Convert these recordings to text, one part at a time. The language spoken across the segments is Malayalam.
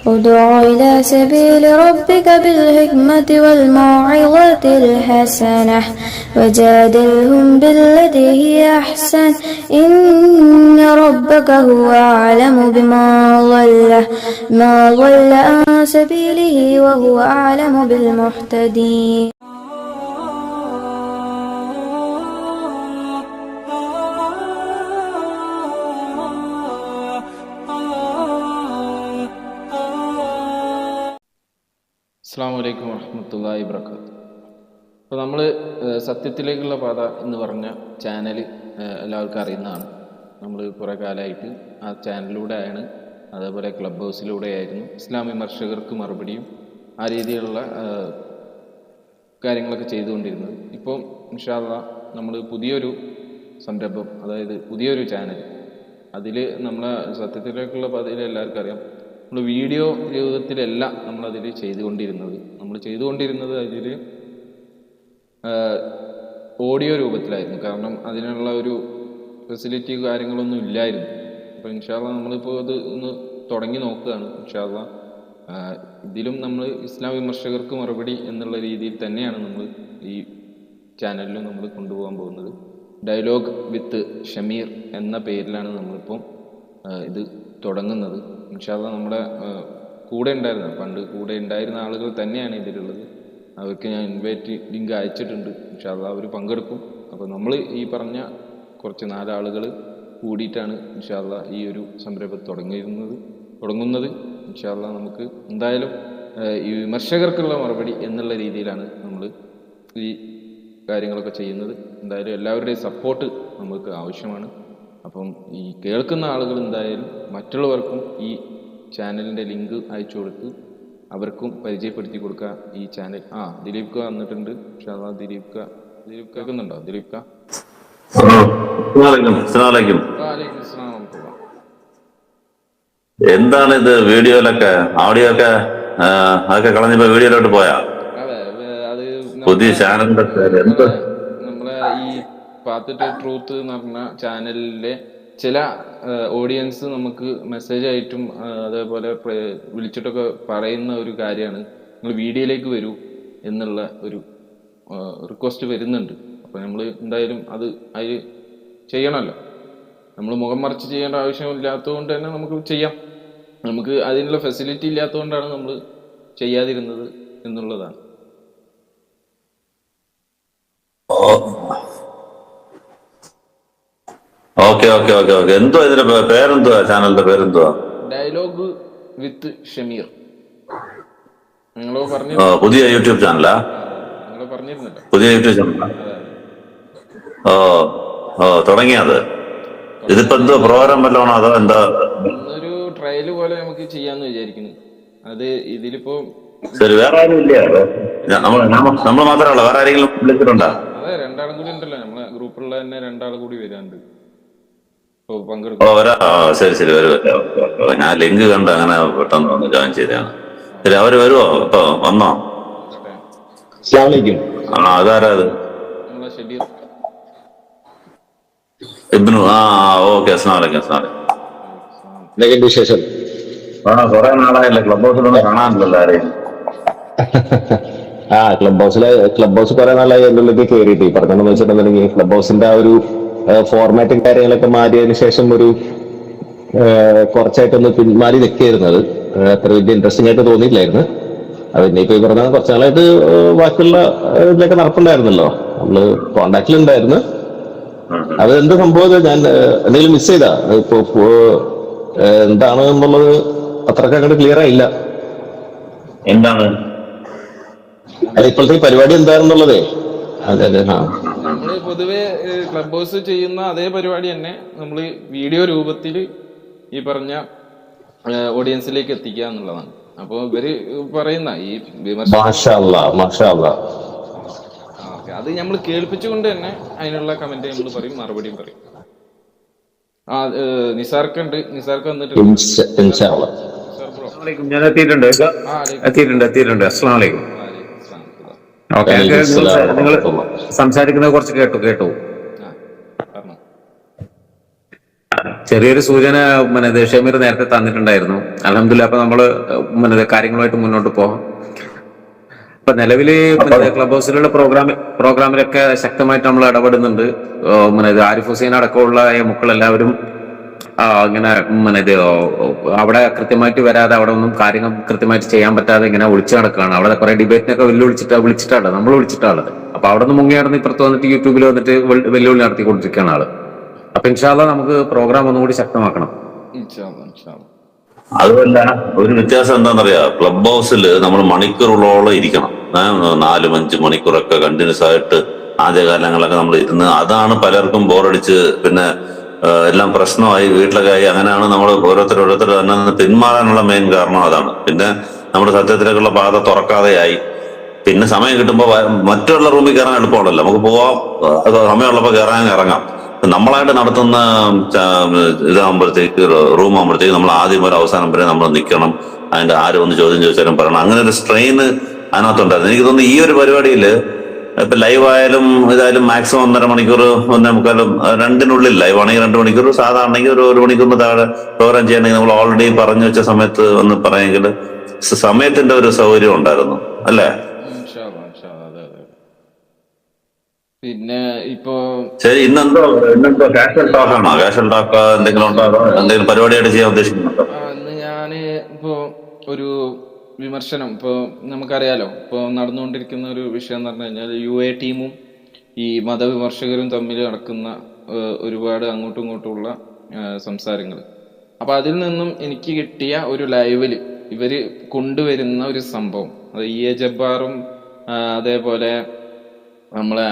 ادع إلى سبيل ربك بالحكمة والموعظة الحسنة وجادلهم بالتي هي أحسن إن ربك هو أعلم بمن ضل عن سبيله وهو أعلم بالمهتدين. അസ്സലാമു അലൈക്കും വറഹ്മത്തുള്ളാഹി വബറകാതുഹു. അപ്പോൾ നമ്മൾ സത്യത്തിലേക്കുള്ള പാത എന്ന് പറഞ്ഞ ചാനൽ എല്ലാവർക്കും അറിയുന്നതാണ്. നമ്മൾ കുറേ കാലമായിട്ട് ആ ചാനലിലൂടെയാണ്, അതേപോലെ ക്ലബ് ഹൗസിലൂടെ ആയിരുന്നു ഇസ്ലാം വിമർശകർക്ക് മറുപടിയും ആ രീതിയിലുള്ള കാര്യങ്ങളൊക്കെ ചെയ്തുകൊണ്ടിരുന്നത്. ഇപ്പം ഇൻഷാ അല്ലാഹ് നമ്മൾ പുതിയൊരു സംരംഭം, അതായത് പുതിയൊരു ചാനൽ, അതിൽ നമ്മളെ സത്യത്തിലേക്കുള്ള പാതയിൽ എല്ലാവർക്കും അറിയാം, നമ്മൾ വീഡിയോ രൂപത്തിലല്ല നമ്മളതിൽ ചെയ്തുകൊണ്ടിരുന്നത് അതിൽ ഓഡിയോ രൂപത്തിലായിരുന്നു. കാരണം അതിനുള്ള ഒരു ഫെസിലിറ്റി കാര്യങ്ങളൊന്നും ഇല്ലായിരുന്നു. അപ്പോൾ ഇൻഷാ അല്ലാഹ് നമ്മളിപ്പോൾ അത് ഒന്ന് തുടങ്ങി നോക്കുകയാണ്. ഇൻഷാ അല്ലാഹ് ഇതിലും നമ്മൾ ഇസ്ലാം വിമർശകർക്ക് മറുപടി എന്നുള്ള രീതിയിൽ തന്നെയാണ് നമ്മൾ ഈ ചാനലിലും നമ്മൾ കൊണ്ടുപോകാൻ പോകുന്നത്. ഡയലോഗ് വിത്ത് ഷമീർ എന്ന പേരിലാണ് നമ്മളിപ്പം ഇത് തുടങ്ങുന്നത്. ഇൻഷാ അല്ലാഹ് നമ്മുടെ പണ്ട് കൂടെ ഉണ്ടായിരുന്ന ആളുകൾ തന്നെയാണ് ഇതിലുള്ളത്. അവർക്ക് ഞാൻ ഇൻവൈറ്റ് ലിങ്ക് അയച്ചിട്ടുണ്ട്. ഇൻഷാ അല്ലാഹ് അവർ പങ്കെടുക്കും. അപ്പോൾ നമ്മൾ ഈ പറഞ്ഞ കുറച്ച് 4 ആളുകൾ കൂടിയിട്ടാണ് ഇൻഷാ അല്ലാഹ് ഈ ഒരു സംരംഭം തുടങ്ങുന്നത്. ഇൻഷാ അല്ലാഹ് നമുക്ക് എന്തായാലും ഈ വിമർശകർക്കുള്ള മറുപടി എന്നുള്ള രീതിയിലാണ് നമ്മൾ ഈ കാര്യങ്ങളൊക്കെ ചെയ്യുന്നത്. എന്തായാലും എല്ലാവരുടെയും സപ്പോർട്ട് നമുക്ക് ആവശ്യമാണ്. അപ്പം ഈ കേൾക്കുന്ന ആളുകൾ എന്തായാലും മറ്റുള്ളവർക്കും ഈ ചാനലിൻ്റെ ലിങ്ക് അയച്ചു കൊടുത്ത് അവർക്കും പരിചയപ്പെടുത്തി കൊടുക്കുക ഈ ചാനൽ. ദിലീപ് ക വന്നിട്ടുണ്ട്. പക്ഷെ അതാ ദിലീപ് കേൾക്കുന്നുണ്ടോ? ദിലീപ് ക എന്താണ് ഇത്? വീഡിയോയിലൊക്കെ ഓഡിയോ ഒക്കെ അതൊക്കെ കളഞ്ഞപ്പോ വീഡിയോയിലോട്ട് പോയാ? അതെ, അത് പുതിയ ചാനലിന്റെ നമ്മളെ ഈ പാത്ത് ടു ട്രൂത്ത് എന്ന് പറഞ്ഞ ചാനലിലെ ചില ഓഡിയൻസ് നമുക്ക് മെസ്സേജ് ആയിട്ടും അതേപോലെ വിളിച്ചിട്ടൊക്കെ പറയുന്ന ഒരു കാര്യമാണ്, നിങ്ങൾ വീഡിയോയിലേക്ക് വരൂ എന്നുള്ള ഒരു റിക്വസ്റ്റ് വരുന്നുണ്ട്. അപ്പോൾ നമ്മൾ എന്തായാലും അത് ചെയ്യണമല്ലോ. നമ്മൾ മുഖം മറിച്ച് ചെയ്യേണ്ട ആവശ്യമില്ലാത്തതുകൊണ്ട് തന്നെ നമുക്ക് ചെയ്യാം. നമുക്ക് അതിനുള്ള ഫെസിലിറ്റി ഇല്ലാത്തതുകൊണ്ടാണ് നമ്മൾ ചെയ്യാതിരുന്നത് എന്നുള്ളതാണ്. ഓക്കെ. എന്തോ ഇതിന്റെ പേരെന്തുവാ? ചാനലിന്റെ പേരെന്തുവാ? Dialogue with Shameer. നിങ്ങളോ പറഞ്ഞു? പുതിയ യൂട്യൂബ് ചാനലാ? നിങ്ങളോ പറഞ്ഞിരുന്നല്ലോ, പുതിയ യൂട്യൂബ് ചാനലാ? തുടങ്ങിയത്. ഇതിപ്പോ എന്തോ പ്രോഗ്രാം വല്ലതാണോ അതോ എന്താ? ഒരു ട്രയൽ പോലെ നമുക്ക് ചെയ്യാന്ന് വിചാരിക്കുന്നു. അത് ഇതിലിപ്പോ ശരി, വേറെ ആരും ഇല്ല? നമ്മൾ മാത്രമല്ല, വേറെ ആരെങ്കിലും വിളിച്ചിട്ടുണ്ടോ? അതെ, 2 ആളും കൂടി ഉണ്ടല്ലോ. നമ്മളെ ഗ്രൂപ്പിലുള്ള തന്നെ 2 ആൾ കൂടി വരാനുണ്ട്. ശരി വരുമല്ലോ. ഞാൻ ലിങ്ക് കണ്ട് അങ്ങനെ പെട്ടെന്ന് വന്ന് ജോയിൻ ചെയ്തതാണ്. ശരി, അവര് വരുമോ? ഇപ്പൊ വന്നോ? അതാരാ അത്? ഇബ്നു. ഓക്കെ. വിശേഷം? കുറെ നാളായല്ലേ ക്ലബ് ഹൗസിലൊന്നും കാണാനില്ലല്ലോ ആരെയും. ക്ലബ് ഹൗസ് കുറെ നാളായി എന്റെ ഉള്ളിലേക്ക് കയറിയിട്ട്. ഈ പറഞ്ഞെന്ന് വെച്ചിട്ടുണ്ടെങ്കിൽ ക്ലബ് ഹൗസിന്റെ ആ ഒരു ഫോർമാറ്റും കാര്യങ്ങളൊക്കെ മാറിയതിനു ശേഷം ഒരു കുറച്ചായിട്ടൊന്ന് പിന്മാറി നിൽക്കുകയായിരുന്നത്. അത്ര വലിയ ഇൻട്രസ്റ്റിംഗ് ആയിട്ട് തോന്നിയില്ലായിരുന്നു. അതിന്റെ ഇപ്പൊ ഈ പറഞ്ഞ കുറച്ച് നാളായിട്ട് ബാക്കിയുള്ള ഇതിലൊക്കെ നടപ്പുണ്ടായിരുന്നല്ലോ, നമ്മള് കോണ്ടാക്റ്റിലുണ്ടായിരുന്നു. അത് എന്ത് സംഭവം ഞാൻ എന്തെങ്കിലും മിസ് ചെയ്താ? ഇപ്പൊ എന്താണ് എന്നുള്ളത് അത്രക്ക് അങ്ങോട്ട് ക്ലിയർ ആയില്ല. എന്താണ് ഇപ്പോഴത്തെ പരിപാടി എന്താണെന്നുള്ളതേ? നമ്മള് പൊതുവെ ക്ലബ് ഹൗസ് ചെയ്യുന്ന അതേ പരിപാടി തന്നെ നമ്മൾ വീഡിയോ രൂപത്തിൽ ഈ പറഞ്ഞ ഓഡിയൻസിലേക്ക് എത്തിക്കുക എന്നുള്ളതാണ്. അപ്പൊ ഇവര് പറയുന്ന ഈ വിമർശനം അത് നമ്മൾ കേൾപ്പിച്ചുകൊണ്ട് തന്നെ അതിനുള്ള കമന്റ് നമ്മൾ പറയും, മറുപടിയും പറയും. നിസാർക്കുണ്ട്, നിസാർക്ക് വന്നിട്ടുണ്ട്. ഞാൻ എത്തിയിട്ടുണ്ട്. അസ്സലാമു അലൈക്കും. ഓക്കെ, നിങ്ങൾ സംസാരിക്കുന്നത് കുറച്ച് കേട്ടു. ചെറിയൊരു സൂചന ഷമീർ നേരത്തെ തന്നിട്ടുണ്ടായിരുന്നു. അൽഹംദുലില്ലാ. അപ്പൊ നമ്മള് കാര്യങ്ങളുമായിട്ട് മുന്നോട്ട് പോകാം. ഇപ്പൊ നിലവില് ക്ലബ് ഹൗസിലുള്ള പ്രോഗ്രാമിലൊക്കെ ശക്തമായിട്ട് നമ്മൾ ഇടപെടുന്നുണ്ട്. ആരിഫ് ഹുസൈൻ അടക്കമുള്ള മക്കളെല്ലാവരും ഇങ്ങനെ അവിടെ കൃത്യമായിട്ട് വരാതെ, അവിടെ ഒന്നും കാര്യങ്ങൾ കൃത്യമായിട്ട് ചെയ്യാൻ പറ്റാതെ ഇങ്ങനെ ഒളിച്ചു നടക്കുകയാണ്. അവിടെ കുറെ ഡിബേറ്റിനൊക്കെ വിളിച്ചിട്ടാണ് നമ്മൾ വിളിച്ചിട്ടാണത്. അപ്പൊ അവിടെ നിന്ന് മുങ്ങി നടന്ന് ഇപ്പുറത്ത് വന്നിട്ട് യൂട്യൂബിൽ വന്നിട്ട് വെല്ലുവിളി നടത്തിക്കൊണ്ടിരിക്കുകയാണ് ആള്. അപ്പൊ ഇൻഷാ അല്ലാഹ് നമുക്ക് പ്രോഗ്രാം ഒന്നുകൂടി ശക്തമാക്കണം. അതുമല്ല, ഒരു വ്യത്യാസം എന്താണെന്നറിയാ, ക്ലബ് ഹൗസിൽ നമ്മൾ മണിക്കൂറുകളോളം ഇരിക്കണം. 4-5 മണിക്കൂറൊക്കെ കണ്ടിന്യൂസ് ആയിട്ട് ആദ്യകാലങ്ങളൊക്കെ നമ്മൾ ഇരുന്ന്, അതാണ് പലർക്കും ബോറടിച്ച് പിന്നെ എല്ലാം പ്രശ്നമായി, വീട്ടിലൊക്കെ ആയി. അങ്ങനെയാണ് നമ്മൾ ഓരോരുത്തർ തന്നെ പിന്മാറാനുള്ള മെയിൻ കാരണം അതാണ്. പിന്നെ നമ്മുടെ സത്യത്തിലേക്കുള്ള പാത തുറക്കാതെയായി. പിന്നെ സമയം കിട്ടുമ്പോൾ മറ്റുള്ള റൂമിൽ കയറാൻ എളുപ്പമുണ്ടല്ലോ, നമുക്ക് പോവാം, സമയമുള്ളപ്പോൾ ഇറങ്ങാം. നമ്മളായിട്ട് നടത്തുന്ന റൂം ആകുമ്പോഴത്തേക്ക് നമ്മൾ ആദ്യം ഒരു അവസാനം വരെ നമ്മൾ നിൽക്കണം. അതിന്റെ ആരും ഒന്ന് ചോദ്യം ചോദിച്ചാലും പറയണം. അങ്ങനെ ഒരു സ്ട്രെയിൻ അതിനകത്തുണ്ടായിരുന്നു. എനിക്ക് തോന്നുന്നു ഈ ഒരു പരിപാടിയിൽ ഇപ്പൊ ലൈവ് ആയാലും ഇതായാലും മാക്സിമം 1.5 മണിക്കൂർ 1.25 2 ലൈവ് ആണെങ്കിൽ 2 മണിക്കൂർ, സാധാരണ ഒരു മണിക്കൂറിന് താഴെ പ്രോഗ്രാം ചെയ്യണമെങ്കിൽ നമ്മൾ ഓൾറെഡി പറഞ്ഞു വെച്ച സമയത്ത് ഒന്ന് പറയാമെങ്കിൽ സമയത്തിന്റെ ഒരു സൗകര്യം ഉണ്ടായിരുന്നു അല്ലേ? പിന്നെ ഇപ്പോ ശരി, ഇന്നെന്തോ കാഷ്വൽ ടോക്കാണോ? കാഷ്വൽ ടോക്ക് എന്തെങ്കിലും ഉണ്ടോ? എന്തെങ്കിലും പരിപാടിയായിട്ട് ചെയ്യാൻ ഉദ്ദേശിക്കുന്നുണ്ടോ? ഇന്ന് ഞാന് ഇപ്പോ ഒരു വിമർശനം, ഇപ്പോ നമുക്കറിയാലോ, ഇപ്പോ നടന്നുകൊണ്ടിരിക്കുന്ന ഒരു വിഷയം എന്ന് പറഞ്ഞു കഴിഞ്ഞാൽ UA ടീമും ഈ മതവിമർശകരും തമ്മിൽ നടക്കുന്ന ഒരുപാട് അങ്ങോട്ടും ഇങ്ങോട്ടുമുള്ള സംസാരങ്ങൾ. അപ്പൊ അതിൽ നിന്നും എനിക്ക് കിട്ടിയ ഒരു ലൈവില് ഇവര് കൊണ്ടുവരുന്ന ഒരു സംഭവം, അത് EA ജബ്ബാറും അതേപോലെ നമ്മളെ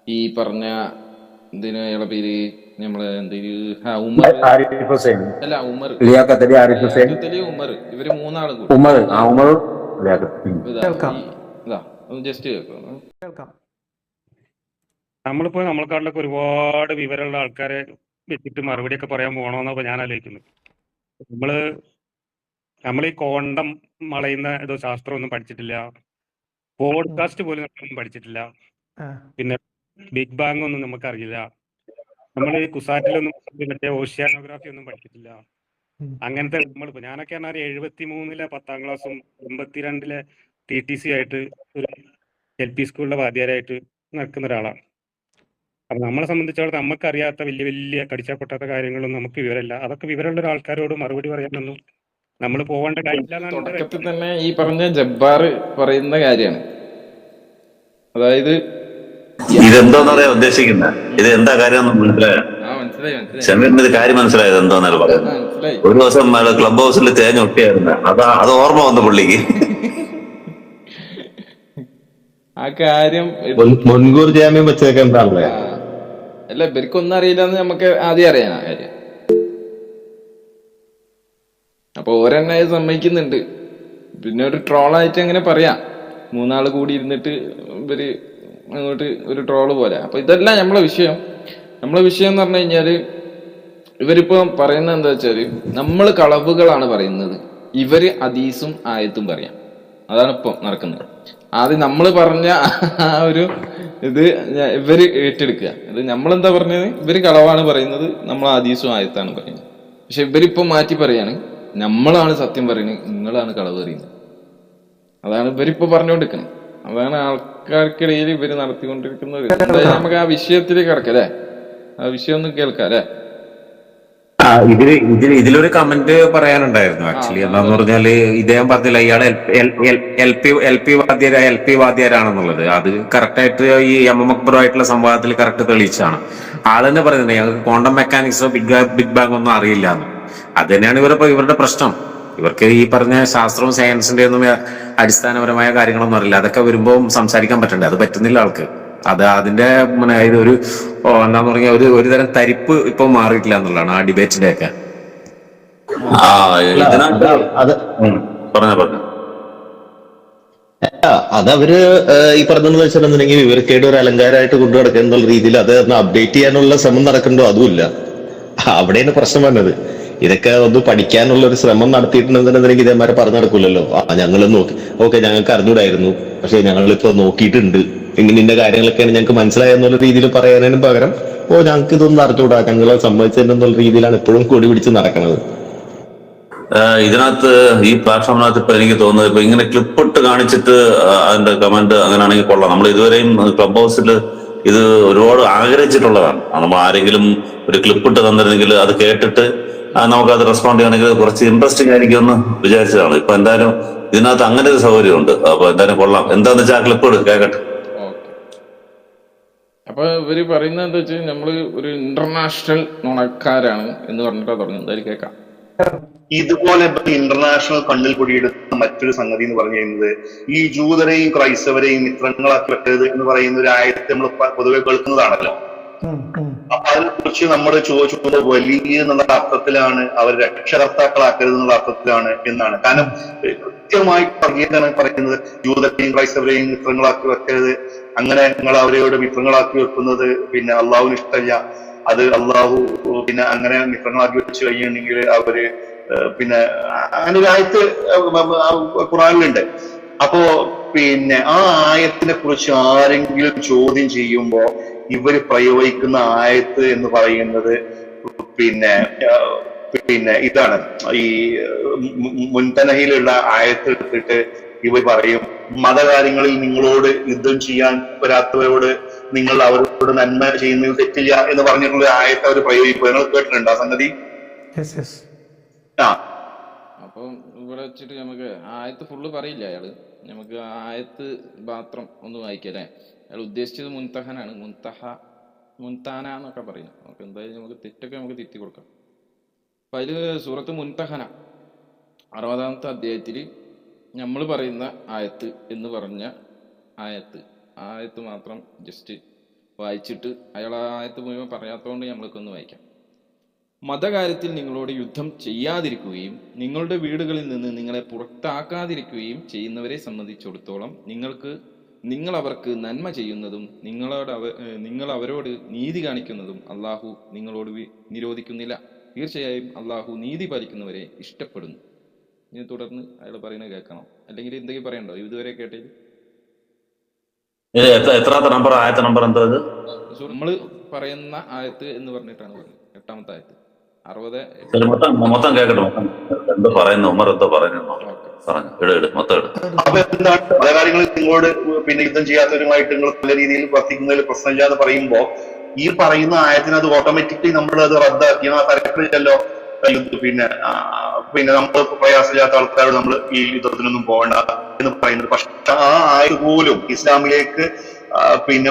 ഈ പറഞ്ഞ അയാളെ പേര് നമ്മളെ ഉമർ, ഇവര് 3 ആള് ജസ്റ്റ് കേൾക്കാം. നമ്മളിപ്പോ നമ്മളെക്കാട്ടിലൊക്കെ ഒരുപാട് വിവരമുള്ള ആൾക്കാരെ വെച്ചിട്ട് മറുപടിയൊക്കെ പറയാൻ പോകണമെന്നപ്പോ ഞാൻ ആലോചിക്കുന്നത്. നമ്മൾ ഈ കോണ്ടം വളയുന്ന ഏതോ ശാസ്ത്രമൊന്നും പഠിച്ചിട്ടില്ല, പോഡ്കാസ്റ്റ് പോലും നമ്മളൊന്നും പഠിച്ചിട്ടില്ല, പിന്നെ ബിഗ് ബാങ് ഒന്നും നമുക്കറിയില്ല, നമ്മൾ ഈ കുസാറ്റിലൊന്നും മറ്റേ ഓഷ്യാനോഗ്രാഫി ഒന്നും പഠിച്ചിട്ടില്ല. അങ്ങനത്തെ നമ്മളിപ്പോ ഞാനൊക്കെ പറഞ്ഞാൽ 73-ലെ 10ാം ക്ലാസ്സും 82-ലെ TTC ആയിട്ട് ഒരു LP സ്കൂളിലെ വാദ്യാരായിട്ട് നടക്കുന്ന ഒരാളാണ്. അപ്പൊ നമ്മളെ സംബന്ധിച്ചിടത്തോളം നമുക്കറിയാത്ത വലിയ വലിയ കടിച്ചാൽ പൊട്ടാത്ത കാര്യങ്ങളൊന്നും നമുക്ക് വിവരമില്ല. അതൊക്കെ വിവരമുള്ള ഒരാൾക്കാരോട് മറുപടി പറയാനൊന്നും നമ്മൾ പോകേണ്ട കാര്യമില്ല. തുടക്കത്തിൽ തന്നെ ഈ പറഞ്ഞ ജബ്ബാർ പറയുന്ന കാര്യമാണ്. അതായത് ഇതെന്തോന്നറിയാ ഉദ്ദേശിക്കുന്നത്? ഇത് എന്താ കാര്യം മനസ്സിലായോ? ഷമീറിന് ഇത് കാര്യം മനസ്സിലായത് എന്തോന്നല്ല പറയുന്നത്. ഒരു ദിവസം ക്ലബ് ഹൗസിൽ തേഞ്ഞ ഒട്ടിയായിരുന്നു, അത് ഓർമ്മ വന്നു പുള്ളിക്ക്. ആ കാര്യം മുൻകൂർ ജാമ്യം വെച്ചേക്കെന്താണല്ലേ? അല്ല, ഇവർക്കൊന്നും അറിയില്ലെന്ന് നമുക്ക് ആദ്യം അറിയാം ആ കാര്യം. അപ്പൊ ഓരെന്നെ സമ്മതിക്കുന്നുണ്ട്. പിന്നെ ഒരു ട്രോളായിട്ട് അങ്ങനെ പറയാം, 3 ആള് കൂടി ഇരുന്നിട്ട് ഇവര് അങ്ങോട്ട് ഒരു ട്രോള് പോലെ. അപ്പൊ ഇതെല്ലാം നമ്മളെ വിഷയം എന്ന് പറഞ്ഞു കഴിഞ്ഞാല് ഇവരിപ്പോ പറയുന്നത് എന്താ വെച്ചാല് നമ്മള് കളവുകളാണ് പറയുന്നത്, ഇവര് ഹദീസും ആയത്തും പറയാം. അതാണ് ഇപ്പൊ നടക്കുന്നത്. ആദ്യം നമ്മള് പറഞ്ഞ ആ ഒരു ഇത് ഇവര് ഏറ്റെടുക്കുക. ഇത് നമ്മളെന്താ പറഞ്ഞത്? ഇവര് കളവാണ് പറയുന്നത്, നമ്മൾ ഹദീസും ആയത്താണ് പറയുന്നത്. പക്ഷെ ഇവരിപ്പോ മാറ്റി പറയാണ്, നമ്മളാണ് സത്യം പറയുന്നത്, നിങ്ങളാണ് കളവ് പറയുന്നത്. അതാണ് ഇവരിപ്പോ പറഞ്ഞുകൊണ്ടിരിക്കുന്നത്. അതാണ് ആൾക്കാർക്കിടയിൽ ഇവര് നടത്തിക്കൊണ്ടിരിക്കുന്നത്. നമുക്ക് ആ വിഷയത്തിലേക്ക് കിടക്കല്ലേ, ആ വിഷയം ഒന്ന് കേൾക്കാം അല്ലെ? ഇതിലൊരു കമന്റ് പറയാനുണ്ടായിരുന്നു ആക്ച്വലി. എന്താന്ന് പറഞ്ഞാല് ഇദ്ദേഹം പറഞ്ഞില്ല ഇയാള് LP വാദ്യാരാണെന്നുള്ളത്. അത് കറക്റ്റായിട്ട് ഈ MM അക്ബറുമായിട്ടുള്ള സംവാദത്തിൽ കറക്റ്റ് തെളിയിച്ചാണ്. ആള് തന്നെ പറയുന്നത് ഞങ്ങൾക്ക് ക്വാണ്ടം മെക്കാനിക്സോ ബിഗ് ബാങ് ഒന്നും അറിയില്ല എന്ന്. അത് തന്നെയാണ് ഇവരുടെ പ്രശ്നം. ഇവർക്ക് ഈ പറഞ്ഞ ശാസ്ത്രവും സയൻസിന്റെ ഒന്നും അടിസ്ഥാനപരമായ കാര്യങ്ങളൊന്നും അറിയില്ല. അതൊക്കെ വരുമ്പോൾ സംസാരിക്കാൻ പറ്റണ്ടേ, അത് പറ്റുന്നില്ല ആൾക്ക്. അത് അതിന്റെ ഇതൊരു എന്താന്ന് പറഞ്ഞാൽ ഒരു തരം തരിപ്പ് ഇപ്പൊ മാറിയിട്ടില്ല എന്നുള്ളതാണ് ആ ഡിബേറ്റിന്റെ ഒക്കെ. അതവര് ഈ പറഞ്ഞെന്ന് വെച്ചിട്ടുണ്ടെങ്കിൽ വിവരക്കേട് ഒരു അലങ്കാരമായിട്ട് കൊണ്ടു നടക്കുക എന്നുള്ള രീതിയിൽ അത് അപ്ഡേറ്റ് ചെയ്യാനുള്ള ശ്രമം നടക്കണ്ടോ? അതുമില്ല. അവിടെയാണ് പ്രശ്നം വന്നത്. ഇതൊക്കെ ഒന്ന് പഠിക്കാനുള്ള ഒരു ശ്രമം നടത്തിയിട്ടുണ്ടെന്നുണ്ടെങ്കിൽ ഇതേമാരെ പറഞ്ഞു നടക്കൂലല്ലോ. ഞങ്ങൾ നോക്കി, ഓക്കെ ഞങ്ങൾക്ക് അറിഞ്ഞൂടായിരുന്നു, പക്ഷെ ഞങ്ങളിപ്പോ നോക്കിയിട്ടുണ്ട്, ഇന്ന കാര്യങ്ങളൊക്കെയാണ് ഞങ്ങൾക്ക് മനസ്സിലായെന്നുള്ള രീതിയിൽ പറയാനും പകരം ഞങ്ങൾക്ക് ഇതൊന്നും അറിഞ്ഞുകൂടാ, ഞങ്ങളെ സമ്മതിച്ചെന്നുള്ള രീതിയിലാണ് ഇപ്പോഴും കൊടി പിടിച്ച് നടക്കുന്നത്. ഇതിനകത്ത് ഈ പ്ലാറ്റ്ഫോമിനകത്ത് ഇപ്പൊ എനിക്ക് തോന്നുന്നത് ഇപ്പൊ ഇങ്ങനെ ക്ലിപ്പിട്ട് കാണിച്ചിട്ട് അതിന്റെ കമന്റ് അങ്ങനെയാണെങ്കിൽ കൊള്ളാം. നമ്മൾ ഇതുവരെയും ക്ലബ് ഹൗസിൽ ഇത് ഒരുപാട് ആഗ്രഹിച്ചിട്ടുള്ളതാണ്. നമ്മൾ ആരെങ്കിലും ഒരു ക്ലിപ്പിട്ട് തന്നിരുന്നെങ്കിൽ അത് കേട്ടിട്ട് നമുക്കത് റെസ്പോണ്ട് ചെയ്യണമെങ്കിൽ കുറച്ച് ഇൻട്രസ്റ്റിംഗ് ആയിരിക്കുമെന്ന് വിചാരിച്ചതാണ്. ഇപ്പൊ എന്തായാലും ഇതിനകത്ത് അങ്ങനെ ഒരു സൗകര്യമുണ്ട്. അപ്പൊ എന്തായാലും കൊള്ളാം. എന്താന്ന് വെച്ചാൽ ആ ക്ലിപ്പ് കേൾക്കട്ടെ. അപ്പൊ ഇവര് പറയുന്നത് എന്താ വെച്ചാൽ നമ്മള് ഒരു ഇന്റർനാഷണൽ നുണക്കാരാണ് എന്ന് പറഞ്ഞിട്ടാ തുടങ്ങുന്നത്. എന്തായാലും കേൾക്കാം. ഇതുപോലെ ഇന്റർനാഷണൽ കണ്ണിൽ പൊടിയെടുത്ത മറ്റൊരു സംഗതി എന്ന് പറഞ്ഞു കഴിഞ്ഞത് ഈ ജൂതരെയും ക്രൈസ്തവരെയും മിത്രങ്ങളാക്കി വെക്കരുത് എന്ന് പറയുന്ന ഒരു ആയത്തെ നമ്മൾ പൊതുവെ കേൾക്കുന്നതാണല്ലോ. അപ്പൊ അതിനെക്കുറിച്ച് നമ്മൾ ചോദിച്ചത് വലിയ എന്നുള്ള അർത്ഥത്തിലാണ്, അവർ രക്ഷകർത്താക്കളാക്കരുത് എന്നുള്ള അർത്ഥത്തിലാണ് എന്നാണ്. കാരണം കൃത്യമായി പറയുന്നത് ജൂതരെയും ക്രൈസ്തവരെയും മിത്രങ്ങളാക്കി വെക്കരുത്, അങ്ങനെ നിങ്ങൾ അവരോട് മിത്രങ്ങളാക്കി വെക്കുന്നത് പിന്നെ അള്ളാഹുവിന് ഇഷ്ടമല്ല. അത് അള്ളാഹു പിന്നെ അങ്ങനെ മിത്രങ്ങളാക്കി വെച്ച് കഴിഞ്ഞിട്ടുണ്ടെങ്കിൽ അവര് പിന്നെ അങ്ങനെ ഒരു ആയത്ത് ഖുറാനിലുണ്ട്. അപ്പോ പിന്നെ ആ ആയത്തിനെ കുറിച്ച് ആരെങ്കിലും ചോദ്യം ചെയ്യുമ്പോ ഇവര് പ്രയോഗിക്കുന്ന ആയത്ത് എന്ന് പറയുന്നത് പിന്നെ ഇതാണ്. ഈ മുൻതനഹിലുള്ള ആയത്ത് എടുത്തിട്ട് ഇവർ പറയും മതകാര്യങ്ങളിൽ നിങ്ങളോട് യുദ്ധം ചെയ്യാൻ വരാത്തവരോട് നിങ്ങൾ അവരോട് നന്മ ചെയ്യുന്നതിൽ തെറ്റില്ല എന്ന് പറഞ്ഞിട്ടുള്ള ആയത്ത് അവർ പ്രയോഗിക്കും. നിങ്ങൾ കേട്ടിട്ടുണ്ടോ ആ സംഗതി? അപ്പൊ ഇവിടെ വെച്ചിട്ട് നമുക്ക് ആയത്ത് ഫുള്ള് പറയില്ല അയാള്. നമുക്ക് ആയത്ത് മാത്രം ഒന്ന് വായിക്കാം അല്ലെ. അയാൾ ഉദ്ദേശിച്ചത് മുൻതഹനാണ്. മുൻതാന എന്നൊക്കെ പറയുന്നത്. നമുക്ക് എന്തായാലും നമുക്ക് തെറ്റൊക്കെ നമുക്ക് തിരുത്തി കൊടുക്കാം. അപ്പൊ അതില് സൂറത്ത് മുൻതഹന 60-ാമത്തെ അധ്യായത്തില് നമ്മൾ പറയുന്ന ആയത്ത് എന്ന് പറഞ്ഞ ആയത്ത് മാത്രം ജസ്റ്റ് വായിച്ചിട്ട് അയാൾ ആ ആയത്ത് മുഴുവൻ പറയാത്തതുകൊണ്ട് നമ്മൾക്ക് ഒന്ന് വായിക്കാം. മതകാര്യത്തിൽ നിങ്ങളോട് യുദ്ധം ചെയ്യാതിരിക്കുകയും നിങ്ങളുടെ വീടുകളിൽ നിന്ന് നിങ്ങളെ പുറത്താക്കാതിരിക്കുകയും ചെയ്യുന്നവരെ സംബന്ധിച്ചിടത്തോളം നിങ്ങൾ അവർക്ക് നന്മ ചെയ്യുന്നതും നിങ്ങൾ അവരോട് നീതി കാണിക്കുന്നതും അള്ളാഹു നിങ്ങളോട് നിരോധിക്കുന്നില്ല. തീർച്ചയായും അള്ളാഹു നീതി പാലിക്കുന്നവരെ ഇഷ്ടപ്പെടുന്നു. ഇനി തുടർന്ന് അയാൾ പറയുന്നത് കേൾക്കണം. അല്ലെങ്കിൽ എന്തെങ്കിലും പറയണ്ടോ ഇതുവരെ കേട്ടത്? എത്രാമത്തെ നമ്പർ? ആയത്തെ നമ്പർ എന്താ? നമ്മള് പറയുന്ന ആയത്ത് എന്ന് പറഞ്ഞിട്ടാണ് പറയുന്നത്. 8-ാമത്തെ ആയത്ത് 60. മൊത്തം കേൾക്കട്ടെ. എന്തോ പറയുന്നു ഉമർ, എന്തോ പറയുന്നു മൊത്തം അപ്പൊ എന്താണ് മതകാര്യങ്ങളിൽ നിങ്ങളോട് പിന്നെ യുദ്ധം ചെയ്യാത്തവരുമായിട്ട് നിങ്ങൾ പല രീതിയിൽ വർത്തിക്കുന്നതിൽ പ്രശ്നമില്ല എന്ന് പറയുമ്പോ ഈ പറയുന്ന ആയത്തിന് അത് ഓട്ടോമാറ്റിക്കലി നമ്മൾ അത് റദ്ദാക്കി ആ തരത്തിലല്ലോ പിന്നെ നമ്മൾ പ്രയാസമില്ലാത്ത ആൾക്കാരോട് നമ്മൾ ഈ യുദ്ധത്തിനൊന്നും പോകണ്ട എന്ന് പറയുന്നത്. പക്ഷെ ആ ആയത് പോലും ഇസ്ലാമിലേക്ക് പിന്നെ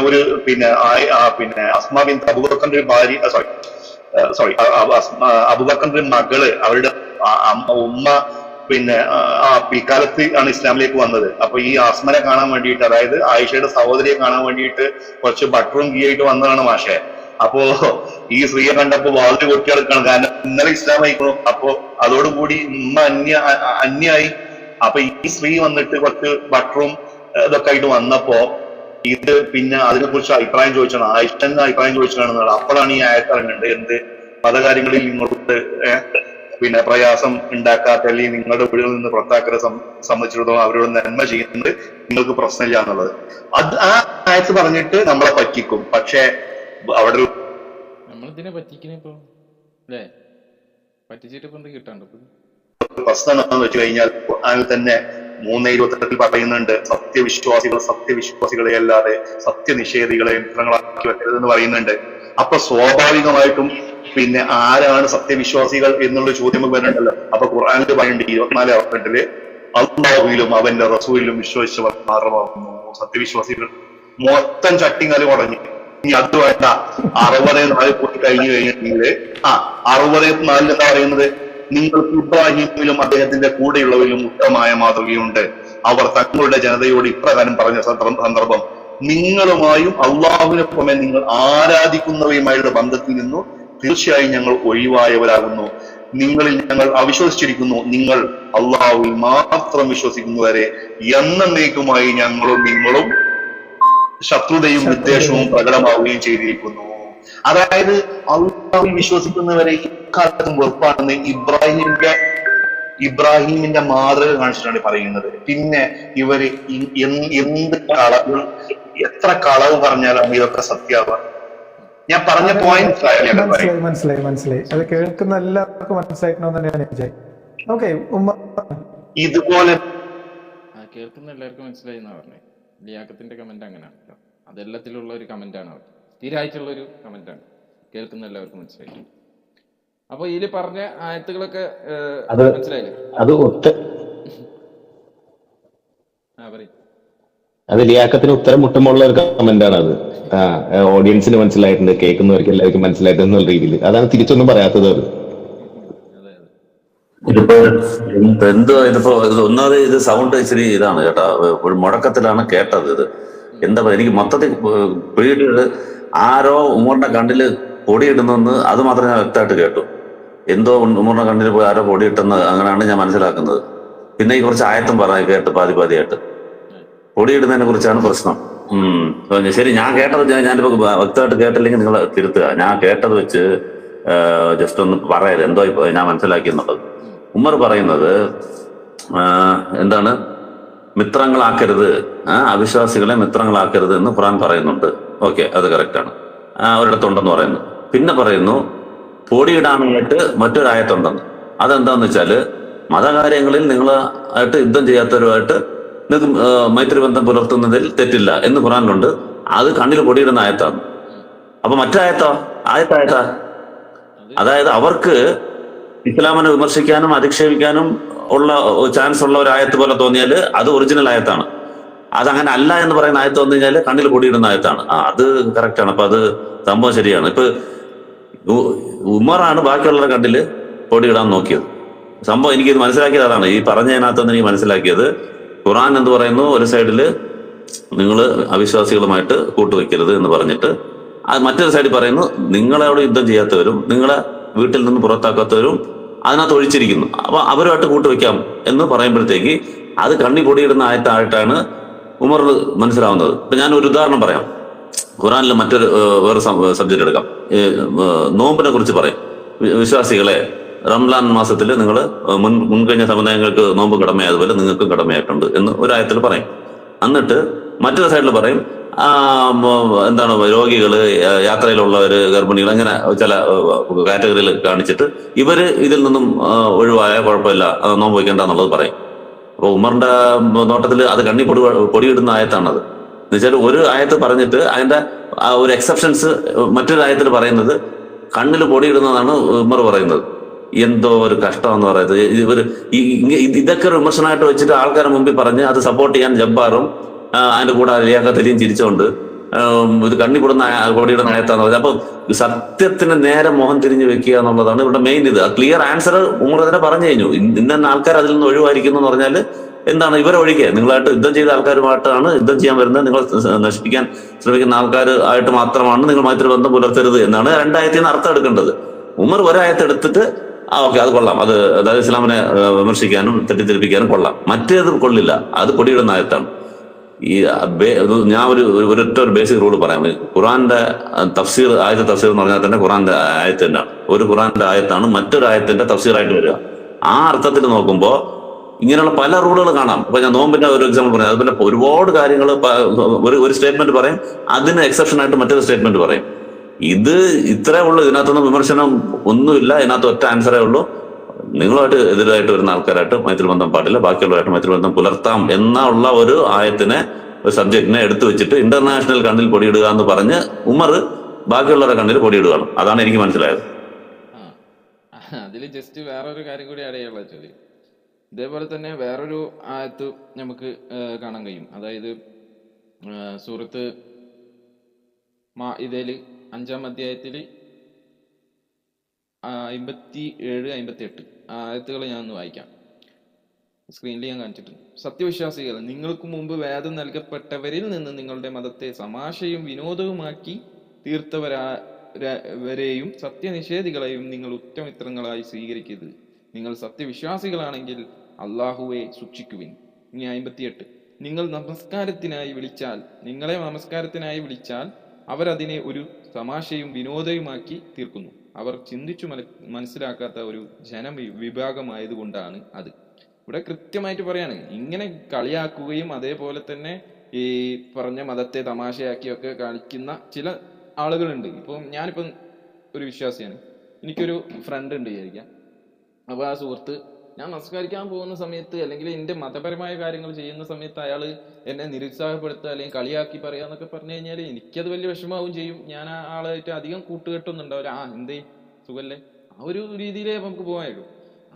അസ്മാ ബിൻത് അബൂബക്കറിന്റെ ഭാര്യ അബൂബക്കറിന്റെ മകള് അവരുടെ ഉമ്മ പിൽക്കാലത്ത് ആണ് ഇസ്ലാമിലേക്ക് വന്നത്. അപ്പൊ ഈ ആസ്മനെ കാണാൻ വേണ്ടിയിട്ട്, അതായത് ആയിഷയുടെ സഹോദരിയെ കാണാൻ വേണ്ടിയിട്ട് കുറച്ച് ബട്ടറും ഗീ ആയിട്ട് വന്നതാണ് മാഷെ. അപ്പോ ഈ സ്ത്രീയെ കണ്ടപ്പോ വളരെ കൊട്ടിയെടുക്കണം. കാരണം ഇന്നലെ ഇസ്ലാം ആയിക്കണു. അപ്പോ അതോടുകൂടി ഉമ്മ അന്യായി. അപ്പൊ ഈ സ്ത്രീ വന്നിട്ട് കുറച്ച് ബട്ടറും ഇതൊക്കെ ആയിട്ട് വന്നപ്പോ ഇത് പിന്നെ അതിനെ കുറിച്ച് അഭിപ്രായം ചോദിച്ചാണ്, ആയിഷന്റെ അഭിപ്രായം ചോദിച്ചാണെന്നാണ്. അപ്പോഴാണ് ഈ ആയത്തിറങ്ങുന്നുണ്ട്. എന്ത് മതകാര്യങ്ങളിൽ നിങ്ങൾക്ക് പിന്നെ പ്രയാസം ഉണ്ടാക്കാത്ത അല്ലെങ്കിൽ നിങ്ങളുടെ വീടുകളിൽ നിന്ന് പുറത്താക്കരെ സംബന്ധിച്ചിടത്തോളം അവരോട് നന്മ ചെയ്യുന്നത് നിങ്ങൾക്ക് പ്രശ്നമില്ല എന്നുള്ളത്. അത് ആ ആയത്ത് പറഞ്ഞിട്ട് നമ്മളെ പറ്റിക്കും. പക്ഷെ അവിടെ നമ്മളിതിനെ പറ്റിക്കണിപ്പോ അല്ലേ? പറ്റിച്ചിട്ട് ഇപ്പൊ എന്ത് കിട്ടാണ്ട് പ്രശ്നം എന്താണെന്ന് വെച്ച് കഴിഞ്ഞാൽ അതിൽ തന്നെ 3:28 പറയുന്നുണ്ട്, സത്യവിശ്വാസികളെ അല്ലാതെ സത്യനിഷേധികളെ മിത്രങ്ങളാക്കി വെക്കരുതെന്ന് പറയുന്നുണ്ട്. അപ്പൊ സ്വാഭാവികമായിട്ടും പിന്നെ ആരാണ് സത്യവിശ്വാസികൾ എന്നുള്ള ചോദ്യം വരുന്നുണ്ടല്ലോ. അപ്പൊ ഖുർആനിൽ പറയുന്നുണ്ട് 24 അല്ലാഹുവിലും അവന്റെ റസൂലിലും വിശ്വസിച്ചവർ മാത്രമാകുന്നു സത്യവിശ്വാസികൾ. മൊത്തം ചട്ടിങ്ങല് മുടങ്ങി. ഇനി അത് വേണ്ട 64 പോയി കഴിഞ്ഞു കഴിഞ്ഞിട്ടുണ്ടെങ്കിൽ 64 എന്താ പറയുന്നത്? നിങ്ങൾക്ക് ഇബ്രാഹിമിലും അദ്ദേഹത്തിന്റെ കൂടെയുള്ളവരിലും ഉത്തമമായ മാതൃകയുണ്ട്. അവർ തങ്ങളുടെ ജനതയോട് ഇപ്രകാരം പറഞ്ഞ സന്ദർഭം, നിങ്ങളുമായും അള്ളാഹുവിനെ പുറമെ നിങ്ങൾ ആരാധിക്കുന്നവയുമായുള്ള ബന്ധത്തിൽ നിന്നും തീർച്ചയായും ഞങ്ങൾ ഒഴിവായവരാകുന്നു. നിങ്ങളിൽ ഞങ്ങൾ അവിശ്വസിച്ചിരിക്കുന്നു. നിങ്ങൾ അള്ളാഹുവിൽ മാത്രം വിശ്വസിക്കുന്നവരെ എന്നേക്കുമായി ഞങ്ങളും നിങ്ങളും ശത്രുതയും വിദ്വേഷവും പ്രകടമാവുകയും ചെയ്തിരിക്കുന്നു. അതായത് അള്ളാഹുവിൽ വിശ്വസിക്കുന്നവരെ ഇക്കാലത്തും വെറുപ്പാണെന്ന് ഇബ്രാഹിമിന്റെ മാതൃക കാണിച്ചിട്ടാണ് പറയുന്നത്. പിന്നെ ഇവര് എന്ത് കളകൾ എത്ര കളവ് പറഞ്ഞാലും ഇതൊക്കെ സത്യമാവുക? ഞാൻ പറഞ്ഞ പോയിന്റ് മനസ്സിലായി. അത് കേൾക്കുന്ന എല്ലാവർക്കും മനസ്സിലായിട്ടോ തന്നെയാണ് വിചാരിച്ചത്. ഓക്കെ, ഇതുപോലെ കേൾക്കുന്ന എല്ലാവർക്കും മനസ്സിലായി എന്നാ പറഞ്ഞത്. ലിയാഖത്തിന്റെ കമന്റ് അങ്ങനെയാണല്ലോ, അതെല്ലാത്തിലുള്ള ഒരു കമന്റാണ്, അവർ സ്ഥിരമായിട്ടുള്ള ഒരു കമന്റാണ്. കേൾക്കുന്ന എല്ലാവർക്കും മനസ്സിലായി. അപ്പൊ ഇതില് പറഞ്ഞ ആയത്തുകളൊക്കെ മനസ്സിലായില്ലേ? അത് ലിയാക്കത്തിന് ഉത്തരം മുട്ടുമ്പോഴുള്ള ഒരു കമന്റ് ആണ് അത്. ഓഡിയൻസിന് മനസ്സിലായിട്ടുണ്ട്, കേൾക്കുന്നവർക്ക് എല്ലാവർക്കും മനസ്സിലായിട്ടുണ്ട് എന്നുള്ള രീതിയിൽ. അതാണ് തിരിച്ചൊന്നും പറയാത്തത്. അത് എന്തോ ഇതിപ്പോ ഒന്നാമത് ഇത് സൗണ്ട് ഇച്ചിരി ഇതാണ് കേട്ടാ, മുടക്കത്തിലാണ് കേട്ടത്. ഇത് എന്താ പറയുക, എനിക്ക് മൊത്തത്തിൽ പിടിയിട്ട് ആരോ ഉമ്മറിന്റെ കണ്ണില് പൊടിയിടുന്നെന്ന് അത് മാത്രം ഞാൻ വ്യക്തമായിട്ട് കേട്ടു. എന്തോ ഉമ്മറിന്റെ കണ്ണിൽ പോയി ആരോ പൊടിയിട്ടെന്ന്, അങ്ങനെയാണ് ഞാൻ മനസ്സിലാക്കുന്നത്. പിന്നെ ഈ കുറച്ച് ആയത്തും പറഞ്ഞു കേട്ട് പാതിയായിട്ട് പൊടിയിടുന്നതിനെ കുറിച്ചാണ് പ്രശ്നം. ശരി, ഞാൻ കേട്ടത് ഞാനിപ്പോ വ്യക്തമായിട്ട് കേട്ടില്ലെങ്കിൽ നിങ്ങൾ തിരുത്തുക. ഞാൻ കേട്ടത് വെച്ച് ജസ്റ്റ് ഒന്ന് പറയരുത് എന്തോ ഞാൻ മനസ്സിലാക്കിയെന്നുള്ളത്. ഉമ്മർ പറയുന്നത് എന്താണ്, മിത്രങ്ങളാക്കരുത്, അവിശ്വാസികളെ മിത്രങ്ങളാക്കരുത് എന്ന് ഖുർആൻ പറയുന്നുണ്ട്. ഓക്കെ, അത് കറക്റ്റാണ്, ഒരിടത്തുണ്ടെന്ന് പറയുന്നു. പിന്നെ പറയുന്നു പൊടിയിടാനായിട്ട് മറ്റൊരായത്തുണ്ടെന്ന്. അതെന്താന്ന് വെച്ചാല് മതകാര്യങ്ങളിൽ നിങ്ങളായിട്ട് യുദ്ധം ചെയ്യാത്തവരുമായിട്ട് നിങ്ങൾക്ക് മൈത്രി ബന്ധം പുലർത്തുന്നതിൽ തെറ്റില്ല എന്ന് ഖുർആനിലുണ്ട്. അത് കണ്ണിൽ പൊടിയിടുന്ന ആയത്താണ്. അപ്പൊ മറ്റായത്താ അതായത് അവർക്ക് ഇസ്ലാമിനെ വിമർശിക്കാനും അധിക്ഷേപിക്കാനും ഉള്ള ചാൻസ് ഉള്ള ഒരു ആയത്ത് പോലെ തോന്നിയാൽ അത് ഒറിജിനൽ ആയത്താണ്. അതങ്ങനെ അല്ല എന്ന് പറയുന്ന ആയത്ത് വന്നു കഴിഞ്ഞാൽ കണ്ണിൽ പൊടിയിടുന്ന ആയത്താണ്. അത് കറക്റ്റാണ്. അപ്പൊ അത് സംഭവം ശരിയാണ്. ഇപ്പൊ ഉമറാണ് ബാക്കിയുള്ളവരുടെ കണ്ണില് പൊടിയിടാൻ നോക്കിയത്. സംഭവം എനിക്കിത് മനസ്സിലാക്കിയത് അതാണ്. ഈ പറഞ്ഞതിനകത്തുനിന്ന് എനിക്ക് മനസ്സിലാക്കിയത്, ഖുർആൻ എന്ന് പറയുന്നു ഒരു സൈഡില് നിങ്ങൾ അവിശ്വാസികളുമായിട്ട് കൂട്ടുവെക്കരുത് എന്ന് പറഞ്ഞിട്ട്, മറ്റൊരു സൈഡിൽ പറയുന്നു നിങ്ങളോട് യുദ്ധം ചെയ്യാത്തവരും നിങ്ങളെ വീട്ടിൽ നിന്ന് പുറത്താക്കാത്തവരും അതിനകത്ത് ഒഴിച്ചിരിക്കുന്നു. അപ്പൊ അവരുമായിട്ട് കൂട്ടുവെക്കാം എന്ന് പറയുമ്പോഴത്തേക്ക് അത് കണ്ണി പൊടിയിടുന്ന ആയിട്ടാണ് ഉമർ മനസ്സിലാവുന്നത്. ഇപ്പൊ ഞാൻ ഒരു ഉദാഹരണം പറയാം. ഖുറാനിൽ വേറെ സബ്ജക്ട് എടുക്കാം. നോമ്പിനെ കുറിച്ച് പറയും. വിശ്വാസികളെ, റംലാൻ മാസത്തിൽ നിങ്ങൾ മുൻകഴിഞ്ഞ സമുദായങ്ങൾക്ക് നോമ്പ് കടമയായതുപോലെ നിങ്ങൾക്ക് കടമയായിട്ടുണ്ട് എന്ന് ഒരായത്തിൽ പറയും. എന്നിട്ട് മറ്റൊരു സൈഡിൽ പറയും എന്താണ്, രോഗികള്, യാത്രയിലുള്ളവര്, ഗർഭിണികൾ, അങ്ങനെ ചില കാറ്റഗറിയിൽ കാണിച്ചിട്ട് ഇവര് ഇതിൽ നിന്നും ഒഴിവായ കുഴപ്പമില്ല, നോമ്പ് വയ്ക്കേണ്ടെന്നുള്ളത് പറയും. അപ്പൊ ഉമറിന്റെ നോട്ടത്തിൽ അത് കണ്ണി പൊടിയിടുന്ന ആയത്താണത്. എന്നുവെച്ചാൽ ഒരു ആയത്ത് പറഞ്ഞിട്ട് അതിന്റെ ഒരു എക്സെപ്ഷൻസ് മറ്റൊരു ആയത്തിൽ പറയുന്നത് കണ്ണിൽ പൊടിയിടുന്നതാണ് ഉമർ പറയുന്നത്. എന്തോ ഒരു കഷ്ടം എന്ന് പറയുന്നത്. ഇതൊക്കെ ഒരു വിമർശനമായിട്ട് വെച്ചിട്ട് ആൾക്കാരുടെ മുമ്പിൽ പറഞ്ഞ് അത് സപ്പോർട്ട് ചെയ്യാൻ ജബ്ബാറും അതിന്റെ കൂടെ ലിയാഖത്തിനെയും ചിരിച്ചുകൊണ്ട് ഇത് കണ്ണിപ്പൊടുന്ന പൊടിയിടുന്ന ആയത്താന്ന് പറയുന്നത്. അപ്പൊ സത്യത്തിന് നേരെ മുഖം തിരിഞ്ഞു വെക്കുക എന്നുള്ളതാണ് ഇവിടെ മെയിൻ. ഇത് ക്ലിയർ ആൻസർ ഉമർ തന്നെ പറഞ്ഞു കഴിഞ്ഞു. ഇന്ന ആൾക്കാർ അതിൽ നിന്ന് ഒഴിവായിരിക്കുന്നു എന്ന് പറഞ്ഞാൽ എന്താണ്, ഇവരെ ഒഴികെ നിങ്ങളായിട്ട് യുദ്ധം ചെയ്ത ആൾക്കാരുമായിട്ടാണ് യുദ്ധം ചെയ്യാൻ വരുന്നത്, നിങ്ങൾ നശിപ്പിക്കാൻ ശ്രമിക്കുന്ന ആൾക്കാർ ആയിട്ട് മാത്രമാണ് നിങ്ങൾ മൈത്രി ബന്ധം പുലർത്തരുത് എന്നാണ് രണ്ടായത്തിൽ നിന്ന് അർത്ഥം എടുക്കേണ്ടത്. ഉമർ ഒരായത്ത് എടുത്തിട്ട് ഓക്കെ അത് കൊള്ളാം, അതായത് ഇസ്ലാമിനെ വിമർശിക്കാനും തെറ്റിദ്ധരിപ്പിക്കാനും കൊള്ളാം, മറ്റേത് കൊള്ളില്ല, അത് പൊടിയിടുന്ന ആയത്താണ്. ഞാൻ ഒരൊറ്റ ബേസിക് റൂൾ പറയാം. ഖുറാന്റെ തഫ്സീർ, ആയത്തെ തഫ്സീർ എന്ന് പറഞ്ഞാൽ തന്നെ ഖുറാന്റെ ആയത്ത് തന്നെയാണ്. ഒരു ഖുറാന്റെ ആയത്താണ് മറ്റൊരു ആയത്തിന്റെ തഫ്സീറായിട്ട് വരിക. ആ അർത്ഥത്തിൽ നോക്കുമ്പോൾ ഇങ്ങനെയുള്ള പല റൂളുകൾ കാണാം. ഇപ്പൊ ഞാൻ നോമ്പിന്റെ ഒരു എക്സാമ്പിൾ പറയാം. അതുപോലെ ഒരുപാട് കാര്യങ്ങൾ ഒരു സ്റ്റേറ്റ്മെന്റ് പറയും, അതിന് എക്സെപ്ഷൻ ആയിട്ട് മറ്റൊരു സ്റ്റേറ്റ്മെന്റ് പറയും. ഇത് ഇത്രേ ഉള്ളൂ. ഇതിനകത്തൊന്നും വിമർശനം ഒന്നുമില്ല. ഇതിനകത്ത് ഒറ്റ ആൻസറേ ഉള്ളൂ. നിങ്ങളുമായിട്ട് എതിരായിട്ട് വരുന്ന ആൾക്കാരായിട്ട് മൈത്രി ബന്ധം പാടില്ല, ബാക്കിയുള്ളവരായിട്ട് മൈത്രി ബന്ധം പുലർത്താം എന്നുള്ള ഒരു ആയത്തിനെ, ഒരു സബ്ജക്റ്റിനെ എടുത്തു വെച്ചിട്ട് ഇന്റർനാഷണൽ കണ്ണിൽ പൊടിയിടുക എന്ന് പറഞ്ഞ് ഉമർ ബാക്കിയുള്ളവരുടെ കണ്ണിൽ പൊടിയിടുകയാണ്. അതാണ് എനിക്ക് മനസ്സിലായത്. അതിൽ ജസ്റ്റ് വേറൊരു കാര്യം കൂടി ആഡ് ചെയ്യാനുള്ള ചോദ്യം. ഇതേപോലെ തന്നെ വേറൊരു ആയത്ത് നമുക്ക് കാണാൻ കഴിയും. അതായത് സൂറത്ത് മാഇദയിൽ 5-ാം അധ്യായത്തില് 57-58 ആയത്തുകൾ ഞാൻ ഒന്ന് വായിക്കാം. സ്ക്രീനിൽ ഞാൻ കാണിച്ചിട്ടുണ്ട്. സത്യവിശ്വാസികൾ, നിങ്ങൾക്ക് മുമ്പ് വേദം നൽകപ്പെട്ടവരിൽ നിന്ന് നിങ്ങളുടെ മതത്തെ തമാശയും വിനോദവുമാക്കി തീർത്തവരെയും സത്യനിഷേധികളെയും നിങ്ങൾ ഉറ്റമിത്രങ്ങളായി സ്വീകരിക്കരുത്. നിങ്ങൾ സത്യവിശ്വാസികളാണെങ്കിൽ അള്ളാഹുവെ സൂക്ഷിക്കുവിൻ. ഇനി 58, നിങ്ങളെ നമസ്കാരത്തിനായി വിളിച്ചാൽ അവരതിനെ ഒരു തമാശയും വിനോദവുമാക്കി തീർക്കുന്നു. അവർ ചിന്തിച്ചു മനസ്സിലാക്കാത്ത ഒരു ജനവിഭാഗമായതുകൊണ്ടാണ് അത്. ഇവിടെ കൃത്യമായിട്ട് പറയാണ്, ഇങ്ങനെ കളിയാക്കുകയും അതേപോലെ തന്നെ ഈ പറഞ്ഞ മതത്തെ തമാശയാക്കിയൊക്കെ കാണിക്കുന്ന ചില ആളുകളുണ്ട്. ഇപ്പം ഞാനിപ്പം ഒരു വിശ്വാസിയാണ്, എനിക്കൊരു ഫ്രണ്ട് ഉണ്ട് വിചാരിക്കാം. അപ്പോൾ ആ സുഹൃത്ത് ഞാൻ നമസ്കരിക്കാൻ പോകുന്ന സമയത്ത് അല്ലെങ്കിൽ എൻ്റെ മതപരമായ കാര്യങ്ങൾ ചെയ്യുന്ന സമയത്ത് അയാൾ എന്നെ നിരുത്സാഹപ്പെടുത്തുക അല്ലെങ്കിൽ കളിയാക്കി പറയുക എന്നൊക്കെ പറഞ്ഞു കഴിഞ്ഞാൽ എനിക്കത് വലിയ വിഷമാവും ചെയ്യും. ഞാൻ ആ ആളായിട്ട് അധികം കൂട്ടുകെട്ടൊന്നും ഉണ്ടാവില്ല. എന്തേ സുഖല്ലേ, ആ ഒരു രീതിയിലേ നമുക്ക് പോകാനായിട്ടും.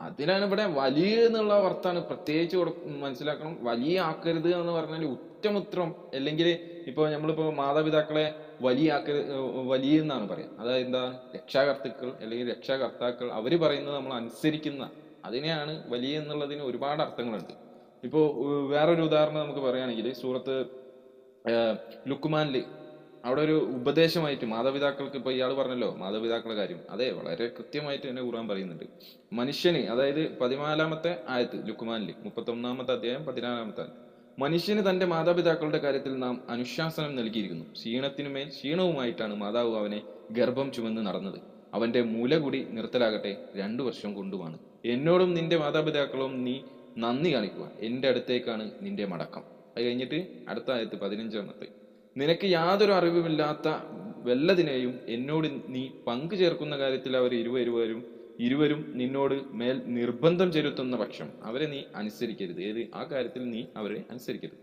അതിനാണ് ഇവിടെ വലിയ എന്നുള്ള വർത്താണ് പ്രത്യേകിച്ച് മനസ്സിലാക്കണം. വലിയ ആക്കരുത് എന്ന് പറഞ്ഞാൽ ഉറ്റമുത്രം, അല്ലെങ്കിൽ ഇപ്പോൾ നമ്മളിപ്പോൾ മാതാപിതാക്കളെ വലിയ എന്നാണ് പറയാം. അതായത് എന്താ, രക്ഷാകർത്താക്കൾ അല്ലെങ്കിൽ രക്ഷാകർത്താക്കൾ അവർ പറയുന്നത് നമ്മൾ അനുസരിക്കുന്ന അതിനെയാണ് വലിയ എന്നുള്ളതിന് ഒരുപാട് അർത്ഥങ്ങളുണ്ട്. ഇപ്പോൾ വേറൊരു ഉദാഹരണം നമുക്ക് പറയുകയാണെങ്കിൽ സൂറത്ത് ലുക്മാനിൽ അവിടെ ഒരു ഉപദേശമായിട്ട് മാതാപിതാക്കൾക്ക്, ഇപ്പൊ ഇയാൾ പറഞ്ഞല്ലോ മാതാപിതാക്കളുടെ കാര്യം, അതെ വളരെ കൃത്യമായിട്ട് തന്നെ ഖുർആൻ പറയുന്നുണ്ട്. മനുഷ്യന്, അതായത് 14-ാമത്തെ ആയത്ത് ലുക്മാനിൽ 31-ാമത്തെ അധ്യായം 14-ാമത്തെ ആയത്ത്, മനുഷ്യന് തന്റെ മാതാപിതാക്കളുടെ കാര്യത്തിൽ നാം അനുശാസനം നൽകിയിരിക്കുന്നു. ക്ഷീണത്തിനുമേൽ ക്ഷീണവുമായിട്ടാണ് മാതാവ് അവനെ ഗർഭം ചുമന്ന് നടന്നത്. അവന്റെ മുലകുടി നിർത്തലാകട്ടെ 2 വർഷം കൊണ്ടുമാണ്. എന്നോടും നിന്റെ മാതാപിതാക്കളും നീ നന്ദി കാണിക്കുക, എന്റെ അടുത്തേക്കാണ് നിന്റെ മടക്കം. അത് കഴിഞ്ഞിട്ട് അടുത്ത ആയത്ത് 15-ാമത്തെ, നിനക്ക് യാതൊരു അറിവുമില്ലാത്ത വല്ലതിനെയും എന്നോട് നീ പങ്കു ചേർക്കുന്ന കാര്യത്തിൽ അവർ ഇരുവരും നിന്നോട് മേൽ നിർബന്ധം ചെലുത്തുന്ന പക്ഷം അവരെ നീ അനുസരിക്കരുത്. ആ കാര്യത്തിൽ നീ അവരെ അനുസരിക്കരുത്.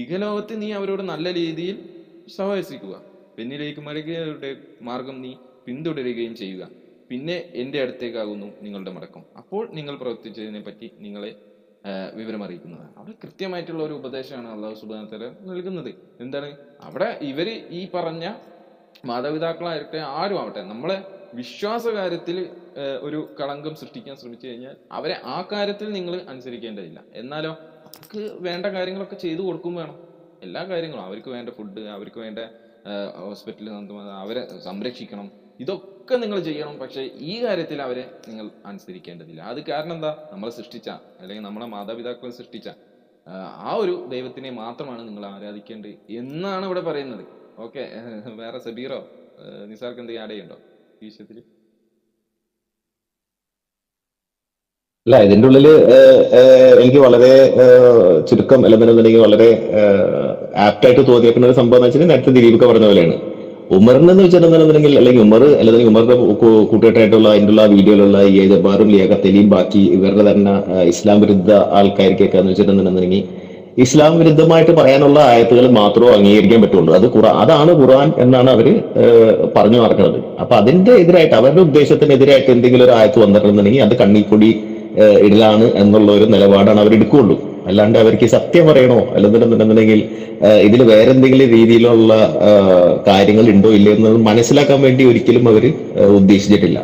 ഇഹലോകത്ത് നീ അവരോട് നല്ല രീതിയിൽ സഹവസിക്കുക, പിന്നിലേക്ക് മടങ്ങിയവരുടെ മാർഗം നീ പിന്തുടരുകയും ചെയ്യുക. പിന്നെ എൻ്റെ അടുത്തേക്കാകുന്നു നിങ്ങളുടെ മടക്കം. അപ്പോൾ നിങ്ങൾ പ്രവർത്തിച്ചതിനെ പറ്റി നിങ്ങളെ വിവരമറിയിക്കുന്നത്. അവിടെ കൃത്യമായിട്ടുള്ള ഒരു ഉപദേശമാണ് അള്ളാഹു സുബ്ഹാനഹു വ തആല നൽകുന്നത്. എന്താണ് അവിടെ ഇവര് ഈ പറഞ്ഞ മാതാപിതാക്കളായിട്ട് ആരും ആവട്ടെ നമ്മളെ വിശ്വാസ കാര്യത്തിൽ ഒരു കളങ്കം സൃഷ്ടിക്കാൻ ശ്രമിച്ചു കഴിഞ്ഞാൽ അവരെ ആ കാര്യത്തിൽ നിങ്ങൾ അനുസരിക്കേണ്ടതില്ല. എന്നാലോ അവർക്ക് വേണ്ട കാര്യങ്ങളൊക്കെ ചെയ്തു കൊടുക്കും വേണം. എല്ലാ കാര്യങ്ങളും, അവർക്ക് വേണ്ട ഫുഡ്, അവർക്ക് വേണ്ട ഹോസ്പിറ്റലിൽ അവരെ സംരക്ഷിക്കണം, ഇതൊക്കെ നിങ്ങൾ ചെയ്യണം. പക്ഷെ ഈ കാര്യത്തിൽ അവരെ നിങ്ങൾ അനുസരിക്കേണ്ടതില്ല. അത് കാരണം എന്താ, നമ്മളെ സൃഷ്ടിച്ച അല്ലെങ്കിൽ നമ്മളെ മാതാപിതാക്കളെ സൃഷ്ടിച്ച ആ ഒരു ദൈവത്തിനെ മാത്രമാണ് നിങ്ങൾ ആരാധിക്കേണ്ടത് എന്നാണ് ഇവിടെ പറയുന്നത്. ഓക്കെ, വേറെ സബീറോ നിസാർക്ക് എന്തെങ്കിലും ആഡ് ചെയ്യണ്ടോ ഈ വിഷയത്തില്? അല്ല, ഇതിന്റെ ഉള്ളില് എനിക്ക് വളരെ ചുരുക്കം അല്ലെങ്കിൽ വളരെ ആപ്റ്റായിട്ട് തോന്നിയേക്കുന്ന ഒരു സംഭവം എന്ന് വെച്ചാൽ നേരത്തെ ദിലീപൊക്കെ പറഞ്ഞ പോലെയാണ്. ഉമറിനെന്ന് വെച്ചിട്ടുണ്ടെന്നുണ്ടെങ്കിൽ, അല്ലെങ്കിൽ അല്ലെങ്കിൽ ഉമറിന്റെ കൂട്ടുകെട്ടായിട്ടുള്ള അതിൻ്റെ വീഡിയോയിലുള്ള ഈ ജബ്ബാറും ലിയാഖത്തലിയും ബാക്കി ഇവരുടെ തന്നെ ഇസ്ലാം വിരുദ്ധ ആൾക്കാർക്കൊക്കെ എന്ന് വെച്ചിട്ടുണ്ടെന്നുണ്ടെങ്കിൽ ഇസ്ലാം വിരുദ്ധമായിട്ട് പറയാനുള്ള ആയത്തുകൾ മാത്രമേ അംഗീകരിക്കാൻ പറ്റുള്ളൂ. അതാണ് ഖുർആൻ എന്നാണ് അവര് പറഞ്ഞു നടക്കുന്നത്. അപ്പൊ അതിന്റെ എതിരായിട്ട്, അവരുടെ ഉദ്ദേശത്തിനെതിരായിട്ട് എന്തെങ്കിലും ഒരു ആയത്ത് വന്നിട്ടുണ്ടെന്നുണ്ടെങ്കിൽ അത് കണ്ണിപ്പൊടി ഇടലാണ് എന്നുള്ള ഒരു നിലപാടാണ് അവർ എടുക്കുകയുള്ളൂ. അല്ലാണ്ട് അവർക്ക് സത്യം പറയണോ അല്ലെന്നുണ്ടെന്നുണ്ടെങ്കിൽ ഇതിൽ വേറെ എന്തെങ്കിലും രീതിയിലുള്ള കാര്യങ്ങൾ ഉണ്ടോ ഇല്ലയോ എന്നത് മനസ്സിലാക്കാൻ വേണ്ടി ഒരിക്കലും അവർ ഉദ്ദേശിച്ചിട്ടില്ല.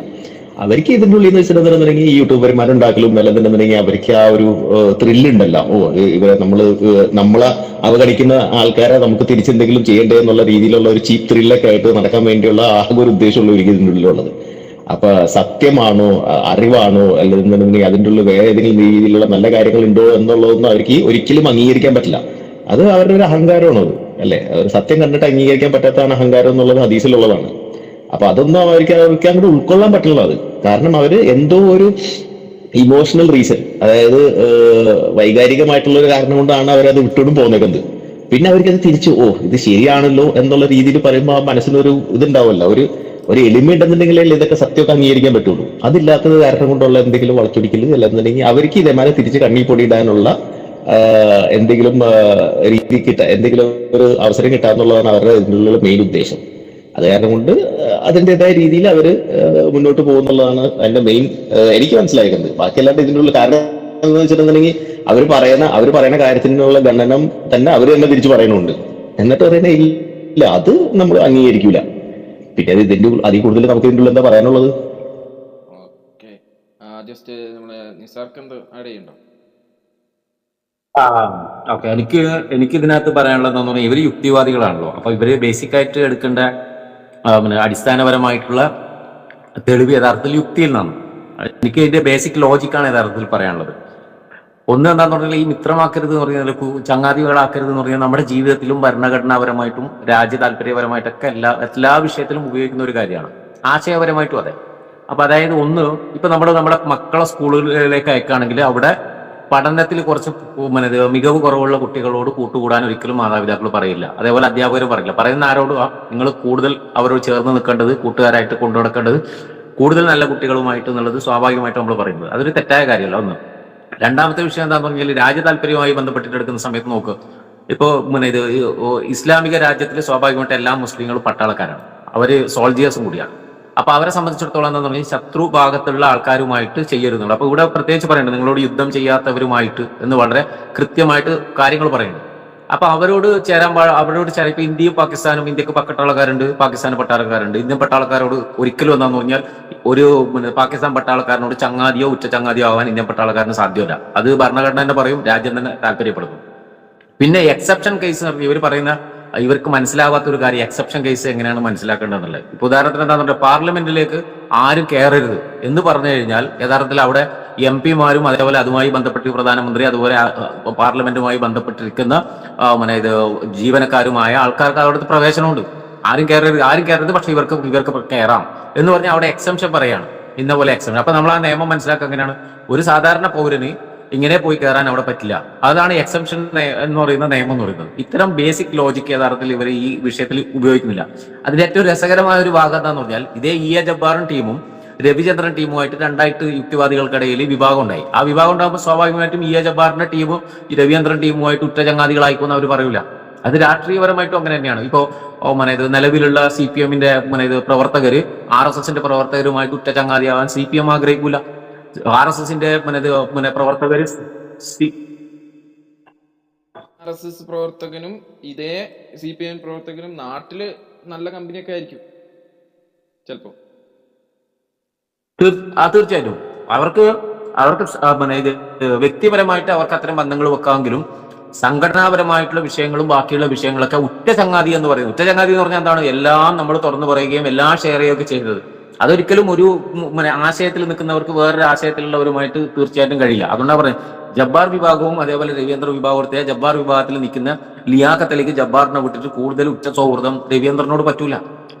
അവർക്ക് ഇതിൻ്റെ ഉള്ളിൽ എന്ന് വെച്ചിട്ടുണ്ടെന്നുണ്ടെങ്കിൽ ഈ യൂട്യൂബർമാരുണ്ടാക്കലും അല്ലെന്നുണ്ടെന്നുണ്ടെങ്കിൽ അവർക്ക് ആ ഒരു ത്രില്ലുണ്ടല്ലോ, ഇവരെ നമ്മളെ അവഗണിക്കുന്ന ആൾക്കാരെ നമുക്ക് തിരിച്ചെന്തെങ്കിലും ചെയ്യണ്ടേ എന്നുള്ള രീതിയിലുള്ള ഒരു ചീപ്പ് ത്രില്ലൊക്കെ ആയിട്ട് നടക്കാൻ വേണ്ടിയുള്ള ആകെ ഒരു ഉദ്ദേശമുള്ള ഒരിക്കലും ഇതിൻ്റെ ഉള്ളിലുള്ളത്. അപ്പൊ സത്യമാണോ, അറിവാണോ, അല്ലെന്നുണ്ടെങ്കിൽ അതിൻ്റെ ഉള്ളിൽ വേറെ ഏതെങ്കിലും രീതിയിലുള്ള നല്ല കാര്യങ്ങൾ ഉണ്ടോ എന്നുള്ളതൊന്നും അവർക്ക് ഒരിക്കലും അംഗീകരിക്കാൻ പറ്റില്ല. അത് അവരുടെ ഒരു അഹങ്കാരമാണ്, അത് അല്ലെ? ഒരു സത്യം കണ്ടിട്ട് അംഗീകരിക്കാൻ പറ്റാത്തതാണ് അഹങ്കാരം എന്നുള്ളത് ഹദീസിലുള്ളതാണ്. അപ്പൊ അതൊന്നും അവർക്ക് അങ്ങോട്ട് ഉൾക്കൊള്ളാൻ പറ്റില്ല. അത് കാരണം അവര് എന്തോ ഒരു ഇമോഷണൽ റീസൺ, അതായത് വൈകാരികമായിട്ടുള്ള ഒരു കാരണം കൊണ്ടാണ് അവരത് വിട്ടോടും പോന്നേക്കുന്നത്. പിന്നെ അവർക്കത് തിരിച്ചു ഇത് ശരിയാണല്ലോ എന്നുള്ള രീതിയിൽ പറയുമ്പോൾ ആ മനസ്സിനൊരു ഇതുണ്ടാവുമല്ലോ, ഒരു എളിമ ഉണ്ടെന്നുണ്ടെങ്കിലേ ഇതൊക്കെ സത്യമൊക്കെ അംഗീകരിക്കാൻ പറ്റുള്ളൂ. അതില്ലാത്തത് കാരണം കൊണ്ടുള്ള എന്തെങ്കിലും വളച്ചൊടിക്കല് അല്ലെന്നുണ്ടെങ്കിൽ അവർക്ക് ഇതേമാതിരി തിരിച്ച് കണ്ണി പൊടിയിടാനുള്ള എന്തെങ്കിലും രീതി എന്തെങ്കിലും ഒരു അവസരം കിട്ടാന്നുള്ളതാണ് അവരുടെ ഇതിനുള്ള മെയിൻ ഉദ്ദേശം. അത് കാരണം കൊണ്ട് അതിൻ്റെതായ രീതിയിൽ അവര് മുന്നോട്ട് പോകുന്നുള്ളതാണ് അതിന്റെ മെയിൻ എനിക്ക് മനസ്സിലാക്കുന്നത്. ബാക്കിയല്ലാണ്ട് ഇതിനുള്ള കാരണം എന്ന് വെച്ചിട്ടുണ്ടെങ്കിൽ അവർ പറയുന്ന കാര്യത്തിനുള്ള ഗണനം തന്നെ അവർ തന്നെ തിരിച്ചു പറയുന്നുണ്ട്. എന്നിട്ട് പറയുന്ന ഇല്ല, അത് നമ്മൾ അംഗീകരിക്കൂല. പിന്നെ ഇതിന്റെ അതിൽ കൂടുതൽ നമുക്ക് ഇതിൻ്റെ ഉള്ളിൽ എന്താ പറയാനുള്ളത്? ജസ്റ്റ് നമ്മുടെ നിസാർക്ക് എന്ത് ആഡ് ചെയ്യണ്ടോ? ഓക്കെ, എനിക്ക് ഇതിനകത്ത് പറയാനുള്ളതെന്ന് പറഞ്ഞാൽ ഇവര് യുക്തിവാദികളാണല്ലോ. അപ്പൊ ഇവര് ബേസിക് ആയിട്ട് എടുക്കേണ്ട അടിസ്ഥാനപരമായിട്ടുള്ള തെളിവ് യഥാർത്ഥത്തിൽ യുക്തിയിൽ നിന്നാണ്. എനിക്ക് ഇതിന്റെ ബേസിക് ലോജിക്കാണ് യഥാർത്ഥത്തിൽ പറയാനുള്ളത്. ഒന്ന് എന്താന്ന് പറഞ്ഞാൽ ഈ മിത്രമാക്കരുത് എന്ന് പറഞ്ഞാൽ, ചങ്ങാതികളാക്കരുത് എന്ന് പറഞ്ഞാൽ നമ്മുടെ ജീവിതത്തിലും ഭരണഘടനാപരമായിട്ടും രാജ്യ താല്പര്യപരമായിട്ടൊക്കെ എല്ലാ വിഷയത്തിലും ഉപയോഗിക്കുന്ന ഒരു കാര്യമാണ്. ആശയപരമായിട്ടും അതെ. അപ്പൊ അതായത് ഒന്ന്, ഇപ്പൊ നമ്മുടെ മക്കളെ സ്കൂളുകളിലേക്ക് അയക്കുകയാണെങ്കിൽ അവിടെ പഠനത്തിൽ കുറച്ച് മികവ് കുറവുള്ള കുട്ടികളോട് കൂട്ടുകൂടാൻ ഒരിക്കലും മാതാപിതാക്കൾ പറയില്ല. അതേപോലെ അധ്യാപകരും പറയില്ല. പറയുന്ന ആരോടും നിങ്ങൾ കൂടുതൽ അവരോട് ചേർന്ന് നിൽക്കേണ്ടത്, കൂട്ടുകാരായിട്ട് കൊണ്ടു നടക്കേണ്ടത് കൂടുതൽ നല്ല കുട്ടികളുമായിട്ട് എന്നുള്ളത് സ്വാഭാവികമായിട്ട് നമ്മൾ പറയുന്നത്. അതൊരു തെറ്റായ കാര്യമല്ല. ഒന്ന്. രണ്ടാമത്തെ വിഷയം എന്താണെന്ന് പറഞ്ഞാൽ രാജ്യ താല്പര്യവുമായി ബന്ധപ്പെട്ടിട്ട് എടുക്കുന്ന സമയത്ത് നോക്കുക. ഇപ്പോൾ ഇത് ഇസ്ലാമിക രാജ്യത്തിൽ സ്വാഭാവികമായിട്ട് എല്ലാ മുസ്ലിങ്ങളും പട്ടാളക്കാരാണ്, അവര് സോൾജിയേഴ്സും കൂടിയാണ്. അപ്പൊ അവരെ സംബന്ധിച്ചിടത്തോളം എന്താണെന്ന് പറഞ്ഞാൽ ശത്രു ഭാഗത്തുള്ള ആൾക്കാരുമായിട്ട് ചെയ്യരുന്നുള്ളൂ. അപ്പൊ ഇവിടെ പ്രത്യേകിച്ച് പറയുന്നുണ്ട് നിങ്ങളോട് യുദ്ധം ചെയ്യാത്തവരുമായിട്ട് എന്ന് വളരെ കൃത്യമായിട്ട് കാര്യങ്ങൾ പറയുന്നു. അപ്പൊ അവരോട് ഇപ്പൊ ഇന്ത്യയും പാകിസ്ഥാനും, ഇന്ത്യക്ക് പട്ടാളക്കാരുണ്ട്, പാകിസ്ഥാൻ പട്ടാളക്കാരുണ്ട്. ഇന്ത്യൻ പട്ടാളക്കാരോട് ഒരിക്കലും എന്താന്ന് പറഞ്ഞാൽ ഒരു പാകിസ്ഥാൻ പട്ടാളക്കാരനോട് ചങ്ങാതിയോ ഉച്ച ചങ്ങാതിയോ ആവാൻ ഇന്ത്യൻ പട്ടാളക്കാരന് സാധ്യമല്ല. അത് ഭരണഘടന തന്നെ പറയും, രാജ്യം തന്നെ താല്പര്യപ്പെടുന്നു. പിന്നെ എക്സെപ്ഷൻ കേസ് ഇവർ പറയുന്ന ഇവർക്ക് മനസ്സിലാവാത്ത ഒരു കാര്യം, എക്സെപ്ഷൻ കേസ് എങ്ങനെയാണ് മനസ്സിലാക്കേണ്ടതെന്നുള്ളത്. ഇപ്പൊ ഉദാഹരണത്തിന് എന്താണെന്ന് പറഞ്ഞാൽ പാർലമെന്റിലേക്ക് ആരും കയറരുത് എന്ന് പറഞ്ഞു കഴിഞ്ഞാൽ യഥാർത്ഥത്തിൽ അവിടെ MP-മാരും അതേപോലെ അതുമായി ബന്ധപ്പെട്ട് പ്രധാനമന്ത്രി അതുപോലെ പാർലമെന്റുമായി ബന്ധപ്പെട്ടിരിക്കുന്ന ജീവനക്കാരുമായ ആൾക്കാർക്ക് അവിടുത്തെ പ്രവേശനമുണ്ട്. ആരും കയറരുത്, പക്ഷെ ഇവർക്ക് കയറാം എന്ന് പറഞ്ഞാൽ അവിടെ എക്സംഷൻ പറയാണ്, ഇന്ന പോലെ എക്സംഷൻ. അപ്പൊ നമ്മൾ ആ നിയമം മനസ്സിലാക്കുക എങ്ങനെയാണ്? ഒരു സാധാരണ പൗരന് ഇങ്ങനെ പോയി കയറാൻ അവിടെ പറ്റില്ല. അതാണ് എക്സംഷൻ എന്ന് പറയുന്ന നിയമം എന്ന് പറയുന്നത്. ഇത്തരം ബേസിക് ലോജിക്ക് യഥാർത്ഥത്തിൽ ഇവർ ഈ വിഷയത്തിൽ ഉപയോഗിക്കുന്നില്ല. അതിന്റെ ഏറ്റവും രസകരമായ ഒരു ഭാഗം എന്താന്ന് പറഞ്ഞാൽ ഇതേ E.A. ജബ്ബാറും ടീമും രവിചന്ദ്രൻ ടീമുമായിട്ട് രണ്ടായിട്ട് യുക്തിവാദികൾക്കിടയിൽ വിഭാഗം ഉണ്ടായി. ആ വിഭാഗം ഉണ്ടാകുമ്പോൾ സ്വാഭാവികമായിട്ടും E.A. ജബ്ബാറിന്റെ ടീമും രവിചന്ദ്രൻ ടീമുമായിട്ട് ഉറ്റ ചങ്ങാതികളായിക്കൊന്നും അവർ പറയൂല. അത് രാഷ്ട്രീയപരമായിട്ടും അങ്ങനെ തന്നെയാണ്. ഇപ്പോ നിലവിലുള്ള CPM-ന്റെ പ്രവർത്തകര് RSS-ന്റെ പ്രവർത്തകരുമായിട്ട് ഉറ്റ ചങ്ങാതിയാവാൻ CPM ആഗ്രഹിക്കൂല. RSS-ന്റെ പ്രവർത്തകര് RSS പ്രവർത്തകനും ഇതേ CPM പ്രവർത്തകനും നാട്ടില് നല്ല കമ്പനിയൊക്കെ ആയിരിക്കും ചിലപ്പോ. തീർച്ചയായിട്ടും അവർക്ക് വ്യക്തിപരമായിട്ട് അവർക്ക് അത്തരം ബന്ധങ്ങൾ വെക്കാമെങ്കിലും സംഘടനാപരമായിട്ടുള്ള വിഷയങ്ങളും ബാക്കിയുള്ള വിഷയങ്ങളൊക്കെ ഉറ്റ ചങ്ങാതി എന്ന് പറയുന്നത്. ഉറ്റ ചങ്ങാതി എന്ന് പറഞ്ഞാൽ എന്താണ്? എല്ലാം നമ്മൾ തുറന്നു പറയുകയും എല്ലാം ഷെയർ ചെയ്യുകയൊക്കെ ചെയ്യുന്നത്. അതൊരിക്കലും ഒരു ആശയത്തിൽ നിൽക്കുന്നവർക്ക് വേറൊരു ആശയത്തിലുള്ളവരുമായിട്ട് തീർച്ചയായിട്ടും കഴിയില്ല. അതുകൊണ്ടാണ് പറയുന്നത് ജബ്ബാർ വിഭാഗവും അതേപോലെ രവീന്ദ്ര വിഭാഗത്തെ ജബ്ബാർ വിഭാഗത്തിൽ നിൽക്കുന്ന ലിയാഖത്തലിക്ക് ജബ്ബാറിനെ വിട്ടിട്ട് കൂടുതൽ ഉറ്റ സൗഹൃദം രവീന്ദ്രനോട് പറ്റൂല.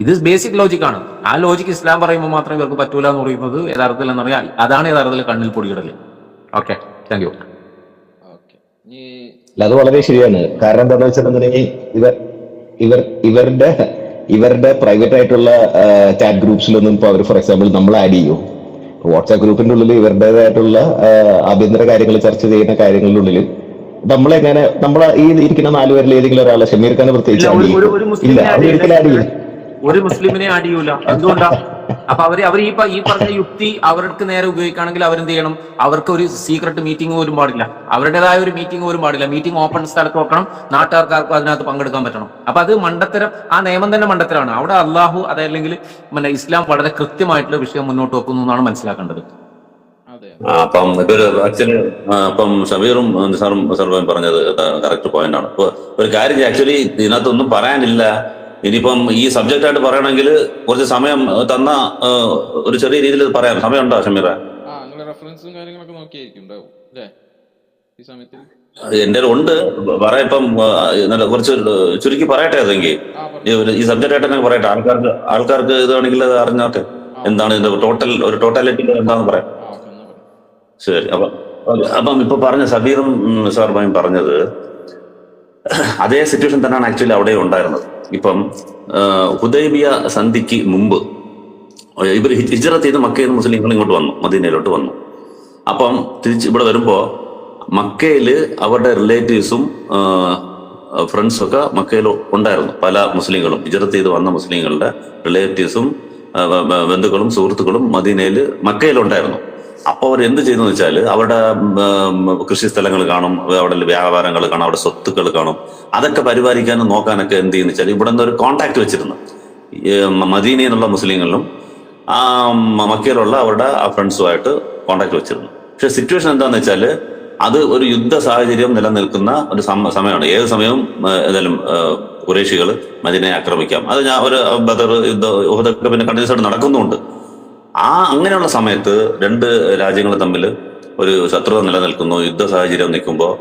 ഇത് ബേസിക് ലോജിക്കാണ്. ആ ലോജിക്ക് ഇസ്ലാം പറയുമ്പോൾ മാത്രമേ ഇവർക്ക് പറ്റൂല എന്ന് പറയുന്നത് യഥാർത്ഥത്തിൽ എന്ന് പറയാം. അതാണ് യഥാർത്ഥത്തിൽ കണ്ണിൽ പൊടിയിടല്. Okay, thank you. അത് വളരെ ശരിയാണ്. കാരണം എന്താണെന്ന് വെച്ചിട്ടുണ്ടെങ്കിൽ ഇവരുടെ പ്രൈവറ്റ് ആയിട്ടുള്ള ചാറ്റ് ഗ്രൂപ്പ്സിലൊന്നും ഇപ്പൊ അവർ ഫോർ എക്സാമ്പിൾ നമ്മൾ ആഡ് ചെയ്യും. വാട്സാപ്പ് ഗ്രൂപ്പിന്റെ ഉള്ളിൽ ഇവരുടേതായിട്ടുള്ള ആഭ്യന്തര കാര്യങ്ങൾ ചർച്ച ചെയ്യുന്ന കാര്യങ്ങളുടെ ഉള്ളിൽ നമ്മളെ ഈ ഇരിക്കുന്ന 4 പേരിൽ ഏതെങ്കിലും ഒരാളെ ഷമീർ ഖാനെ പ്രത്യേകിച്ച് ഇല്ല, അവരൊരിക്കലും ആഡ് ചെയ്യും. ഒരു മുസ്ലിമിനെ ആഡ് ചെയ്യൂല. എന്തുകൊണ്ടാ? അപ്പൊ അവർ ഈ പറഞ്ഞ യുക്തി അവർക്ക് നേരെ ഉപയോഗിക്കുകയാണെങ്കിൽ അവരെന്ത് ചെയ്യണം? അവർക്ക് ഒരു സീക്രട്ട് മീറ്റിംഗ് പോലും പാടില്ല, അവരുടേതായ ഒരു മീറ്റിംഗ് പോലും പാടില്ല. മീറ്റിംഗ് ഓപ്പൺ സ്ഥലത്ത് വെക്കണം, നാട്ടുകാർക്കാർക്കും അതിനകത്ത് പങ്കെടുക്കാൻ പറ്റണം. അപ്പൊ അത് മണ്ടത്തരം, ആ നിയമം തന്നെ മണ്ടത്തരമാണ്. അവിടെ അള്ളാഹു അതല്ലെങ്കിൽ ഇസ്ലാം വളരെ കൃത്യമായിട്ടുള്ള വിഷയം മുന്നോട്ട് വെക്കുന്നു എന്നാണ് മനസ്സിലാക്കേണ്ടത്. അപ്പം ഇതൊരു ആക്ച്വലി അപ്പം ഷബീറും സർവൻ പറഞ്ഞത് കറക്റ്റ് പോയിന്റ് ആണ്. ഇപ്പൊ ഒരു കാര്യം ആക്ച്വലി ഇതിനകത്തൊന്നും പറയാനില്ല. ഇനിയിപ്പം ഈ സബ്ജക്റ്റ് ആയിട്ട് പറയണമെങ്കിൽ കുറച്ച് സമയം തന്ന ഒരു ചെറിയ രീതിയിൽ പറയാം. സമയമുണ്ടോ ഷമീറ? റെഫറൻസും കാര്യങ്ങളൊക്കെ നോക്കിയായിരിക്കും അല്ലേ ഈ സമയത്ത്? എന്റെ ഉണ്ട് പറയാം. ഇപ്പം കുറച്ച് ചുരുക്കി പറയട്ടെ. അതെങ്കിൽ ഈ സബ്ജക്റ്റ് ആയിട്ട് തന്നെ പറയട്ടെ. ആൾക്കാർക്ക് ഇതാണെങ്കിൽ അത് അറിഞ്ഞോട്ടെ എന്താണ് ഇതിന്റെ ടോട്ടാലിറ്റി എന്താണെന്ന് പറയാം. ശരി. അപ്പം ഇപ്പൊ പറഞ്ഞ സബീറും സാർബായും പറഞ്ഞത് അതേ സിറ്റുവേഷൻ തന്നെയാണ് ആക്ച്വലി അവിടെ ഉണ്ടായിരുന്നത്. ഇപ്പം ഹുദൈബിയ സന്ധിക്ക് മുമ്പ് ഇവർ ഹിജ്റത്ത് ചെയ്ത് മക്കയിൽ നിന്ന് മുസ്ലിങ്ങൾ ഇങ്ങോട്ട് വന്നു, മദീനയിലോട്ട് വന്നു. അപ്പം തിരിച്ച് ഇവിടെ വരുമ്പോ മക്കയില് അവരുടെ റിലേറ്റീവ്സും ഫ്രണ്ട്സും ഒക്കെ മക്കയിൽ ഉണ്ടായിരുന്നു. പല മുസ്ലിങ്ങളും ഹിജ്റത്ത് ചെയ്ത് വന്ന മുസ്ലിങ്ങളുടെ റിലേറ്റീവ്സും ബന്ധുക്കളും സുഹൃത്തുക്കളും മക്കയിലുണ്ടായിരുന്നു. അപ്പോൾ അവർ എന്ത് ചെയ്യുന്നു വെച്ചാൽ അവരുടെ കൃഷി സ്ഥലങ്ങൾ കാണും, അവിടെ വ്യാപാരങ്ങൾ കാണും, അവിടെ സ്വത്തുക്കൾ കാണും. അതൊക്കെ പരിപാലിക്കാനും നോക്കാനൊക്കെ എന്ത് ചെയ്യുന്ന വെച്ചാൽ ഇവിടെ നിന്ന് ഒരു കോണ്ടാക്ട് വെച്ചിരുന്നു. മദീനയിലുള്ള മുസ്ലിങ്ങളിലും മക്കയിലുള്ള അവരുടെ ആ ഫ്രണ്ട്സുമായിട്ട് കോണ്ടാക്ട് വെച്ചിരുന്നു. പക്ഷെ സിറ്റുവേഷൻ എന്താന്ന് വെച്ചാൽ അത് ഒരു യുദ്ധ സാഹചര്യം നിലനിൽക്കുന്ന ഒരു സമയമാണ്. ഏത് സമയവും ഏതായാലും ഖുറൈശികൾ മദീനയെ ആക്രമിക്കാം. അത് ഒരു ബദർ യുദ്ധമൊക്കെ പിന്നെ കണ്ടിന്യൂസ് ആയിട്ട് നടക്കുന്നുണ്ട്. അങ്ങനെയുള്ള സമയത്ത് രണ്ട് രാജ്യങ്ങൾ തമ്മിൽ ഒരു ശത്രുത നിലനിൽക്കുന്നു, യുദ്ധ സാഹചര്യം നിൽക്കുമ്പോൾ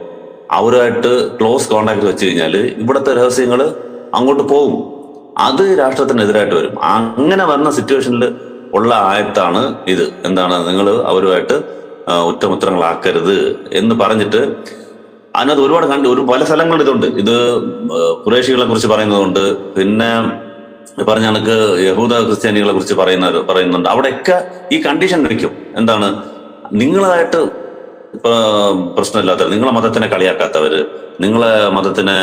അവരുമായിട്ട് ക്ലോസ് കോണ്ടാക്ട് വെച്ച് കഴിഞ്ഞാൽ ഇവിടുത്തെ രഹസ്യങ്ങൾ അങ്ങോട്ട് പോകും. അത് രാഷ്ട്രത്തിനെതിരായിട്ട് വരും. അങ്ങനെ വന്ന സിറ്റുവേഷനിൽ ഉള്ള ആയത്താണ് ഇത്. എന്താണ്? നിങ്ങൾ അവരുമായിട്ട് ഉറ്റമിത്രങ്ങളാക്കരുത് എന്ന് പറഞ്ഞിട്ട് അതിനകത്ത് ഒരുപാട് പല സ്ഥലങ്ങളിൽ ഇതുണ്ട്. ഇത് ഖുറൈശികളെ കുറിച്ച് പറയുന്നതുണ്ട്, പിന്നെ പറഞ്ഞ കണക്ക് യഹൂദ ക്രിസ്ത്യാനികളെ കുറിച്ച് പറയുന്നുണ്ട്. അവിടെയൊക്കെ ഈ കണ്ടീഷൻ വെക്കും. എന്താണ്? നിങ്ങളായിട്ട് പ്രശ്നമില്ലാത്തവർ, നിങ്ങളെ മതത്തിനെ കളിയാക്കാത്തവര്, നിങ്ങളെ മതത്തിനെ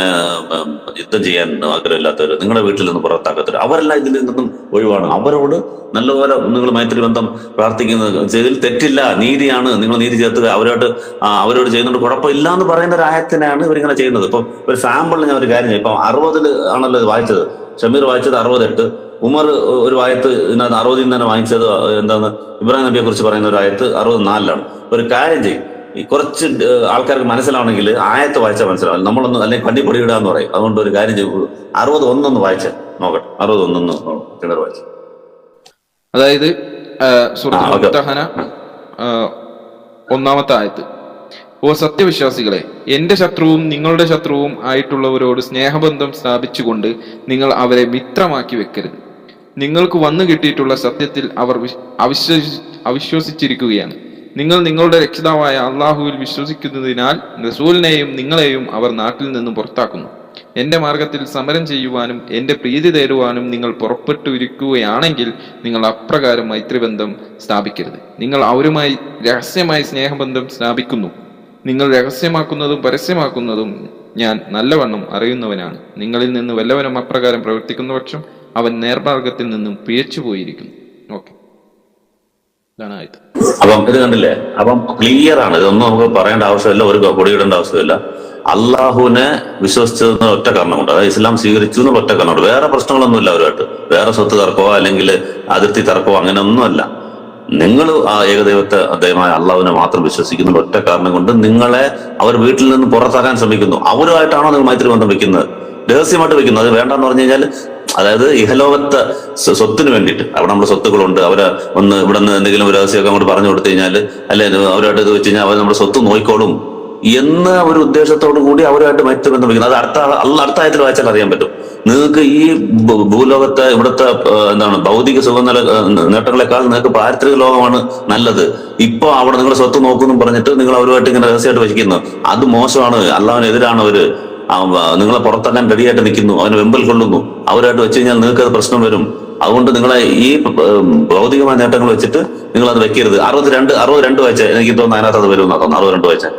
യുദ്ധം ചെയ്യാൻ ആഗ്രഹമില്ലാത്തവര്, നിങ്ങളുടെ വീട്ടിൽ നിന്ന് പുറത്താക്കാത്തവര്, അവരെല്ലാം ഇതിൽ നിന്നും ഒഴിവാണ്. അവരോട് നല്ലപോലെ നിങ്ങൾ മൈത്രി ബന്ധം പ്രാർത്ഥിക്കുന്നത് ഇതിൽ തെറ്റില്ല, നീതിയാണ്, നിങ്ങൾ നീതി ചേർത്തുക, അവരോട് ചെയ്യുന്നുണ്ട് കുഴപ്പമില്ല എന്ന് പറയുന്ന ഒരു ആയത്തിനാണ് ഇവരിങ്ങനെ ചെയ്യുന്നത്. ഇപ്പം ഒരു സാമ്പിളിൽ ഞാൻ ഒരു കാര്യം ചെയ്യും. ഇപ്പം 60 ആണല്ലോ ഇത് വായിച്ചത്, ഷമീർ വായിച്ചത് 68, ഉമർ ഒരു ആയത്ത് ഇതിനകത്ത് 60 തന്നെ വാങ്ങിച്ചത് എന്താണ്, ഇബ്രാഹിം നബിയെ കുറിച്ച് പറയുന്ന ഒരു ആയത്ത് 64. ഒരു കാര്യം ചെയ്യും, ഈ കുറച്ച് ആൾക്കാർക്ക് മനസ്സിലാവണമെങ്കിൽ ആയത്ത് വായിച്ചാൽ മനസ്സിലാവും. നമ്മളൊന്ന് അല്ലെങ്കിൽ കണ്ണിപ്പൊടിയിടുക എന്ന് പറയും. അതുകൊണ്ട് ഒരു കാര്യം ചെയ്യും, 61 വായിച്ച നോക്കട്ടെ. 61 ചിലർ വായിച്ചു. അതായത് സൂറത്തുൽ മുംതഹന 1-ാമത്തെ ആയത്ത്. ഓ സത്യവിശ്വാസികളെ, എന്റെ ശത്രുവും നിങ്ങളുടെ ശത്രുവും ആയിട്ടുള്ളവരോട് സ്നേഹബന്ധം സ്ഥാപിച്ചുകൊണ്ട് നിങ്ങൾ അവരെ മിത്രമാക്കി വെക്കരുത്. നിങ്ങൾക്ക് വന്നു കിട്ടിയിട്ടുള്ള സത്യത്തിൽ അവർ അവിശ്വസിച്ചിരിക്കുകയാണ്. നിങ്ങൾ നിങ്ങളുടെ രക്ഷിതാവായ അള്ളാഹുവിൽ വിശ്വസിക്കുന്നതിനാൽ റസൂലിനെയും നിങ്ങളെയും അവർ നാട്ടിൽ നിന്ന് പുറത്താക്കുന്നു. എന്റെ മാർഗത്തിൽ സമരം ചെയ്യുവാനും എന്റെ പ്രീതി തേടുവാനും നിങ്ങൾ പുറപ്പെട്ടിരിക്കുകയാണെങ്കിൽ നിങ്ങൾ അപ്രകാരം മൈത്രിബന്ധം സ്ഥാപിക്കരുത്. നിങ്ങൾ അവരുമായി രഹസ്യമായി സ്നേഹബന്ധം സ്ഥാപിക്കുന്നു. നിങ്ങൾ രഹസ്യമാക്കുന്നതും പരസ്യമാക്കുന്നതും ഞാൻ നല്ലവണ്ണം അറിയുന്നവനാണ്. നിങ്ങളിൽ നിന്ന് വല്ലവനും അപ്രകാരം പ്രവർത്തിക്കുന്ന പക്ഷം അവൻ നേർമാർഗത്തിൽ നിന്നും പിഴച്ചു പോയിരിക്കുന്നു. ഓക്കെ, ഇതാണ് ആയത്. അപ്പം ഇത് കണ്ടില്ലേ? അപ്പം ക്ലിയർ ആണ്. ഇതൊന്നും നമുക്ക് പറയേണ്ട ആവശ്യമില്ല, ഒരു പൊടിയിടേണ്ട ആവശ്യമില്ല. അള്ളാഹുവിനെ വിശ്വസിച്ചതെന്ന് ഒറ്റ കാരണമുണ്ട്, അതായത് ഇസ്ലാം സ്വീകരിച്ചു എന്നുള്ള ഒറ്റ കാരണമുണ്ട്. വേറെ പ്രശ്നങ്ങളൊന്നുമില്ല അവരുമായിട്ട്. വേറെ സ്വത്ത് തർക്കമോ അല്ലെങ്കിൽ അതിർത്തി തർക്കമോ അങ്ങനെയൊന്നുമല്ല. നിങ്ങൾ ആ ഏകദൈവമായ അള്ളാഹുവിനെ മാത്രം വിശ്വസിക്കുന്ന ഒറ്റ കാരണം കൊണ്ട് നിങ്ങളെ അവർ വീട്ടിൽ നിന്ന് പുറത്താക്കാൻ ശ്രമിക്കുന്നു. അവരുമായിട്ടാണോ നിങ്ങൾ മൈത്രി ബന്ധം വെക്കുന്നത്? രഹസ്യമായിട്ട് വെക്കുന്നു. അത് വേണ്ടെന്ന് പറഞ്ഞു കഴിഞ്ഞാൽ, അതായത് ഇഹലോകത്തെ സ്വത്തിന് വേണ്ടിയിട്ട്, അവിടെ നമ്മുടെ സ്വത്തുക്കളുണ്ട്, അവരെ ഒന്ന് ഇവിടെ നിന്ന് എന്തെങ്കിലും രഹസ്യമൊക്കെ അങ്ങോട്ട് പറഞ്ഞു കൊടുത്തു കഴിഞ്ഞാൽ, അല്ലെ അവരുമായിട്ട് ഇത് വെച്ച് കഴിഞ്ഞാൽ അവർ നമ്മുടെ സ്വത്ത് നോയിക്കോളും എന്ന ഒരു ഉദ്ദേശത്തോടു കൂടി അവരുമായിട്ട് മൈത്രി ബന്ധം വെക്കുന്നത്. അത് അടുത്ത ആയത്തിൽ വായിച്ചാൽ അറിയാൻ പറ്റും. നിങ്ങൾക്ക് ഈ ഭൂലോകത്തെ ഇവിടുത്തെ എന്താണ് ഭൗതിക നേട്ടങ്ങളെക്കാൾ നിങ്ങൾക്ക് പാരിത്രിക ലോകമാണ് നല്ലത്. ഇപ്പൊ അവിടെ നിങ്ങളുടെ സ്വത്ത് നോക്കുന്നു പറഞ്ഞിട്ട് നിങ്ങൾ അവരുമായിട്ട് ഇങ്ങനെ രഹസ്യമായിട്ട് വഹിക്കുന്നു. അത് മോശമാണ്. അള്ളാഹുവിനെതിരാണ് അവര്. നിങ്ങളെ പുറത്താക്കാൻ റെഡിയായിട്ട് നിൽക്കുന്നു, അവന് വെമ്പൽ കൊള്ളുന്നു. അവരായിട്ട് വെച്ച് കഴിഞ്ഞാൽ നിങ്ങൾക്ക് അത് പ്രശ്നം വരും. അതുകൊണ്ട് നിങ്ങളെ ഈ ഭൗതികമായ നേട്ടങ്ങൾ വെച്ചിട്ട് നിങ്ങൾ അത് വെക്കരുത്. 62 വായിച്ചാൽ എനിക്ക് തോന്നുന്നു അതിനകത്ത് അത് വരും എന്നാ തോന്നുന്നു. 62 വായിച്ചാൽ,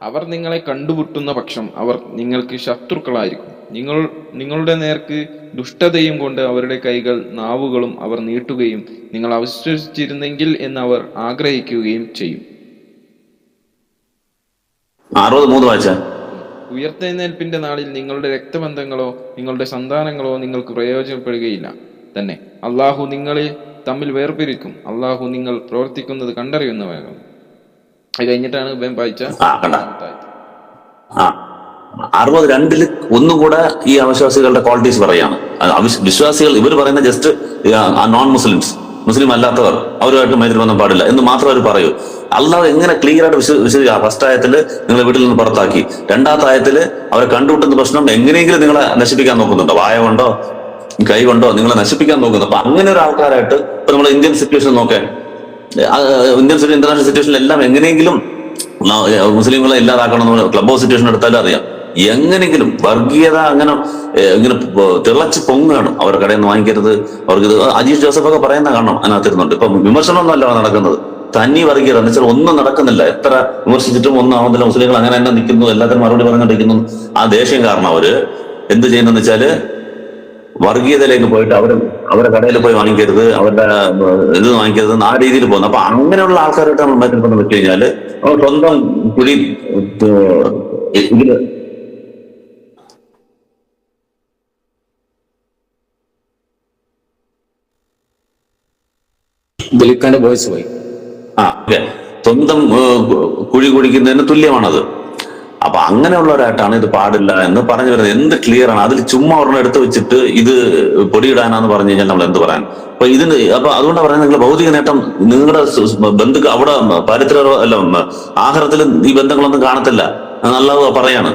അവർ നിങ്ങളെ കണ്ടുമുട്ടുന്ന പക്ഷം അവർ നിങ്ങൾക്ക് ശത്രുക്കളായിരിക്കും. നിങ്ങളുടെ നേർക്ക് ദുഷ്ടതയും കൊണ്ട് അവരുടെ കൈകൾ നാവുകളും അവർ നീട്ടുകയും നിങ്ങൾ അവിശ്വസിച്ചിരുന്നെങ്കിൽ എന്ന് അവർ ആഗ്രഹിക്കുകയും ചെയ്യും. 63 വായിച്ചാൽ, ഉയർത്തെഴുന്നേൽപ്പിന്റെ നാളിൽ നിങ്ങളുടെ രക്തബന്ധങ്ങളോ നിങ്ങളുടെ സന്താനങ്ങളോ നിങ്ങൾക്ക് പ്രയോജനപ്പെടുകയില്ല തന്നെ. അള്ളാഹു നിങ്ങളെ തമ്മിൽ വേർപിരിക്കും. അള്ളാഹു നിങ്ങൾ പ്രവർത്തിക്കുന്നത് കണ്ടറിയുന്നവരാണ്. അത് കഴിഞ്ഞിട്ടാണ് വായിച്ച 62 ഒന്നും കൂടെ ഈ അവിശ്വാസികളുടെ ക്വാളിറ്റീസ് പറയാണ്. വിശ്വാസികൾ ഇവർ പറയുന്ന ജസ്റ്റ് നോൺ മുസ്ലിം അല്ലാത്തവർ അവരുമായിട്ട് മൈത്രി ബന്ധം പാടില്ല എന്ന് മാത്രം അവർ പറയൂ. അല്ലാതെ എങ്ങനെ ക്ലിയർ ആയിട്ട് വിശ്വസിക്കുക? ഫസ്റ്റ് ആയത്തില് നിങ്ങളെ വീട്ടിൽ നിന്ന് പുറത്താക്കി, 2ാമത്തെ ആയത്തില് അവരെ കണ്ടുമുട്ടുന്ന പ്രശ്നം എങ്ങനെയെങ്കിലും നിങ്ങളെ നശിപ്പിക്കാൻ നോക്കുന്നുണ്ടോ, വായ കൊണ്ടോ കൈ കൊണ്ടോ നിങ്ങളെ നശിപ്പിക്കാൻ നോക്കുന്നു. അപ്പൊ അങ്ങനെ ഒരു ആൾക്കാരായിട്ട് ഇപ്പൊ നമ്മുടെ ഇന്ത്യൻ സിറ്റുവേഷൻ നോക്കാൻ, ഇന്റർനാഷണൽ സിറ്റുവേഷനിൽ എല്ലാം എങ്ങനെയെങ്കിലും മുസ്ലിങ്ങളെ ഇല്ലാതാക്കണം എന്ന് ക്ലബ് ഹൗസ് സിറ്റുവേഷൻ എടുത്താലും അറിയാം. എങ്ങനെങ്കിലും വർഗീയത ഇങ്ങനെ തിളച്ച് പൊങ്ങുകയാണ്. അവർ കടയിൽ നിന്ന് വാങ്ങിക്കരുത്, അവർക്ക് ഇത് അജീഷ് ജോസഫ് ഒക്കെ പറയുന്ന കാണണം അതിനകത്തിരുന്നുണ്ട്. ഇപ്പൊ വിമർശനമൊന്നും അല്ല നടക്കുന്നത്, തനി വർഗീയത എന്ന് വെച്ചാൽ ഒന്നും നടക്കുന്നില്ല. എത്ര വിമർശിച്ചിട്ടും ഒന്നും ആവുന്നില്ല. മുസ്ലിങ്ങൾ അങ്ങനെ തന്നെ നിൽക്കുന്നു, എല്ലാത്തിനും മറുപടി പറഞ്ഞുകൊണ്ടിരിക്കുന്നു. ആ ദേഷ്യം കാരണം അവര് എന്ത് ചെയ്യുന്നെന്ന് വെച്ചാല് വർഗീയതയിലേക്ക് പോയിട്ട് അവരെ കടയിൽ പോയി വാങ്ങിക്കരുത്, അവരുടെ ഇത് വാങ്ങിക്കരുത്, ആ രീതിയിൽ പോകുന്നു. അപ്പൊ അങ്ങനെയുള്ള ആൾക്കാരായിട്ട് നമ്മൾ മൈത്രി ബന്ധം വെച്ച് കഴിഞ്ഞാല് അവർ സ്വന്തം കുഴി ഇതില് വോയിസ് പോയി. സ്വന്തം കുഴി കുഴിക്കുന്നതിന് തുല്യമാണത്. അപ്പൊ അങ്ങനെയുള്ളവരായിട്ടാണ് ഇത് പാടില്ല എന്ന് പറഞ്ഞു വരുന്നത്. എന്ത് ക്ലിയർ ആണ് അതിൽ? ചുമ്മാ ഒരെണ്ണം എടുത്തു വെച്ചിട്ട് ഇത് പൊടിയിടാനാന്ന് പറഞ്ഞു കഴിഞ്ഞാൽ നമ്മൾ എന്ത് പറയാൻ? അപ്പൊ അതുകൊണ്ടാണ് പറയുന്നത്, നിങ്ങൾ ഭൗതിക നേട്ടം നിങ്ങളുടെ ബന്ധുക്കൾ അവിടെ പാരിത്രിക അല്ല ആഹാരത്തിൽ ഈ ബന്ധങ്ങളൊന്നും കാണത്തില്ല. നല്ലത് പറയാണ്.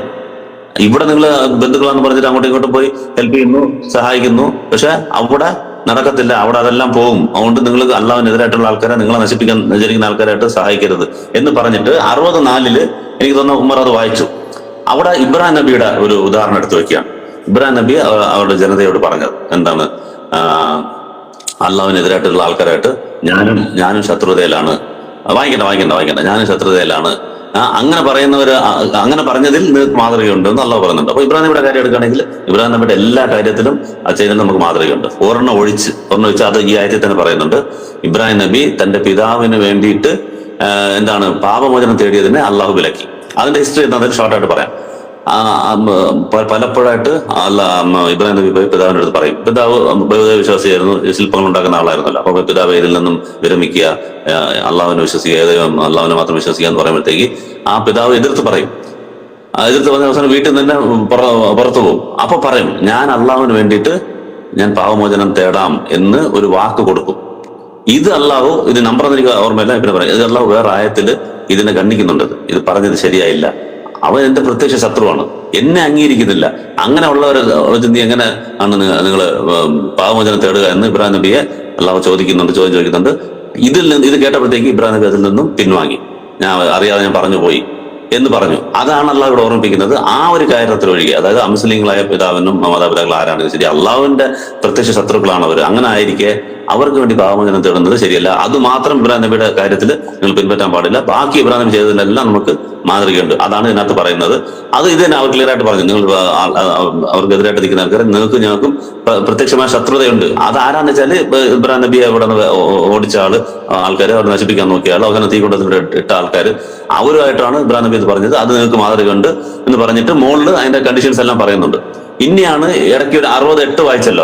ഇവിടെ നിങ്ങൾ ബന്ധുക്കളാന്ന് പറഞ്ഞിട്ട് അങ്ങോട്ടും ഇങ്ങോട്ടും പോയി ഹെൽപ്പ് ചെയ്യുന്നു, സഹായിക്കുന്നു. പക്ഷെ അവിടെ നടക്കത്തില്ല, അവിടെ അതെല്ലാം പോകും. അതുകൊണ്ട് നിങ്ങൾ അള്ളാഹുവിനെതിരായിട്ടുള്ള ആൾക്കാരെ, നിങ്ങളെ നശിപ്പിക്കാൻ വിചാരിക്കുന്ന ആൾക്കാരായിട്ട് സഹായിക്കരുത് എന്ന് പറഞ്ഞിട്ട് 64 എനിക്ക് തോന്നുന്നു ഉമർ അത് വായിച്ചു. അവിടെ ഇബ്രാഹിം നബിയുടെ ഒരു ഉദാഹരണം എടുത്തു വെക്കുകയാണ്. ഇബ്രാഹിം നബി അവരുടെ ജനതയോട് പറഞ്ഞത് എന്താണ്? അള്ളാഹുവിനെതിരായിട്ടുള്ള ആൾക്കാരായിട്ട് ഞാനും ശത്രുതയിലാണ്. വായിക്കണ്ട, ഞാനും ശത്രുതയിലാണ്. അങ്ങനെ പറയുന്നവര്, അങ്ങനെ പറഞ്ഞതിൽ നിങ്ങൾക്ക് മാതൃകയുണ്ടെന്ന് അള്ളാഹു പറയുന്നുണ്ട്. അപ്പൊ ഇബ്രാഹിം നബിയുടെ കാര്യം എടുക്കുകയാണെങ്കിൽ ഇബ്രാഹിം നബിയുടെ എല്ലാ കാര്യത്തിലും ചെയ്യുന്നതിൽ നമുക്ക് മാതൃകയുണ്ട്. ഒരെണ്ണം ഒഴിച്ച് അത് ഈ ആയത്തിൽ തന്നെ പറയുന്നുണ്ട്. ഇബ്രാഹിം നബി തന്റെ പിതാവിന് വേണ്ടിയിട്ട് എന്താണ് പാപമോചനം തേടിയതിനെ അള്ളാഹു വിലക്കി. അതിന്റെ ഹിസ്റ്ററി എന്താണെന്ന് ഷോർട്ടായിട്ട് പറയാം. പലപ്പോഴായിട്ട് ഇബ്രാഹിം നബി പോയി പിതാവിന്റെ അടുത്ത് പറയും. പിതാവ് വിശ്വാസിയായിരുന്നു, ശില്പങ്ങൾ ഉണ്ടാക്കുന്ന ആളായിരുന്നല്ലോ. അപ്പൊ പിതാവ് ഇതിൽ നിന്നും വിരമിക്കുക, അള്ളാഹുവിനെ വിശ്വസിക്കുക, അള്ളാഹുവിനെ മാത്രം വിശ്വസിക്കുക എന്ന് പറയുമ്പോഴത്തേക്ക് ആ പിതാവ് എതിർത്ത് പറയും. എതിർത്ത് പറഞ്ഞ അവസാനം വീട്ടിൽ നിന്ന് തന്നെ പുറത്തു പോകും. അപ്പൊ പറയും, ഞാൻ അള്ളാഹുവിന് വേണ്ടിയിട്ട് ഞാൻ പാപമോചനം തേടാം എന്ന് ഒരു വാക്ക് കൊടുക്കും. ഇത് അള്ളാഹു, ഇത് നമ്പറൊന്നും എനിക്ക് ഓർമ്മയില്ല, പിന്നെ പറയാം, ഇത് അള്ളാഹു വേറെ ആയത്തിൽ ഇതിനെ ഖണ്ഡിക്കുന്നുണ്ട്. ഇത് പറഞ്ഞത് ശരിയായില്ല, അവൻ എന്റെ പ്രത്യക്ഷ ശത്രുവാണ്, എന്നെ അംഗീകരിക്കുന്നില്ല. അങ്ങനെ ഉള്ളവരെ നീ എങ്ങനെ ആണ് നിങ്ങൾ പാപമോചനം തേടുക എന്ന് ഇബ്രാഹിം നബിയെ അള്ളാഹു ചോദിക്കുന്നുണ്ട്. ഇത് കേട്ടപ്പോഴത്തേക്ക് ഇബ്രാഹിം നബി അതിൽ നിന്നും പിൻവാങ്ങി. ഞാൻ അറിയാതെ ഞാൻ പറഞ്ഞു പോയി എന്ന് പറഞ്ഞു. അതാണ് അള്ളാഹു ഇവിടെ ഓർമ്മിപ്പിക്കുന്നത്. ആ ഒരു കാര്യത്തിൽ ഒഴികെ, അതായത് അമുസ്ലിങ്ങളായ പിതാവിനും മാതാപിതാക്കൾ ആരാണെങ്കിലും ശരി, അള്ളാഹുവിന്റെ പ്രത്യക്ഷ ശത്രുക്കളാണ് അവർ. അങ്ങനെ ആയിരിക്കെ അവർക്ക് വേണ്ടി പാപമോചനം തേടുന്നത് ശരിയല്ല. അത് മാത്രം ഇബ്രാഹിം നബിയുടെ കാര്യത്തിൽ നിങ്ങൾ പിൻപറ്റാൻ പാടില്ല. ബാക്കി ഇബ്രാഹിം നബി ചെയ്തതിലെല്ലാം നമുക്ക് മാതൃകയുണ്ട്. അതാണ് ഇതിനകത്ത് പറയുന്നത്. ഇത് തന്നെ അവർ ക്ലിയർ ആയിട്ട് പറഞ്ഞു. നിങ്ങൾ അവർക്കെതിരായിട്ട് നിൽക്കുന്ന ആൾക്കാർ ഞങ്ങൾക്കും പ്രത്യക്ഷമായ ശത്രുതയുണ്ട്. അതാരാന്ന് വെച്ചാല് ഇബ്രാഹിം നബിയെ അവിടെ ഓടിച്ച ആൾക്കാർ, അവിടെ നശിപ്പിക്കാൻ നോക്കിയ ആൾ, അവസാനം തീകൂട്ടത്തിൽ ഇട്ട ആൾക്കാർ, അവരുമായിട്ടാണ് ഇബ്രാഹിം നബി ഇത് പറഞ്ഞത്. അത് നിങ്ങൾക്ക് മാതൃകയുണ്ട് എന്ന് പറഞ്ഞിട്ട് മുകളിൽ അതിന്റെ കണ്ടീഷൻസ് എല്ലാം പറയുന്നുണ്ട്. ഇനിയാണ് ഇടയ്ക്ക് ഒരു 68 വായിച്ചല്ലോ.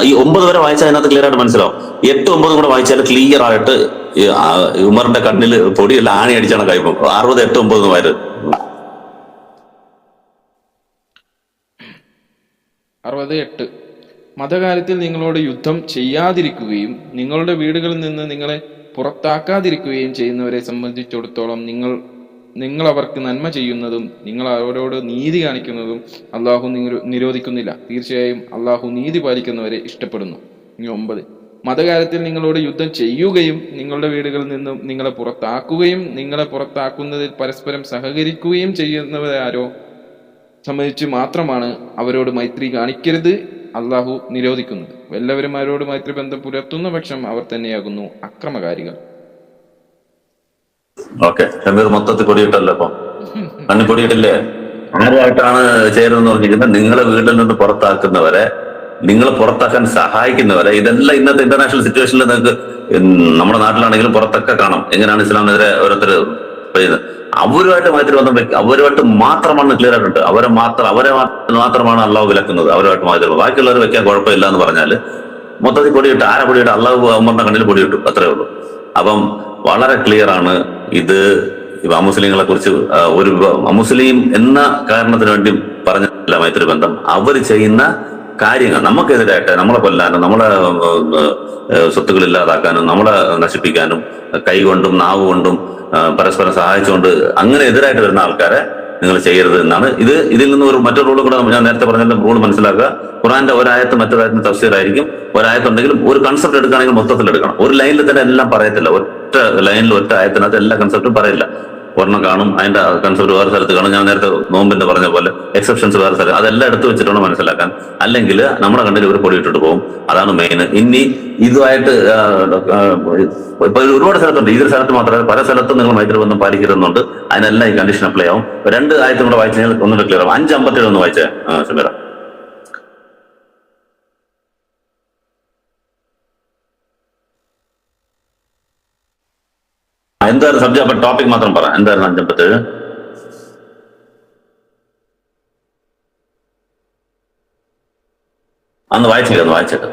ഈ 9 വരെ വായിച്ചാൽ അതിനകത്ത് ക്ലിയർ ആയിട്ട് മനസ്സിലാവും. 8, 9 കൂടെ വായിച്ചാൽ ക്ലിയർ ആയിട്ട് ഉമറിന്റെ കണ്ണിൽ പൊടിയെല്ലാം ആണി അടിച്ചാണ് കഴിപ്പം. 68, 9 വായത് 68. മതകാര്യത്തിൽ നിങ്ങളോട് യുദ്ധം ചെയ്യാതിരിക്കുകയും നിങ്ങളുടെ വീടുകളിൽ നിന്ന് നിങ്ങളെ പുറത്താക്കാതിരിക്കുകയും ചെയ്യുന്നവരെ സംബന്ധിച്ചിടത്തോളം നിങ്ങൾ അവർക്ക് നന്മ ചെയ്യുന്നതും നിങ്ങൾ അവരോട് നീതി കാണിക്കുന്നതും അള്ളാഹു നിരോധിക്കുന്നില്ല. തീർച്ചയായും അള്ളാഹു നീതി പാലിക്കുന്നവരെ ഇഷ്ടപ്പെടുന്നു. 9. മതകാര്യത്തിൽ നിങ്ങളോട് യുദ്ധം ചെയ്യുകയും നിങ്ങളുടെ വീടുകളിൽ നിന്നും നിങ്ങളെ പുറത്താക്കുകയും നിങ്ങളെ പുറത്താക്കുന്നതിൽ പരസ്പരം സഹകരിക്കുകയും ചെയ്യുന്നവരാരോ സംബന്ധിച്ച് മാത്രമാണ് അവരോട് മൈത്രി കാണിക്കരുത് അള്ളാഹു നിരോധിക്കുന്നത്. എല്ലാവരും അവരോട് മൈത്രി ബന്ധം പുലർത്തുന്ന പക്ഷം അവർ തന്നെയാകുന്നു അക്രമകാരികൾ. ഓക്കെ, ഷമീർ മൊത്തത്തിൽ പൊടിയിട്ടല്ലോ. അപ്പൊ കണ്ണി പൊടിയിട്ടില്ലേ? ആരുമായിട്ടാണ് ചേരുന്നത് പറഞ്ഞിരിക്കുന്നത്? നിങ്ങളെ വീട്ടിൽ നിന്ന് പുറത്താക്കുന്നവരെ, നിങ്ങളെ പുറത്താക്കാൻ സഹായിക്കുന്നവരെ. ഇതെല്ലാം ഇന്നത്തെ ഇന്റർനാഷണൽ സിറ്റുവേഷനിൽ നിങ്ങൾക്ക് നമ്മുടെ നാട്ടിലാണെങ്കിലും പുറത്തൊക്കെ കാണാം എങ്ങനെയാണ് ഇസ്ലാമിനെതിരെ ഓരോരുത്തർ പറയുന്നത്. അവരുമായിട്ട് മൈത്രി ബന്ധം വെക്കുക, അവരുമായിട്ട് മാത്രമാണ് ക്ലിയർ ആയിട്ടുണ്ട്. അവരെ മാത്രമാണ് അള്ളാഹു വിലക്കുന്നത്. അവരുമായിട്ട് മൈത്രി, ബാക്കിയുള്ളവർ വെക്കാൻ കുഴപ്പമില്ല എന്ന് പറഞ്ഞാൽ മൊത്തത്തിൽ പൊടിയിട്ട്, ആരെ പൊടിയിട്ട്? അള്ളാഹു ഉമറിന്റെ കണ്ണിൽ പൊടിയിട്ടു, അത്രേ ഉള്ളൂ. അപ്പം വളരെ ക്ലിയർ ആണ് ഇത്. അമുസ്ലിങ്ങളെ കുറിച്ച് ഒരു അമുസ്ലിം എന്ന കാരണത്തിന് വേണ്ടി പറഞ്ഞില്ല മൈത്രി ബന്ധം. അവർ ചെയ്യുന്ന കാര്യങ്ങൾ നമുക്കെതിരായിട്ട്, നമ്മളെ കൊല്ലാനും, നമ്മളെ സ്വത്തുക്കൾ ഇല്ലാതാക്കാനും, നമ്മളെ നശിപ്പിക്കാനും, കൈകൊണ്ടും നാവ് കൊണ്ടും പരസ്പരം സഹായിച്ചുകൊണ്ട് അങ്ങനെ എതിരായിട്ട് വരുന്ന ആൾക്കാരെ നിങ്ങൾ ചെയ്യരുത് എന്നാണ്. ഇതിൽ നിന്ന് മറ്റൊരു റൂൾ കൂടെ ഞാൻ നേരത്തെ പറഞ്ഞ റൂൾ മനസ്സിലാക്കുക. ഖുർആന്റെ ഒരായത്ത് മറ്റൊരായത്തിന് തഫ്സീറായിരിക്കും. ഒരായത്തുണ്ടെങ്കിലും ഒരു കൺസെപ്റ്റ് എടുക്കുകയാണെങ്കിൽ മൊത്തത്തിൽ എടുക്കണം. ഒരു ലൈനിൽ തന്നെ എല്ലാം പറയത്തില്ല. ഒറ്റ ലൈനിൽ ഒറ്റ ആയത്തിനകത്ത് എല്ലാ കൺസെപ്റ്റും പറയില്ല. ഒരെണ്ണം കാണും, അതിന്റെ കൺസെപ്റ്റ് വേറെ സ്ഥലത്ത് കാണും. ഞാൻ നേരത്തെ നോമ്പിന്റെ പറഞ്ഞ പോലെ എക്സെപ്ഷൻസ് വേറെ സ്ഥലം, അതെല്ലാം എടുത്തു വെച്ചിട്ടാണ് മനസ്സിലാക്കാൻ. അല്ലെങ്കിൽ നമ്മുടെ കണ്ണിൽ ഇവർ പൊടിയിട്ടിട്ട് പോകും. അതാണ് മെയിൻ. ഇനി ഇതുമായിട്ട് ഇപ്പൊ ഒരുപാട് സ്ഥലത്തുണ്ട്. ഇതൊരു സ്ഥലത്ത് മാത്രമല്ല, പല സ്ഥലത്തും നിങ്ങൾ മൈത്രി ബന്ധം പാലിക്കരുന്നുണ്ട്. അതിനെല്ലാം ഈ കണ്ടീഷൻ അപ്ലൈ ആവും. 2 ആയത്തും കൂടെ വായിച്ചു കഴിഞ്ഞാൽ ഒന്നുകൂടെ ക്ലിയർ ആവും. 5:57 ഒന്ന് വായിച്ചേ ഷമീറ. എന്തായിരുന്നു സബ്ജക്ട്? അപ്പൊ ടോപ്പിക് മാത്രം പറ. എന്തായിരുന്നു 5:57? അന്ന് വായിച്ചിട്ട്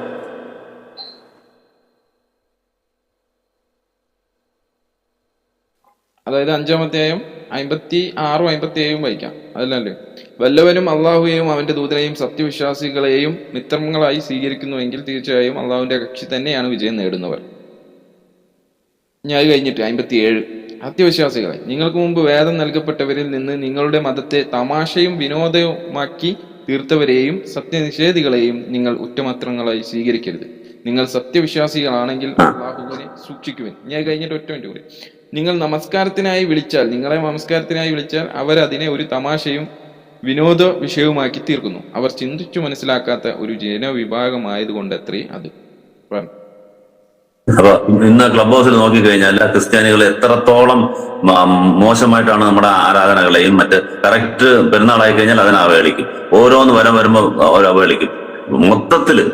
അതായത് 5-ാം അധ്യായം 56, 57 വായിക്കാം. അതല്ലേ? വല്ലവനും അള്ളാഹുയെയും അവന്റെ ദൂതനെയും സത്യവിശ്വാസികളെയും മിത്രങ്ങളായി സ്വീകരിക്കുന്നുവെങ്കിൽ തീർച്ചയായും അള്ളാഹുവിന്റെ കക്ഷി തന്നെയാണ് വിജയം നേടുന്നവർ. ഞാൻ കഴിഞ്ഞിട്ട് 57. സത്യവിശ്വാസികളെ, നിങ്ങൾക്ക് മുമ്പ് വേദം നൽകപ്പെട്ടവരിൽ നിന്ന് നിങ്ങളുടെ മതത്തെ തമാശയും വിനോദവുമാക്കി തീർത്തവരെയും സത്യനിഷേധികളെയും നിങ്ങൾ ഉറ്റമിത്രങ്ങളായി സ്വീകരിക്കരുത്. നിങ്ങൾ സത്യവിശ്വാസികളാണെങ്കിൽ അള്ളാഹുവിനെ സൂക്ഷിക്കുവിൻ. ഞാൻ കഴിഞ്ഞിട്ട് ഒറ്റ മിനിറ്റ് കൂടി. നിങ്ങൾ നമസ്കാരത്തിനായി വിളിച്ചാൽ അവരതിനെ ഒരു തമാശയും വിനോദ വിഷയവുമാക്കി തീർക്കുന്നു. അവർ ചിന്തിച്ചു മനസ്സിലാക്കാത്ത ഒരു ജനവിഭാഗമായതുകൊണ്ടത്രേ അത്. അപ്പൊ ഇന്ന് ക്ലബ് ഹൗസിൽ നോക്കിക്കഴിഞ്ഞാൽ ക്രിസ്ത്യാനികൾ എത്രത്തോളം മോശമായിട്ടാണ് നമ്മുടെ ആരാധനകളെയും മറ്റ് കറക്റ്റ് പെരുന്നാളായി കഴിഞ്ഞാൽ അതിനെ അവഹേളിക്കും. ഓരോന്ന് വരുമ്പോ അവഹേളിക്കും. മൊത്തത്തില്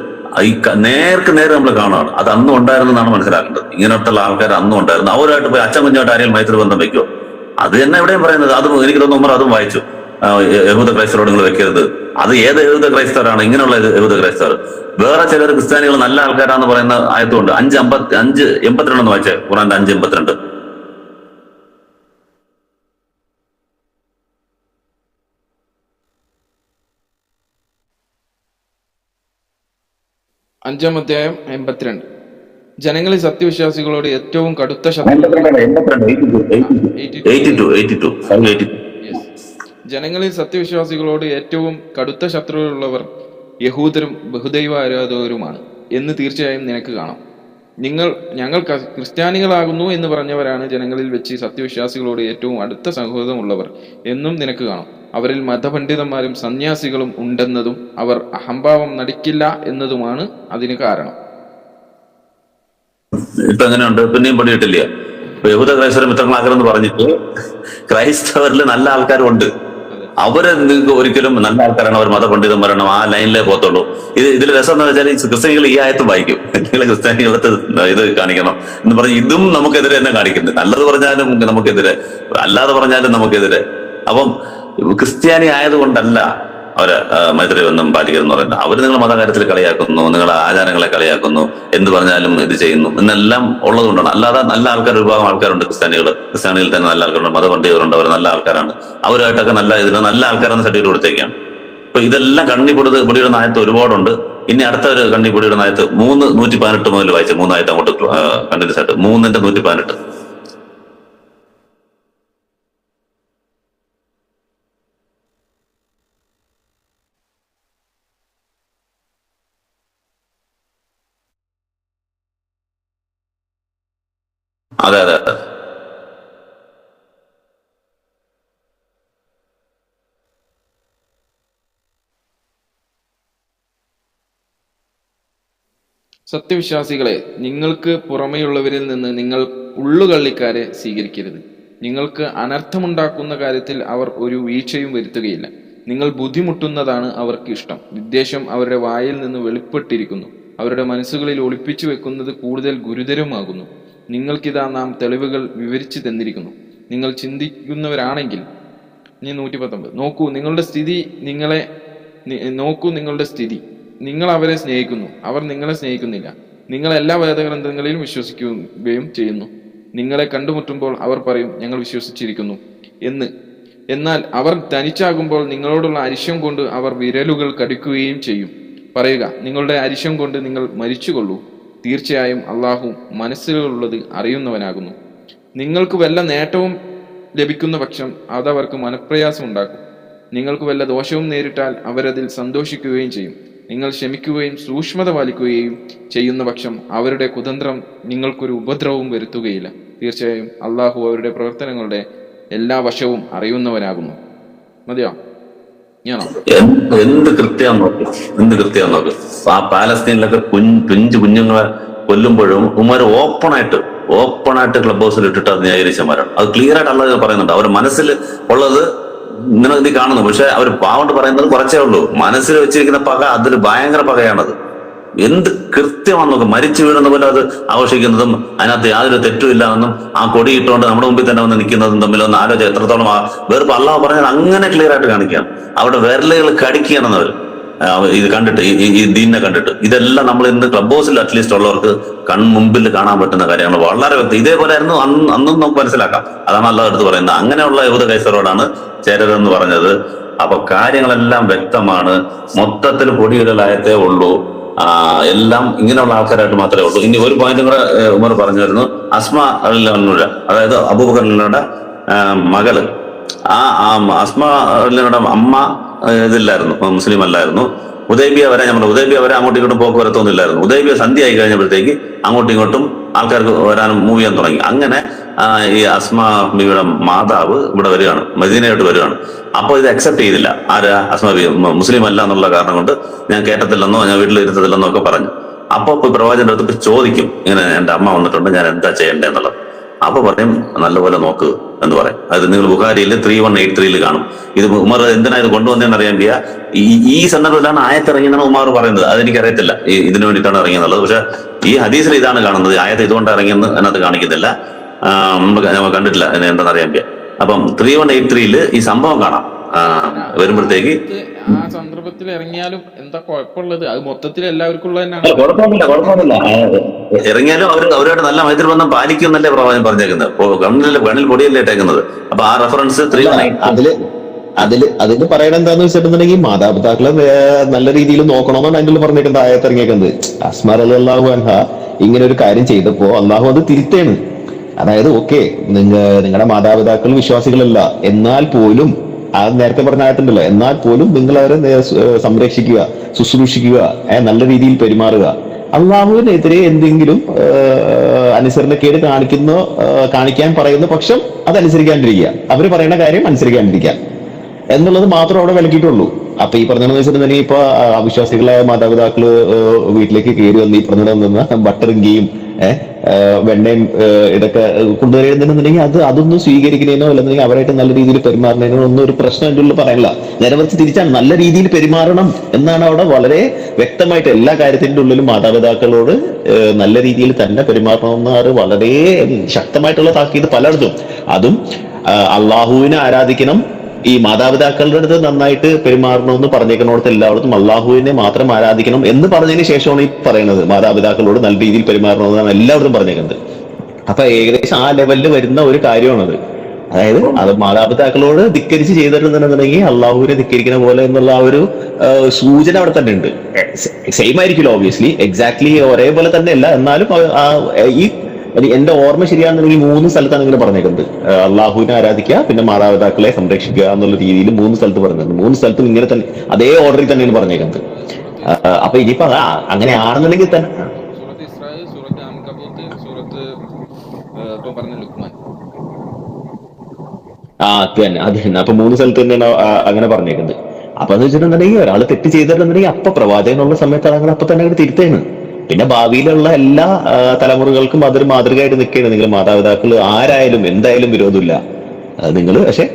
ഈ നേർക്ക് നേരെ നമ്മൾ കാണുകയാണ്. അത് അന്നും ഉണ്ടായിരുന്നെന്നാണ് മനസ്സിലാക്കേണ്ടത്. ഇങ്ങനത്തുള്ള ആൾക്കാർ അന്നും ഉണ്ടായിരുന്നു. അവരായിട്ട് പോയി അച്ഛൻ കുഞ്ഞായിട്ട് ആരെങ്കിലും മൈത്രി ബന്ധം വെക്കുമോ? അത് തന്നെ എവിടെയും പറയുന്നത്. അതും എനിക്ക് തോന്നുന്നു അതും വായിച്ചു. യഹൂദ ക്രൈസ്തവരോട് നിങ്ങൾ വെക്കരുത്. അത് ഏത് യഹൂദ ക്രൈസ്തവരാണ് ഇങ്ങനെയുള്ള യഹൂദ ക്രൈസ്തവർ? വേറെ ചിലർ ക്രിസ്ത്യാനികൾ നല്ല ആൾക്കാരാന്ന് പറയുന്ന ആയതുകൊണ്ട് 5:82 വായിച്ചേ, ഖുറാന്റെ 5:82. അഞ്ചാം അധ്യായം 82. ജനങ്ങളിൽ സത്യവിശ്വാസികളോട് ഏറ്റവും കടുത്ത ജനങ്ങളിൽ സത്യവിശ്വാസികളോട് ഏറ്റവും കടുത്ത ശത്രുവുള്ളവർ യഹൂദരും ബഹുദൈവ ആരാധകരുമാണ് എന്ന് തീർച്ചയായും നിനക്ക് കാണാം. ഞങ്ങൾ ക്രിസ്ത്യാനികളാകുന്നു എന്ന് പറഞ്ഞവരാണ് ജനങ്ങളിൽ വെച്ച് സത്യവിശ്വാസികളോട് ഏറ്റവും അടുത്ത സൗഹൃദമുള്ളവർ എന്നും നിനക്ക് കാണാം. അവരിൽ മതപണ്ഡിതന്മാരും സന്യാസികളും ഉണ്ടെന്നതും അവർ അഹംഭാവം നടിക്കില്ല എന്നതുമാണ് അതിന് കാരണം. ഇപ്പൊ എങ്ങനെയുണ്ട്? പിന്നെയും പണിയിട്ടില്ല. യഹൂദ ക്രൈസ്തവർ മിത്രങ്ങളാക്കലെന്ന് പറഞ്ഞിട്ട് ക്രൈസ്തവരിൽ നല്ല ആൾക്കാരുണ്ട്. അവരെ നിങ്ങൾക്ക് ഒരിക്കലും നല്ല ആൾക്കാരാണ്, അവർ മതപണ്ഡിതന്മാരാണ്, ആ ലൈനിലേ പോകത്തുള്ളൂ. ഇതിൽ രസം എന്താ വെച്ചാൽ ക്രിസ്ത്യാനികൾ ഈ ആയത്ത് വായിക്കും. നിങ്ങൾ ക്രിസ്ത്യാനികളത്ത് ഇത് കാണിക്കണം എന്ന് പറഞ്ഞ് ഇതും നമുക്കെതിരെ തന്നെ കാണിക്കുന്നത്. നല്ലത് പറഞ്ഞാലും നമുക്കെതിരെ, അല്ലാതെ പറഞ്ഞാലും നമുക്കെതിരെ. അപ്പം ക്രിസ്ത്യാനി ആയതുകൊണ്ടല്ല അവര് മൈത്രി ബന്ധം പാലിക്കുന്നു പറയുന്നത്. അവര് നിങ്ങൾ മതകാര്യത്തിൽ കളിയാക്കുന്നു, നിങ്ങളുടെ ആചാരങ്ങളെ കളിയാക്കുന്നു, എന്ത് പറഞ്ഞാലും ഇത് ചെയ്യുന്നു എന്നെല്ലാം ഉള്ളത് കൊണ്ടാണ്. അല്ലാതെ നല്ല ആൾക്കാർ, ഒരുപാട് ആൾക്കാരുണ്ട് ക്രിസ്ത്യാനിയിൽ തന്നെ നല്ല ആൾക്കാരുണ്ട്, മതപണ്ഡിതരുണ്ട്, അവർ നല്ല ആൾക്കാരാണ്. അവരായിട്ടൊക്കെ നല്ല ആൾക്കാരെന്ന് സർട്ടിഫിക്കറ്റ് കൊടുത്തേക്കാണ്. അപ്പൊ ഇതെല്ലാം പൊടിയുടെ നായത്ത് ഒരുപാടുണ്ട്. ഇനി അടുത്ത ഒരു പൊടിയുടെ നായത്ത് 3:118 മുതൽ വായിച്ച 3 ആയത്ത് അങ്ങോട്ട് കണ്ടിന്യൂസ് ആയിട്ട് 3:118. അതെ. സത്യവിശ്വാസികളെ, നിങ്ങൾക്ക് പുറമെയുള്ളവരിൽ നിന്ന് നിങ്ങൾ ഉള്ളുകള്ളിക്കാരെ സ്വീകരിക്കരുത്. നിങ്ങൾക്ക് അനർത്ഥമുണ്ടാക്കുന്ന കാര്യത്തിൽ അവർ ഒരു വീഴ്ചയും വരുത്തുകയില്ല. നിങ്ങൾ ബുദ്ധിമുട്ടുന്നതാണ് അവർക്ക് ഇഷ്ടം. വിദ്വേഷം അവരുടെ വായിൽ നിന്ന് വെളിപ്പെട്ടിരിക്കുന്നു. അവരുടെ മനസ്സുകളിൽ ഒളിപ്പിച്ചു വെക്കുന്നത് കൂടുതൽ ഗുരുതരമാകുന്നു. നിങ്ങൾക്കിതാ നാം തെളിവുകൾ വിവരിച്ചു തന്നിരിക്കുന്നു. നിങ്ങൾ ചിന്തിക്കുന്നവരാണെങ്കിൽ 119. നോക്കൂ നിങ്ങളുടെ സ്ഥിതി. നിങ്ങൾ അവരെ സ്നേഹിക്കുന്നു, അവർ നിങ്ങളെ സ്നേഹിക്കുന്നില്ല. നിങ്ങൾ എല്ലാ വേദഗ്രന്ഥങ്ങളിലും വിശ്വസിക്കുകയും ചെയ്യുന്നു. നിങ്ങളെ കണ്ടുമുട്ടുമ്പോൾ അവർ പറയും ഞങ്ങൾ വിശ്വസിച്ചിരിക്കുന്നു എന്ന്. എന്നാൽ അവർ തനിച്ചാകുമ്പോൾ നിങ്ങളോടുള്ള അരിശം കൊണ്ട് അവർ വിരലുകൾ കടിക്കുകയും ചെയ്യും. പറയുക, നിങ്ങളുടെ അരിശം കൊണ്ട് നിങ്ങൾ മരിച്ചുകൊള്ളൂ. തീർച്ചയായും അള്ളാഹു മനസ്സിലുള്ളത് അറിയുന്നവനാകുന്നു. നിങ്ങൾക്ക് വല്ല നേട്ടവും ലഭിക്കുന്ന പക്ഷം അതവർക്ക് മനപ്രയാസം ഉണ്ടാക്കും. നിങ്ങൾക്ക് വല്ല ദോഷവും നേരിട്ടാൽ അവരതിൽ സന്തോഷിക്കുകയും ചെയ്യും. നിങ്ങൾ ക്ഷമിക്കുകയും സൂക്ഷ്മത പാലിക്കുകയും ചെയ്യുന്ന പക്ഷം അവരുടെ കുതന്ത്രം നിങ്ങൾക്കൊരു ഉപദ്രവവും വരുത്തുകയില്ല. തീർച്ചയായും അള്ളാഹു അവരുടെ പ്രവർത്തനങ്ങളുടെ എല്ലാ വശവും അറിയുന്നവനാകുന്നു. മതിയോ? ഞാനോ? എന്ത് കൃത്യം നോക്ക്. ആ പാലസ്തീനിലൊക്കെ പിഞ്ചു കുഞ്ഞുങ്ങളെ കൊല്ലുമ്പോഴും ഉമ്മാർ ഓപ്പണായിട്ട് ക്ലബ് ഹൗസിൽ ഇട്ടിട്ട് അത് ന്യായീകരിച്ചമാരാണ്. അത് ക്ലിയർ ആയിട്ട് അല്ലാതെ പറയുന്നുണ്ട്. അവരുടെ മനസ്സിൽ ഉള്ളത് നിങ്ങൾ ഇത് കാണുന്നു. പക്ഷെ അവർ പാവണ്ട് പറയുന്നത് കുറച്ചേ ഉള്ളൂ. മനസ്സിൽ വെച്ചിരിക്കുന്ന പക അതിൽ ഭയങ്കര പകയാണത്. എന്ത് കൃത്യമാണെന്ന് നോക്കും. മരിച്ചു വീഴുന്ന പോലെ അത് ആഘോഷിക്കുന്നതും അതിനകത്ത് യാതൊരു തെറ്റുമില്ല എന്നും ആ കൊടി ഇട്ടുകൊണ്ട് നമ്മുടെ മുമ്പിൽ തന്നെ വന്ന് നിൽക്കുന്നതും തമ്മിലൊന്ന് ആലോചന എത്രത്തോളം വേർപ്പ് അള്ളാഹ് പറഞ്ഞാൽ അങ്ങനെ ക്ലിയർ ആയിട്ട് കാണിക്കുകയാണ്. അവിടെ വിരലുകൾ കടിക്കുകയാണെന്നവർ ഇത് കണ്ടിട്ട്, ഈ ദീനിനെ കണ്ടിട്ട്. ഇതെല്ലാം നമ്മൾ ഇന്ന് ക്ലബ് ഹൗസിൽ അറ്റ്ലീസ്റ്റ് ഉള്ളവർക്ക് കൺമുമ്പിൽ കാണാൻ പറ്റുന്ന കാര്യങ്ങൾ വളരെ വ്യക്തം. ഇതേപോലെ ആയിരുന്നു അന്നും നമുക്ക് മനസ്സിലാക്കാം. അതാണ് അള്ളാഹ് എടുത്ത് പറയുന്നത്. അങ്ങനെയുള്ള യഹൂദ ക്രൈസ്തവരോടാണ് ചേരരെന്ന് പറഞ്ഞത്. അപ്പൊ കാര്യങ്ങളെല്ലാം വ്യക്തമാണ്. മൊത്തത്തിൽ പൊടിയിടലായത്തേ ഉള്ളൂ. എല്ലാം ഇങ്ങനെയുള്ള ആൾക്കാരായിട്ട് മാത്രമേ ഉള്ളൂ. ഇനി ഒരു പോയിന്റും കൂടെ ഉമർ പറഞ്ഞിരുന്നു. അസ്മാ അലിയുടെ, അതായത് അബൂബക്കറിന്റെ മകള്, ആ അസ്മാ അലിയുടെ അമ്മ ഇതില്ലായിരുന്നു, മുസ്ലിം അല്ലായിരുന്നു. ഉദൈബിയ വരെ നമ്മൾ ഉദൈബിയ വരെ അങ്ങോട്ടും ഇങ്ങോട്ടും പോക്ക് വരത്തൊന്നുമില്ലായിരുന്നു. ഉദൈബിയ സന്ധ്യ ആയി കഴിഞ്ഞപ്പോഴത്തേക്ക് അങ്ങോട്ടും ഇങ്ങോട്ടും ആൾക്കാർക്ക് വരാനും മൂവ് ചെയ്യാൻ തുടങ്ങി. അങ്ങനെ ഈ അസ്മാ ബീവിയുടെ മാതാവ് ഇവിടെ വരികയാണ്, മദീനയോട്ട് വരികയാണ്. അപ്പോൾ ഇത് അക്സെപ്റ്റ് ചെയ്തില്ല. ആരാ? അസ്മാ ബീവി മുസ്ലിം അല്ല എന്നുള്ള കാരണം കൊണ്ട് ഞാൻ കേട്ടത്തില്ലെന്നോ ഞാൻ വീട്ടിൽ ഇരുത്തത്തില്ലെന്നോ ഒക്കെ പറഞ്ഞു. അപ്പൊ പ്രവാചകന്റെ അടുത്ത് ചോദിക്കും, ഇങ്ങനെ എന്റെ അമ്മ വന്നിട്ടുണ്ട്, ഞാൻ എന്താ ചെയ്യണ്ടേ എന്നുള്ളത്. അപ്പൊ പറയും നല്ലപോലെ നോക്ക് എന്ന് പറയും. അത് നിങ്ങൾ ബുഖാരിയിൽ 3183 കാണും. ഇത് ഉമർ എന്തിനാ ഇത് കൊണ്ടുവന്നതെന്ന് അറിയാൻ വയ്യ. ഈ സന്ദർഭത്തിലാണ് ആയത്തിറങ്ങിയെന്നാണ് ഉമർ പറയുന്നത്. അതെനിക്കറിയത്തില്ല ഇതിനു വേണ്ടിയിട്ടാണ് ഇറങ്ങിയെന്നുള്ളത്. പക്ഷെ ഈ ഹദീസിൽ ഇതാണ് കാണുന്നത്. ആയത്ത് ഇതുകൊണ്ട് ഇറങ്ങിയെന്ന് അതിനകത്ത് കാണിക്കുന്നില്ല. നമ്മൾ കണ്ടിട്ടില്ല എന്താണെന്ന് അറിയാൻ വയ്യ. അപ്പം 3183 ഈ സംഭവം കാണാം. വരുമ്പോഴത്തേക്ക് ആ സന്ദർഭത്തിൽ ഇറങ്ങിയാലും എന്താ കുഴപ്പമുള്ളത്? അത് മൊത്തത്തിൽ എല്ലാവർക്കും ഉള്ളത് തന്നെയാണ്. കുഴപ്പമൊന്നുമില്ല. ഇറങ്ങിയാലും അവരുമായിട്ട് നല്ല മൈത്രിബന്ധം പാലിക്കും എന്നല്ലേ പ്രവാചകൻ പറഞ്ഞേക്കുന്നത്. കണ്ണിൽ പൊടിയല്ലേ ഇട്ടേക്കുന്നത്. അപ്പൊ ആ റെഫറൻസ് അതില് പറയണ എന്താന്ന് വെച്ചിട്ടുണ്ടെങ്കിൽ മാതാപിതാക്കളെ നല്ല രീതിയിൽ നോക്കണമെന്നാണ് അതിൽ പറഞ്ഞേക്കുന്നത്. ആയത്തിറങ്ങിയേക്കുന്നത് അസ്മാ റളിയല്ലാഹു അൻഹ ഇങ്ങനെ ഒരു കാര്യം ചെയ്തപ്പോ അള്ളാഹു അത് തിരുത്തേണ്. അതായത് ഓക്കെ, നിങ്ങളുടെ മാതാപിതാക്കൾ വിശ്വാസികളല്ല, എന്നാൽ പോലും അത് നേരത്തെ പറഞ്ഞ ആയത്തുണ്ടല്ലോ, എന്നാൽ പോലും നിങ്ങൾ അവരെ സംരക്ഷിക്കുക, ശുശ്രൂഷിക്കുക, നല്ല രീതിയിൽ പെരുമാറുക. അള്ളാഹുവിനെതിരെ എന്തെങ്കിലും അനുസരണക്കേട് കാണിക്കാൻ പറയുന്ന പക്ഷം അതനുസരിക്കാണ്ടിരിക്കുക, അവര് പറയുന്ന കാര്യം അനുസരിക്കാണ്ടിരിക്കുക എന്നുള്ളത് മാത്രം അവിടെ വിലക്കിയിട്ടുള്ളൂ. അപ്പൊ ഈ പറഞ്ഞതെന്ന് വെച്ചിട്ടുണ്ടെങ്കിൽ ഇപ്പൊ അവിശ്വാസികളായ മാതാപിതാക്കള് വീട്ടിലേക്ക് കയറി വന്ന് ഈ പറഞ്ഞ ബട്ടറും ഗീയും വെണ്ണയും ഇതൊക്കെ കൊണ്ടുവരുന്നുണ്ടെന്നുണ്ടെങ്കിൽ അതൊന്നും സ്വീകരിക്കുന്നതിനോ അല്ലെന്നുണ്ടെങ്കിൽ അവരായിട്ട് നല്ല രീതിയിൽ പെരുമാറുന്നതിനോ ഒന്നും ഒരു പ്രശ്നം എൻ്റെ ഉള്ളിൽ പറയാനില്ല. നേരെ മറിച്ച് തിരിച്ചാണ്, നല്ല രീതിയിൽ പെരുമാറണം എന്നാണ് അവിടെ വളരെ വ്യക്തമായിട്ട് എല്ലാ കാര്യത്തിന്റെ ഉള്ളിലും മാതാപിതാക്കളോട് നല്ല രീതിയിൽ തന്നെ പെരുമാറണമെന്നാണ് വളരെ ശക്തമായിട്ടുള്ള താക്കീത് പലയിടത്തും. അതും അള്ളാഹുവിനെ ആരാധിക്കണം, ഈ മാതാപിതാക്കളുടെ അടുത്ത് നന്നായിട്ട് പെരുമാറണമെന്ന് പറഞ്ഞേക്കുന്നിടത്ത് എല്ലായിടത്തും അള്ളാഹുവിനെ മാത്രം ആരാധിക്കണം എന്ന് പറഞ്ഞതിന് ശേഷമാണ് ഈ പറയുന്നത് മാതാപിതാക്കളോട് നല്ല രീതിയിൽ പെരുമാറണമെന്നാണ് എല്ലായിടത്തും പറഞ്ഞേക്കുന്നത്. അപ്പൊ ഏകദേശം ആ ലെവലിൽ വരുന്ന ഒരു കാര്യമാണത്. അതായത് അത് മാതാപിതാക്കളോട് ധിക്കരിച്ച് ചെയ്തിട്ടുണ്ടെന്നുണ്ടെങ്കിൽ അള്ളാഹുവിനെ ധിക്കരിക്കുന്ന പോലെ എന്നുള്ള ആ ഒരു സൂചന അവിടെ തന്നെ ഉണ്ട്. സെയിം ആയിരിക്കില്ല ഓബിയസ്ലി, എക്സാക്ട്ലി ഒരേപോലെ തന്നെ അല്ല, എന്നാലും ഈ എന്റെ ഓർമ്മ ശരിയാണെന്നുണ്ടെങ്കിൽ 3 സ്ഥലത്താണ് ഇങ്ങനെ പറഞ്ഞേക്കുന്നത്. അള്ളാഹുവിനെ ആരാധിക്കുക, പിന്നെ മാതാപിതാക്കളെ സംരക്ഷിക്കുക എന്നുള്ള രീതിയിൽ 3 സ്ഥലത്ത് പറഞ്ഞിട്ടുണ്ട്. 3 സ്ഥലത്തും ഇങ്ങനെ തന്നെ അതേ ഓർഡറിൽ തന്നെയാണ് പറഞ്ഞേക്കുന്നത്. അപ്പൊ ഇനിയിപ്പോ അങ്ങനെ ആണെന്നുണ്ടെങ്കിൽ തന്നെ സൂറത്ത് ഇസ്രാ, സൂറത്ത് അൻകബൂത്ത്, സൂറത്ത് ഇപ്പൊ പറഞ്ഞ ലുക്മാൻ. അത് തന്നെ. അപ്പൊ 3 സ്ഥലത്ത് തന്നെയാണ് അങ്ങനെ പറഞ്ഞേക്കുന്നത്. അപ്പൊ എന്ന് വെച്ചിട്ടുണ്ടെങ്കിൽ ഒരാൾ തെറ്റ് ചെയ്തിട്ടുണ്ടെങ്കിൽ അപ്പൊ പ്രവാചകനുള്ള സമയത്ത് അതങ്ങനെ അപ്പൊ തന്നെ തിരുത്തേണ്. പിന്നെ ഭാവിയിലുള്ള എല്ലാ തലമുറകൾക്കും അതൊരു മാതൃകയായിട്ട് നിൽക്കുകയാണ്. നിങ്ങൾ മാതാപിതാക്കൾ ആരായാലും എന്തായാലും വിരോധമില്ല നിങ്ങൾ. പക്ഷെ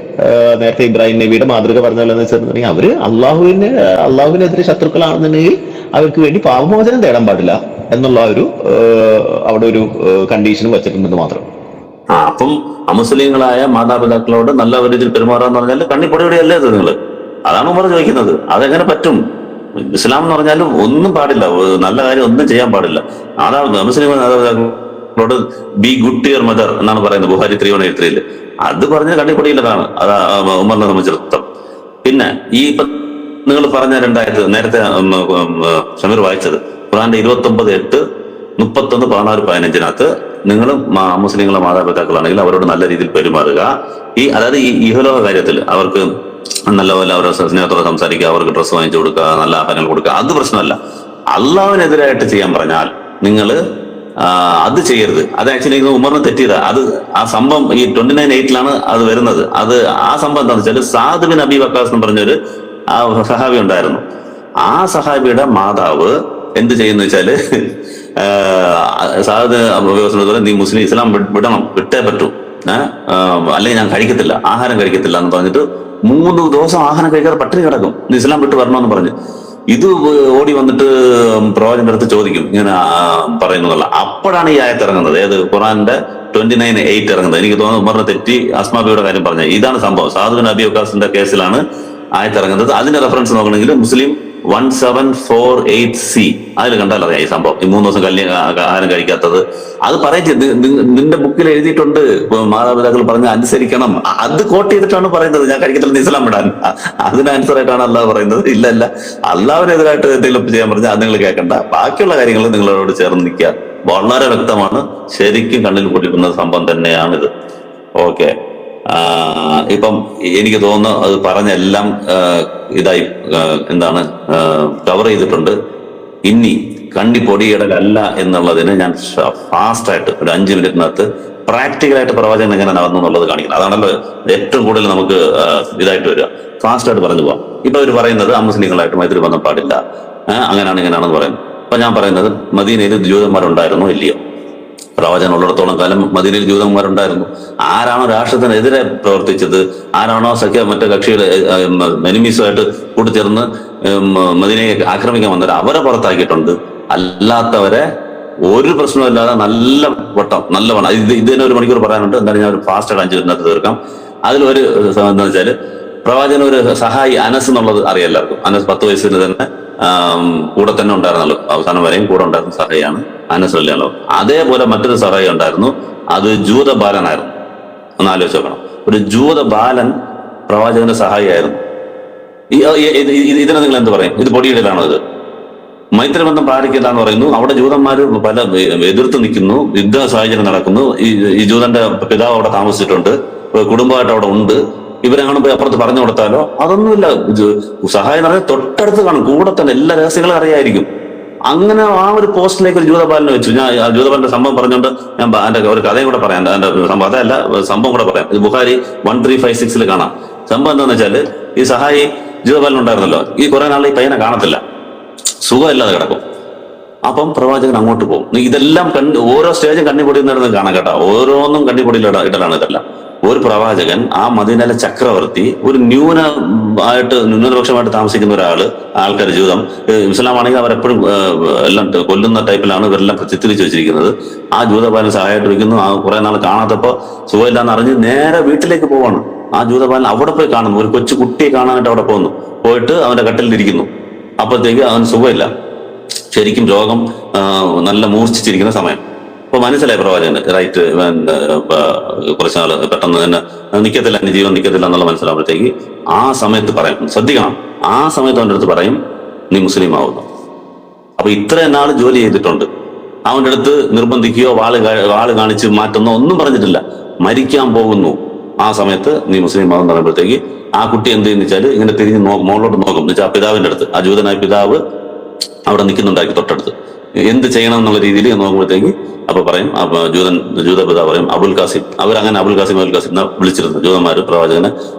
നേരത്തെ ഇബ്രാഹിം നബിയുടെ മാതൃക പറഞ്ഞതെന്ന് വെച്ചിട്ടുണ്ടെങ്കിൽ അവര് അള്ളാഹുവിനെതിരെ ശത്രുക്കളാണെന്നുണ്ടെങ്കിൽ അവർക്ക് വേണ്ടി പാപമോചനം തേടാൻ പാടില്ല എന്നുള്ള ഒരു അവിടെ ഒരു കണ്ടീഷനും വെച്ചിട്ടുണ്ടെന്ന് മാത്രം. അപ്പം അമുസ്ലിങ്ങളായ മാതാപിതാക്കളോട് നല്ല രീതിയിൽ പെരുമാറാന്ന് പറഞ്ഞാൽ കണ്ണിപ്പൊടിയോടെയല്ലേ അത് നിങ്ങൾ? അതാണ് ഉമർ ചോദിക്കുന്നത്. അതെങ്ങനെ പറ്റും? ഇസ്ലാം എന്ന് പറഞ്ഞാൽ ഒന്നും പാടില്ല, നല്ല കാര്യം ഒന്നും ചെയ്യാൻ പാടില്ല. അതാണ് മുസ്ലിം മാതാപിതാക്കളോട് be good to your mother എന്നാണ് പറയുന്നത് ബുഖാരി 3183. അത് പറഞ്ഞ കണ്ണിപ്പൊടിയില്ലതാണ്. അത് ഉമറിനെ സംബന്ധിച്ചിടത്തോളം. പിന്നെ ഈ നിങ്ങൾ പറഞ്ഞ 2 നേരത്തെ ഷമീർ വായിച്ചത് ഖുർആന്റെ 29:8, 31, 16, 15 നിങ്ങൾ മുസ്ലിങ്ങളെ മാതാപിതാക്കളാണെങ്കിൽ അവരോട് നല്ല രീതിയിൽ പെരുമാറുക. അതായത് ഈ ഇഹലോക കാര്യത്തിൽ അവർക്ക് നല്ലപോലെ അവരെ സ്നേഹത്തോടെ സംസാരിക്കുക, അവർക്ക് ഡ്രസ്സ് വാങ്ങിച്ചു കൊടുക്കുക, നല്ല ആഹാരങ്ങൾ കൊടുക്കുക, അത് പ്രശ്നമല്ല. അള്ളാഹുവിനെതിരായിട്ട് ചെയ്യാൻ പറഞ്ഞാൽ നിങ്ങൾ അത് ചെയ്യരുത്. അത് ആക്ച്വലി ഉമറിന് തെറ്റിയതാ. ആ സംഭവം ഈ 29:8 അത് വരുന്നത്. ആ സംഭവം എന്താണെന്ന് വെച്ചാൽ സാദ് ബിൻ അബി വക്കാസ് എന്ന് പറഞ്ഞൊരു സഹാബി ഉണ്ടായിരുന്നു. ആ സഹാബിയുടെ മാതാവ് എന്ത് ചെയ്യുന്ന വെച്ചാല് സാദ് നീ മുസ്ലിം ഇസ്ലാം വിട്ടേ പറ്റൂ, അല്ലെങ്കിൽ ഞാൻ കഴിക്കത്തില്ല, ആഹാരം കഴിക്കത്തില്ല എന്ന് പറഞ്ഞിട്ട് 3 ദിവസം ആഹാരം കഴിക്കാതെ പട്ടിണി കിടക്കും, ഇസ്ലാം വിട്ട് വരണമെന്ന് പറഞ്ഞ്. ഇത് ഓടി വന്നിട്ട് പ്രവാചകന്റെ അടുത്ത് ചോദിക്കും ഇങ്ങനെ പറയുന്നതല്ല. അപ്പോഴാണ് ഈ ആയത്ത് ഇറങ്ങുന്നത്. ഏത് ഖുറാന്റെ 29:8 ഇറങ്ങുന്നത്. എനിക്ക് തോന്നുന്നു ഉമറിനെ തെറ്റി അസ്മാബിയുടെ കാര്യം പറഞ്ഞത്. ഇതാണ് സംഭവം. സാദ് ബിൻ അബി വക്കാസിന്റെ കേസിലാണ് ആയത്ത് ഇറങ്ങുന്നത്. അതിന്റെ റെഫറൻസ് നോക്കണമെങ്കിൽ മുസ്ലിം 1748C അതിൽ കണ്ടാൽ അറിയാം ഈ സംഭവം. ഈ 3 ദിവസം ആഹാരം കഴിക്കാത്തത് അത് പറയുന്നത് നിന്റെ ബുക്കിൽ എഴുതിയിട്ടുണ്ട്. മാതാപിതാക്കൾ പറഞ്ഞ് അനുസരിക്കണം. അത് കോട്ട് ചെയ്തിട്ടാണ് പറയുന്നത്. ഞാൻ കഴിക്കത്തില്ല, ഇസ്ലാം വിടാൻ. അതിന് ആൻസർ ആയിട്ടാണ് അല്ലാഹ് പറയുന്നത്. ഇല്ല, അള്ളാഹുവിനെതിരായിട്ട് എന്തെങ്കിലും ചെയ്യാൻ പറഞ്ഞാൽ അത് നിങ്ങൾ കേൾക്കണ്ട. ബാക്കിയുള്ള കാര്യങ്ങൾ നിങ്ങളോട് ചേർന്ന് നിൽക്കുക. വളരെ വ്യക്തമാണ്. ശരിക്കും കണ്ണിൽ പൊട്ടിക്കുന്ന സംഭവം തന്നെയാണിത്. ഓക്കെ. ഇപ്പം എനിക്ക് തോന്നുന്നു അത് പറഞ്ഞെല്ലാം ഇതായി എന്താണ് കവർ ചെയ്തിട്ടുണ്ട്. ഇനി കണ്ണിപ്പൊടിയിടലല്ല എന്നുള്ളതിന് ഞാൻ ഫാസ്റ്റായിട്ട് ഒരു 5 മിനിറ്റിനകത്ത് പ്രാക്ടിക്കലായിട്ട് പ്രവാചകൻ എങ്ങനെ നടന്നു എന്നുള്ളത് കാണിക്കണം. അതാണല്ലോ ഏറ്റവും കൂടുതൽ നമുക്ക് ഇതായിട്ട് വരിക. ഫാസ്റ്റായിട്ട് പറഞ്ഞു പോവാം. ഇപ്പൊ അവർ പറയുന്നത് അമുസ്ലിങ്ങളായിട്ട് മൈത്രി ബന്ധം പാടില്ല, അങ്ങനെയാണ് ഇങ്ങനെയാണെന്ന് പറയുന്നത്. അപ്പൊ ഞാൻ പറയുന്നത് മദീനയിൽ ജൂതന്മാരുണ്ടായിരുന്നോ ഇല്ലയോ? പ്രവാചകൻ ഉള്ളിടത്തോളം കാലം മദീനയിൽ ജൂതന്മാരുണ്ടായിരുന്നു. ആരാണോ രാഷ്ട്രത്തിനെതിരെ പ്രവർത്തിച്ചത്, ആരാണോ മറ്റേ കക്ഷിയുടെ എനിമീസുമായിട്ട് കൂട്ടിച്ചേർന്ന് മദീനയെ ആക്രമിക്കാൻ വന്നവരെ അവരെ പുറത്താക്കിയിട്ടുണ്ട്. അല്ലാത്തവരെ ഒരു പ്രശ്നമില്ലാതെ നല്ല വണ്ണം ഇത് തന്നെ 1 മണിക്കൂർ പറയാനുണ്ട്. എന്തായാലും ഞാൻ ഒരു ഫാസ്റ്റായിട്ട് 5 മിനിറ്റിനകത്ത് തീർക്കാം. അതിലൊരു എന്താ വെച്ചാല് പ്രവാചകൻ ഒരു സഹായി അനസ് എന്നുള്ളത് അറിയാം എല്ലാവർക്കും. അനസ് 10 വയസ്സിന് തന്നെ കൂടെ തന്നെ ഉണ്ടായിരുന്നല്ലോ, അവസാനം വരെയും കൂടെ ഉണ്ടായിരുന്ന സഹായിയാണ് അനസ് അല്ലല്ലോ. അതേപോലെ മറ്റൊരു സഹായി ഉണ്ടായിരുന്നു, അത് ജൂതബാലനായിരുന്നു. ഒന്ന് ആലോചിച്ച് നോക്കണം, ഒരു ജൂതബാലൻ പ്രവാചകന്റെ സഹായിയായിരുന്നു. ഇതിനെ നിങ്ങൾ എന്ത് പറയും? ഇത് പൊടിയിടലാണോ? ഇത് മൈത്രിബന്ധം പാലിക്കില്ല എന്ന് പറയുന്നു. അവിടെ ജൂതന്മാര് പല എതിർത്ത് നിൽക്കുന്നു, യുദ്ധ സാഹചര്യം നടക്കുന്നു. ഈ ജൂതന്റെ പിതാവ് അവിടെ താമസിച്ചിട്ടുണ്ട്, കുടുംബമായിട്ട് അവിടെ ഉണ്ട്. ഇവരെങ്ങനെ പോയി അപ്പുറത്ത് പറഞ്ഞു കൊടുത്താലോ? അതൊന്നുമില്ല. സഹായം എന്ന് പറഞ്ഞാൽ തൊട്ടടുത്ത് കാണും, കൂടെ തന്നെ എല്ലാ രഹസ്യങ്ങളും അറിയായിരിക്കും. അങ്ങനെ ആ ഒരു പോസ്റ്റിലേക്ക് ഒരു ജൂതബാലനെ വെച്ചു. ഞാൻ ജൂതബാലന്റെ സംഭവം പറഞ്ഞുകൊണ്ട് ഞാൻ എന്റെ ഒരു കഥയും കൂടെ പറയാം. എന്റെ സംഭവം അതല്ല, സംഭവം കൂടെ പറയാം. ഇത് ബുഖാരി 1356 കാണാം. സംഭവം എന്താണെന്ന് വെച്ചാല് ഈ സഹായി ജൂതബാലൻ ഉണ്ടായിരുന്നല്ലോ, ഈ കുറെ നാൾ ഈ പയ്യനെ കാണത്തില്ല, സുഖമില്ലാതെ കിടക്കും. അപ്പം പ്രവാചകൻ അങ്ങോട്ട് പോകും. ഇതെല്ലാം ഓരോ സ്റ്റേജും കണ്ണിപ്പൊടിയുന്നിടന്ന് കാണാം കേട്ടോ. ഓരോന്നും കണ്ണിപ്പൊടിയിൽ ഇടലാണ് ഇതെല്ലാം. ഒരു പ്രവാചകൻ, ആ മദീനയിലെ ചക്രവർത്തി, ഒരു ന്യൂനപക്ഷമായിട്ട് താമസിക്കുന്ന ആൾക്കാർ ജൂതം, ഇസ്ലാം ആണെങ്കിൽ അവരെപ്പോഴും എല്ലാം കൊല്ലുന്ന ടൈപ്പിലാണ് ഇവരെല്ലാം ചിത്രിച്ച് വെച്ചിരിക്കുന്നത്. ആ ജൂതബാലൻ സഹായമായിട്ട് വയ്ക്കുന്നു. ആ കുറെ നാൾ കാണാത്തപ്പോ സുഖമില്ലാന്ന് അറിഞ്ഞ് നേരെ വീട്ടിലേക്ക് പോവാണ്. ആ ജൂതബാലൻ അവിടെ പോയി കാണുന്നു, ഒരു കൊച്ചു കുട്ടിയെ കാണാനായിട്ട് അവിടെ പോകുന്നു. പോയിട്ട് അവന്റെ കട്ടിലിരിക്കുന്നു. അപ്പോഴത്തേക്ക് അവന് സുഖമില്ല, ശരിക്കും രോഗം നല്ല മൂർച്ഛിച്ചിരിക്കുന്ന സമയം. അപ്പൊ മനസ്സിലായി പ്രവാചകന്, റൈറ്റ്, കുറച്ചുനാൾ പെട്ടെന്ന് തന്നെ നിൽക്കത്തില്ല, എന്റെ ജീവൻ നിൽക്കത്തില്ല എന്നുള്ള മനസ്സിലാകുമ്പോഴത്തേക്ക് ആ സമയത്ത് പറയും, ശ്രദ്ധിക്കണം, ആ സമയത്ത് അവൻ്റെ അടുത്ത് പറയും, നീ മുസ്ലിം ആവുന്നു. അപ്പൊ ഇത്രയും നാൾ ജോലി ചെയ്തിട്ടുണ്ട്, അവൻ്റെ അടുത്ത് നിർബന്ധിക്കുകയോ വാള് കാണിച്ച് മാറ്റുന്നോ ഒന്നും പറഞ്ഞിട്ടില്ല. മരിക്കാൻ പോകുന്നു, ആ സമയത്ത് നീ മുസ്ലിം ആവുന്ന പറയുമ്പോഴത്തേക്ക് ആ കുട്ടി എന്ത് ചെയ്യുന്ന വെച്ചാൽ ഇങ്ങനെ തിരിഞ്ഞ് മുകളിലോട്ട് നോക്കും. എന്ന് വെച്ചാൽ ആ പിതാവിന്റെ അടുത്ത്, ആ ജൂതനായ പിതാവ് അവിടെ നിൽക്കുന്നുണ്ടാക്കി തൊട്ടടുത്ത്. എന്ത് ചെയ്യണം എന്നുള്ള രീതിയിൽ നോക്കുമ്പോഴത്തേക്ക് അപ്പൊ പറയും, ജൂത പിതാവ് പറയും അബുൽ കാസിം. അവരങ്ങനെ അബുൽ കാസിം എന്ന് വിളിച്ചിരുന്നു ജൂതന്മാര് പ്രവാചകന്.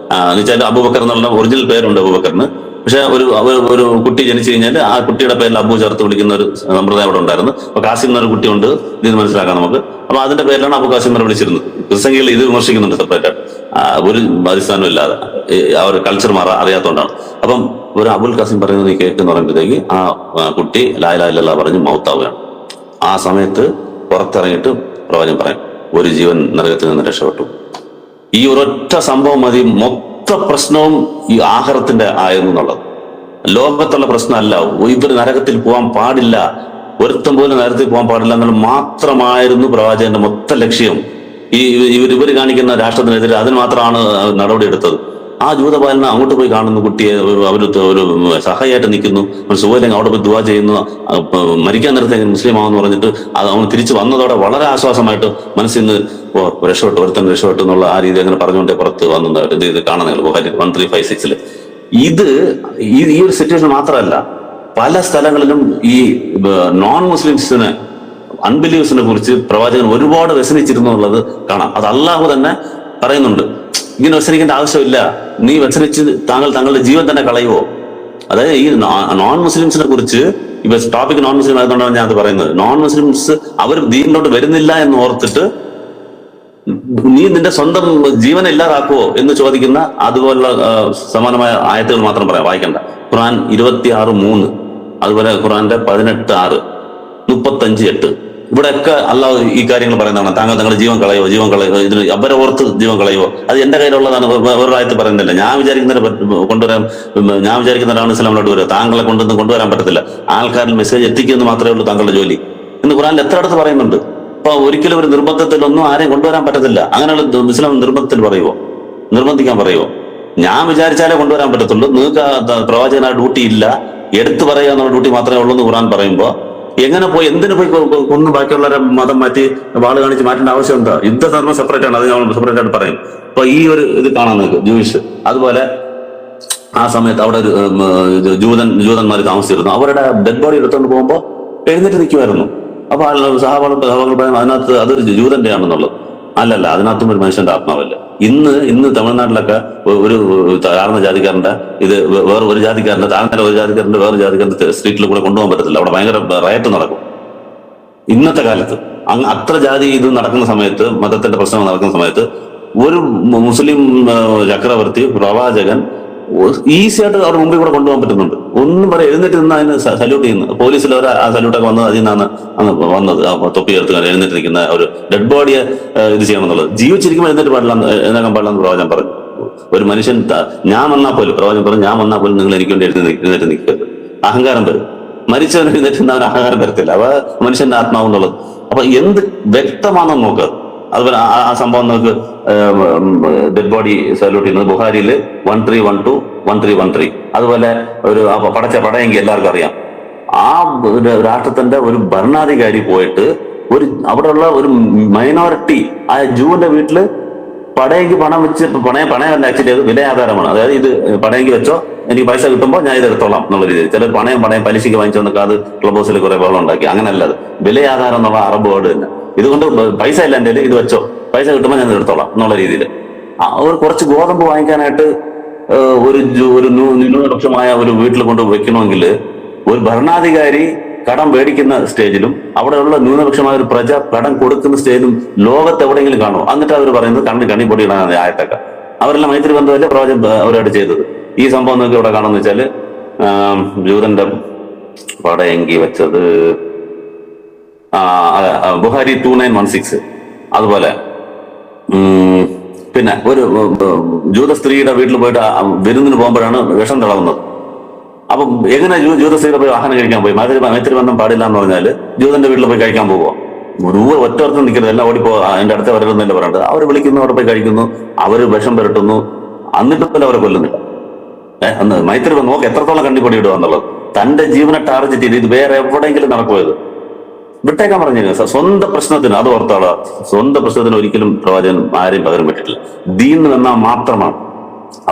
എന്ന് വെച്ചാൽ അബൂബക്കർ എന്നുള്ള ഒറിജിനൽ പേരുണ്ട് അബൂബക്കറിന്. പക്ഷെ ഒരു കുട്ടി ജനിച്ചു കഴിഞ്ഞാൽ ആ കുട്ടിയുടെ പേരിൽ അബു ചേർത്ത് വിളിക്കുന്ന ഒരു സമ്പ്രദായം അവിടെ ഉണ്ടായിരുന്നു. അപ്പൊ കാസിം എന്നൊരു കുട്ടിയുണ്ട്, ഇതിന് മനസ്സിലാക്കാം നമുക്ക്. അപ്പൊ അതിന്റെ പേരിലാണ് അബു കാസിം എന്ന് വിളിച്ചിരുന്നത്. ക്രിസ്ത്യൻകൾ ഇത് വിമർശിക്കുന്നുണ്ട് സെപ്പറേറ്റ് ആയിട്ട്, ഒരു അടിസ്ഥാനം ഇല്ലാതെ, ആ ഒരു കൾച്ചർ അറിയാത്തതുകൊണ്ടാണ്. അപ്പം ഒരു അബുൽ കാസിം പറയുന്നത് നീ കേൾക്കെന്ന് പറയുമ്പോഴത്തേക്ക് ആ കുട്ടി ലാ ഇലാഹ ഇല്ലല്ലാഹ് പറഞ്ഞ് മൗത്താവുകയാണ്. ആ സമയത്ത് പുറത്തിറങ്ങിയിട്ട് പ്രവാചകൻ പറയും, ഒരു ജീവൻ നരകത്തിൽ നിന്ന് രക്ഷപ്പെട്ടു. ഈ ഒരൊറ്റ സംഭവം മതി മൊത്ത പ്രശ്നവും ഈ ആഖിറത്തിന്റെ ആയിരുന്നു എന്നുള്ളത്. ലോകത്തുള്ള പ്രശ്നമല്ല, ഇവർ നരകത്തിൽ പോകാൻ പാടില്ല, ഒരുത്തം പോലും നരകത്തിൽ പോകാൻ പാടില്ല എന്നുള്ളത് മാത്രമായിരുന്നു പ്രവാചകന്റെ മൊത്ത ലക്ഷ്യം. ഇവർ കാണിക്കുന്ന രാഷ്ട്രത്തിനെതിരെ അതിന് മാത്രമാണ് നടപടി എടുത്തത്. ആ ജൂതബാലനെ അങ്ങോട്ട് പോയി കാണുന്നു, കുട്ടിയെ അവർ ഒരു സഹായിയായിട്ട് നിൽക്കുന്നു, സുഖമില്ലെങ്കിൽ അവിടെ പോയി ദുആ ചെയ്യുന്നു, മരിക്കാൻ നേരത്തെ മുസ്ലിം ആവെന്ന് പറഞ്ഞിട്ട് അവൻ തിരിച്ചു വന്നതോടെ വളരെ ആശ്വാസമായിട്ട് മനസ്സിൽ നിന്ന് രക്ഷപ്പെട്ടു, ഒരുത്തൻ രക്ഷപ്പെട്ടു എന്നുള്ള ആ രീതി അങ്ങനെ പറഞ്ഞുകൊണ്ടേ പുറത്ത് വന്നത് ഇത് കാണുന്നത് 1356. ഇത് ഈ ഒരു സിറ്റുവേഷൻ മാത്രമല്ല, പല സ്ഥലങ്ങളിലും ഈ നോൺ മുസ്ലിംസിനെ, അൺബിലീവേഴ്സിനെ കുറിച്ച് പ്രവാചകൻ ഒരുപാട് വ്യസനിച്ചിരുന്നു എന്നുള്ളത് കാണാം. അത് അള്ളാഹു തന്നെ പറയുന്നുണ്ട്, ഇങ്ങനെ വ്യസനിക്കേണ്ട ആവശ്യമില്ല, നീ വ്യസനിച്ച് താങ്കളുടെ ജീവൻ തന്നെ കളയുവോ. അതായത് ഈ നോൺ മുസ്ലിംസിനെ കുറിച്ച്, ഇപ്പൊ ടോപ്പിക് നോൺ മുസ്ലിം ആയതുകൊണ്ടാണ് ഞാൻ അത് പറയുന്നത്. നോൺ മുസ്ലിംസ് അവർ ദീനിലോട്ട് വരുന്നില്ല എന്ന് ഓർത്തിട്ട് നീ നിന്റെ സ്വന്തം ജീവനെ ഇല്ലാതാക്കുവോ എന്ന് ചോദിക്കുന്ന അതുപോലുള്ള സമാനമായ ആയത്തുകൾ മാത്രം വായിക്കണ്ട. ഖുർആൻ 26:3, അതുപോലെ ഖുർആന്റെ 18:6, 35:8, ഇവിടെയൊക്കെ അള്ളാഹു ഈ കാര്യങ്ങൾ പറയുന്നതാണ്. താങ്കളുടെ ജീവൻ കളയോ, ഇതിന് അവരെ ഓർത്ത് ജീവൻ കളയോ, അത് എന്റെ കയ്യിലുള്ളതാണ്. വേറൊരു ആയത്ത് പറയുന്നില്ല. ഞാൻ വിചാരിക്കുന്നവരാണ് ഇസ്ലാമിലോട്ട് വരിക, താങ്കളെ കൊണ്ടുവരാൻ പറ്റത്തില്ല. ആൾക്കാരിൽ മെസ്സേജ് എത്തിക്കുമെന്ന് മാത്രമേ ഉള്ളൂ താങ്കളുടെ ജോലി എന്ന് ഖുർആനിൽ എത്ര അടുത്ത് പറയുന്നുണ്ട്. അപ്പൊ ഒരിക്കലും ഒരു നിർബന്ധത്തിലൊന്നും ആരെയും കൊണ്ടുവരാൻ പറ്റത്തില്ല. അങ്ങനെയുള്ള ഇസ്ലാം നിർബന്ധിക്കാൻ പറയുമോ? ഞാൻ വിചാരിച്ചാലേ കൊണ്ടുവരാൻ പറ്റത്തുള്ളൂ. നിങ്ങൾക്ക് പ്രവാചകനായ ഡ്യൂട്ടി ഇല്ല, എടുത്തു പറയുക എന്നുള്ള ഡ്യൂട്ടി മാത്രമേ ഉള്ളൂ എന്ന് ഖുർആൻ പറയുമ്പോ എങ്ങനെ പോയി എന്തിനു പോയി കൊന്ന് ബാക്കിയുള്ളവരെ മതം മാറ്റി വാള് കാണിച്ച് മാറ്റേണ്ട ആവശ്യം എന്താ? യുദ്ധധർമ്മം സെപ്പറേറ്റ് ആണ്, അത് ഞാൻ സെപ്പറേറ്റ് ആയിട്ട് പറയും. അപ്പൊ ഈ ഒരു ഇത് കാണാൻ നിൽക്കും ജൂയിഷ്. അതുപോലെ ആ സമയത്ത് അവിടെ ഒരു ജൂതന്മാർ താമസിച്ചിരുന്നു. അവരുടെ ഡെഡ് ബോഡി എടുത്തുകൊണ്ട് പോകുമ്പോൾ എഴുന്നേറ്റ് നിൽക്കുമായിരുന്നു. അപ്പൊ സഹാബാക്കൾ പറയാം അതിനകത്ത് അതൊരു ജൂതന്റെ ആണെന്നുള്ളത്. അല്ലല്ല, അതിനകത്തും ഒരു മനുഷ്യന്റെ ആത്മാവല്ല. ഇന്ന് തമിഴ്നാട്ടിലൊക്കെ ഒരു താഴ്ന്ന ജാതിക്കാരന്റെ ഇത് വേറെ ഒരു ജാതിക്കാരന്റെ താഴ്ന്ന ഒരു ജാതിക്കാരന്റെ വേറെ ജാതിക്കാരന്റെ സ്ട്രീറ്റിൽ കൂടെ കൊണ്ടുപോകാൻ പറ്റത്തില്ല. അവിടെ ഭയങ്കര റയറ്റ് നടക്കും ഇന്നത്തെ കാലത്ത്. അത്ര ജാതി ഇത് നടക്കുന്ന സമയത്ത്, മതത്തിന്റെ പ്രശ്നം നടക്കുന്ന സമയത്ത് ഒരു മുസ്ലിം ചക്രവർത്തി പ്രവാചകൻ ഈസി ആയിട്ട് അവരുടെ മുമ്പിൽ കൂടെ കൊണ്ടുപോകാൻ പറ്റുന്നുണ്ട്. ഒന്നും പറയാം, എഴുന്നേറ്റ് നിന്ന് അതിന് സല്യൂട്ട് ചെയ്യുന്നു. പോലീസിൽ അവർ ആ സല്യൂട്ടൊക്കെ വന്നത് അതിൽ നിന്നാണ് വന്നത്. തൊപ്പി എടുത്ത് എഴുന്നേറ്റ് നിൽക്കുന്ന ഒരു ഡെഡ് ബോഡിയെ ഇത് ചെയ്യണമെന്നുള്ളത്. ജീവിച്ചിരിക്കുമ്പോൾ എഴുന്നേക്കാൻ പാടില്ല എന്ന് പ്രവാചകൻ പറഞ്ഞു. ഒരു മനുഷ്യൻ ഞാൻ വന്നാൽ പോലും, പ്രവാചകൻ പറഞ്ഞു, ഞാൻ വന്നാൽ പോലും നിങ്ങൾ എനിക്ക് വേണ്ടി എഴുന്നേറ്റ് നിൽക്കരുത്. അഹങ്കാരം വരും. മരിച്ചവൻ എഴുന്നേറ്റ് അവൻ അഹങ്കാരം വരത്തില്ല. അവ മനുഷ്യന്റെ ആത്മാവെന്നുള്ളത്. അപ്പൊ എന്ത് വ്യക്തമാണെന്ന് നോക്കുക. അതുപോലെ ആ സംഭവം നമുക്ക് ഡെഡ് ബോഡി സല്യൂട്ട് ചെയ്യുന്നത് ബുഹാരിയിൽ 1312 1313. അതുപോലെ ഒരു പടയെങ്കിൽ എല്ലാവർക്കും അറിയാം. ആ രാഷ്ട്രത്തിന്റെ ഒരു ഭരണാധികാരി പോയിട്ട് അവിടെയുള്ള ഒരു മൈനോറിറ്റി ആ ജൂവിന്റെ വീട്ടില് പടയെങ്കിൽ പണം വെച്ച് പണയമല്ല ആക്ച്വലി അത് വിലയാധാരമാണ്. അതായത് ഇത് പടയെങ്കിൽ വെച്ചോ, എനിക്ക് പൈസ കിട്ടുമ്പോൾ ഞാൻ ഇത് എടുത്തോളാം എന്നുള്ള രീതിയിൽ. ചിലർ പണയം പലിശയ്ക്ക് വാങ്ങിച്ചോന്നൊക്കെ അത് ക്ലബ് ഹൗസിൽ കുറെ ബഹളം ഉണ്ടാക്കി. അങ്ങനെയല്ല, അത് വിലയാധാരം എന്നുള്ള അറബ് വേർഡ് തന്നെ. ഇതുകൊണ്ട് പൈസ ഇല്ല എൻ്റെ ഇത് വെച്ചോ, പൈസ കിട്ടുമ്പോൾ ഞാൻ എടുത്തോളാം എന്നുള്ള രീതിയിൽ. ഒരു കുറച്ച് ഗോതമ്പ് വാങ്ങിക്കാനായിട്ട് ഒരു ന്യൂനപക്ഷമായ ഒരു വീട്ടിൽ കൊണ്ട് വെക്കണമെങ്കിൽ ഒരു ഭരണാധികാരി കടം മേടിക്കുന്ന സ്റ്റേജിലും അവിടെയുള്ള ന്യൂനപക്ഷമായ ഒരു പ്രജ കടം കൊടുക്കുന്ന സ്റ്റേജിലും ലോകത്ത് എവിടെയെങ്കിലും കാണുമോ? എന്നിട്ട് അവർ പറയുന്നത് കണ്ണി പൊടി ഇടാൻ ആയിട്ടൊക്കെ. അവരെല്ലാം മൈത്രി ബന്ധമല്ലേ പ്രവചനം അവരായിട്ട് ചെയ്തത്. ഈ സംഭവം നിങ്ങൾക്ക് ഇവിടെ കാണുന്ന വെച്ചാല് ജൂതന്റെ പടയെങ്കി വെച്ചത് ബുഹാരി 2916. അതുപോലെ പിന്നെ ഒരു ജൂത സ്ത്രീയുടെ വീട്ടിൽ പോയിട്ട് വിരുന്നിന് പോകുമ്പോഴാണ് വിഷം തിളങ്ങുന്നത്. അപ്പം എങ്ങനെ ജൂത സ്ത്രീയുടെ പോയി ആഹാരം കഴിക്കാൻ പോയി? മൈത്രി ബന്ധം പാടില്ല എന്ന് പറഞ്ഞാല് ജൂതന്റെ വീട്ടിൽ പോയി കഴിക്കാൻ പോവുക. ഒറ്റ നിൽക്കരുത്, എല്ലാം ഓടിപ്പോ എന്റെ അടുത്ത് വരരുന്നല്ലേ പറഞ്ഞിട്ട് അവർ വിളിക്കുന്നു, അവിടെ പോയി കഴിക്കുന്നു, അവര് വിഷം പുരട്ടുന്നു, എന്നിട്ട് പോലും അവരെ കൊല്ലുന്നില്ല. മൈത്രി ബന്ധം നോക്ക് എത്രത്തോളം കണ്ണിപ്പൊടി ഇടുക എന്നുള്ളത്. തന്റെ ജീവനെ ടാർഗറ്റ് ചെയ്ത് ഇത് വേറെ എവിടെയെങ്കിലും നടക്കുമത് വിട്ടേക്കാൻ പറഞ്ഞു. സ്വന്തം പ്രശ്നത്തിന് അത് ഓർത്താള. സ്വന്തം പ്രശ്നത്തിന് ഒരിക്കലും പ്രവാചകൻ ആരെയും പകരം പറ്റിട്ടില്ല. ദീൻ വന്നാൽ മാത്രമാണ്,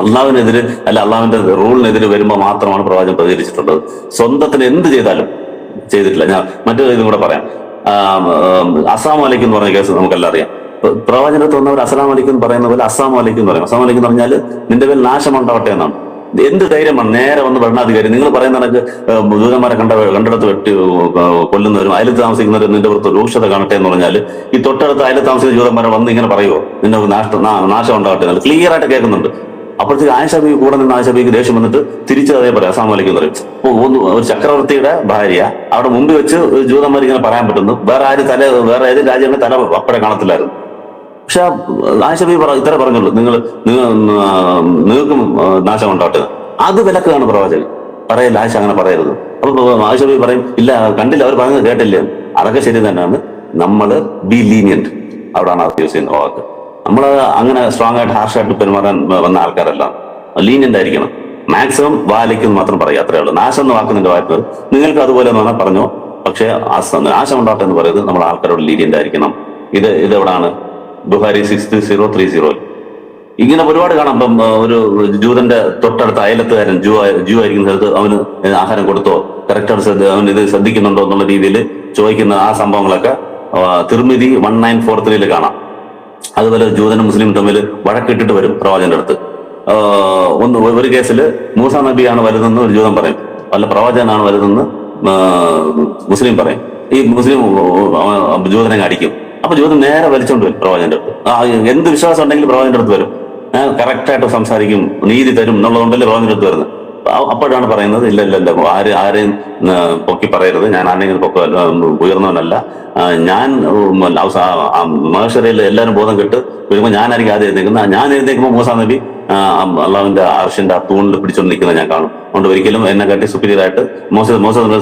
അള്ളാഹുവിനെതിരെ അല്ല അള്ളാഹുവിന്റെ റൂളിനെതിരെ വരുമ്പോൾ മാത്രമാണ് പ്രവാചകൻ പ്രതികരിച്ചിട്ടുള്ളത്. സ്വന്തത്തിന് എന്ത് ചെയ്താലും ചെയ്തിട്ടില്ല. ഞാൻ മറ്റൊരു ഇതും കൂടെ പറയാം. അസ്സാം വലൈക്കും എന്ന് പറഞ്ഞ കേസ് നമുക്കെല്ലാം അറിയാം. പ്രവാചകനത്ത് വന്നവർ അസ്സലാം വലൈക്കും എന്ന് പറയുന്ന പോലെ അസ്സാം വലൈക്കും എന്ന് പറയും. അസ്സാം വലൈക്കും എന്ന് പറഞ്ഞാൽ നിന്റെ പേരിൽ നാശമുണ്ടാവട്ടെ എന്നാണ്. എന്ത് ധൈര്യമാണ് നേരെ വന്ന് ഭരണാധികാരി നിങ്ങൾ പറയുന്ന കണക്ക് ദൂതന്മാരെ കണ്ടെടുത്ത് വെട്ടി കൊല്ലുന്നവരും അയലത്ത് താമസിക്കുന്നവരും നിന്റെ പുറത്ത് രൂക്ഷത കാണട്ടെ എന്ന് പറഞ്ഞാൽ ഈ തൊട്ടടുത്ത് അയലത്ത് താമസിക്കുന്ന ജൂതന്മാരെ വന്ന് ഇങ്ങനെ പറയുമോ നിന്റെ നാശം ഉണ്ടാവട്ടെ എന്ന് ക്ലിയർ ആയിട്ട് കേൾക്കുന്നുണ്ട്. അപ്പോഴത്തേക്ക് ആയിഷബി കൂടെ നിന്ന് ആയിഷബിക്ക് ദേഷ്യം വന്നിട്ട് തിരിച്ചു അതേ പറയാം അസ്സാം വലൈക്കും എന്ന് പറയും. ഒരു ചക്രവർത്തിയുടെ ഭാര്യ അവിടെ മുമ്പിൽ വെച്ച് ജൂതന്മാർ ഇങ്ങനെ പറയാൻ പറ്റുന്നു. വേറെ ഏത് രാജ്യങ്ങളുടെ തല അപ്പഴേ കാണത്തില്ലായിരുന്നു. പക്ഷെ ആയിഷബി ഇത്ര പറഞ്ഞുള്ളൂ, നിങ്ങൾക്കും നാശം ഉണ്ടാവട്ടെ. അത് വിലക്കാണ് പ്രവാചകൻ. പറയില്ല ആയിഷ അങ്ങനെ പറയരുത്. അപ്പൊ ആയിഷബി പറയും ഇല്ല കണ്ടില്ല, അവർ പറഞ്ഞത് കേട്ടില്ലേ. അതൊക്കെ ശരി തന്നെയാണ്. നമ്മള് ബി ലീനിയന്റ്, അവിടാണ് അത് യൂസ് ചെയ്യുന്ന വാക്ക്. നമ്മൾ അങ്ങനെ സ്ട്രോങ് ആയിട്ട് ഹാർഷായിട്ട് പെരുമാറാൻ വന്ന ആൾക്കാരല്ല. ലീനിയന്റ് ആയിരിക്കണം. മാക്സിമം വാലിക്കും മാത്രം പറയാം, അത്രേ ഉള്ളൂ. നാശം എന്ന് വാക്ക് നിന്റെ വായിക്കുന്നത് നിങ്ങൾക്ക് അതുപോലെ എന്ന് പറഞ്ഞാൽ പറഞ്ഞോ. പക്ഷെ നാശം ഉണ്ടാവട്ടെ എന്ന് പറയുന്നത് നമ്മൾ ആൾക്കാരോട് ലീനിയന്റ് ആയിരിക്കണം. ഇതെവിടാണ്? ബുഹാരി 6030. ഇങ്ങനെ ഒരുപാട് കാണാം. ഇപ്പം ഒരു ജൂതന്റെ തൊട്ടടുത്ത അയലത്തുകാരൻ ജൂ ആയിരിക്കുന്ന സ്ഥലത്ത് അവന് ആഹാരം കൊടുത്തോ, കറക്റ്റ് അവൻ ഇത് ശ്രദ്ധിക്കുന്നുണ്ടോ എന്നുള്ള രീതിയിൽ ചോദിക്കുന്ന ആ സംഭവങ്ങളൊക്കെ തിർമിതി 1943 കാണാം. അതുപോലെ ജൂതനും മുസ്ലിം തമ്മിൽ വഴക്കിട്ടിട്ട് വരും പ്രവാചകന്റെ അടുത്ത്. ഒരു കേസിൽ മൂസ നബിയാണ് വരുന്നെന്ന് ഒരു ജൂതൻ പറയും, അല്ല പ്രവാചകനാണ് വരുന്നെന്ന് മുസ്ലിം പറയും. ഈ മുസ്ലിം ജൂതനെ അടിക്കും. അപ്പൊ ജൂതൻ നേരെ വലിച്ചോണ്ട് വരും പ്രവാചകന്റെ അടുത്ത്. എന്ത് വിശ്വാസം ഉണ്ടെങ്കിലും പ്രവാചകന്റെ അടുത്ത് വരും. കറക്റ്റായിട്ട് സംസാരിക്കും, നീതി തരും എന്നുള്ളതുകൊണ്ടല്ലേ പ്രവാചകന്റെ അടുത്ത് വരുന്നത്. അപ്പോഴാണ് പറയുന്നത് ഇല്ല ആരെയും പൊക്കി പറയരുത്, ഞാൻ ആരെങ്കിലും ഉയർന്നവനല്ല, ഞാൻ മഹേശ്വരയിൽ എല്ലാവരും ബോധം കെട്ട് വരുമ്പോൾ ഞാനായിരിക്കും ആദ്യം എഴുന്നേക്കുന്നത്. ഞാൻ എഴുന്നേക്കുമ്പോൾ മൂസാ നബി അള്ളാഹുവിന്റെ അർഷിന്റെ ആ തൂണിൽ പിടിച്ചോണ്ട് നിൽക്കുന്നത് ഞാൻ കാണും. അതുകൊണ്ട് ഒരിക്കലും എന്നെ കാട്ടി സുപ്പീരിയർ ആയിട്ട്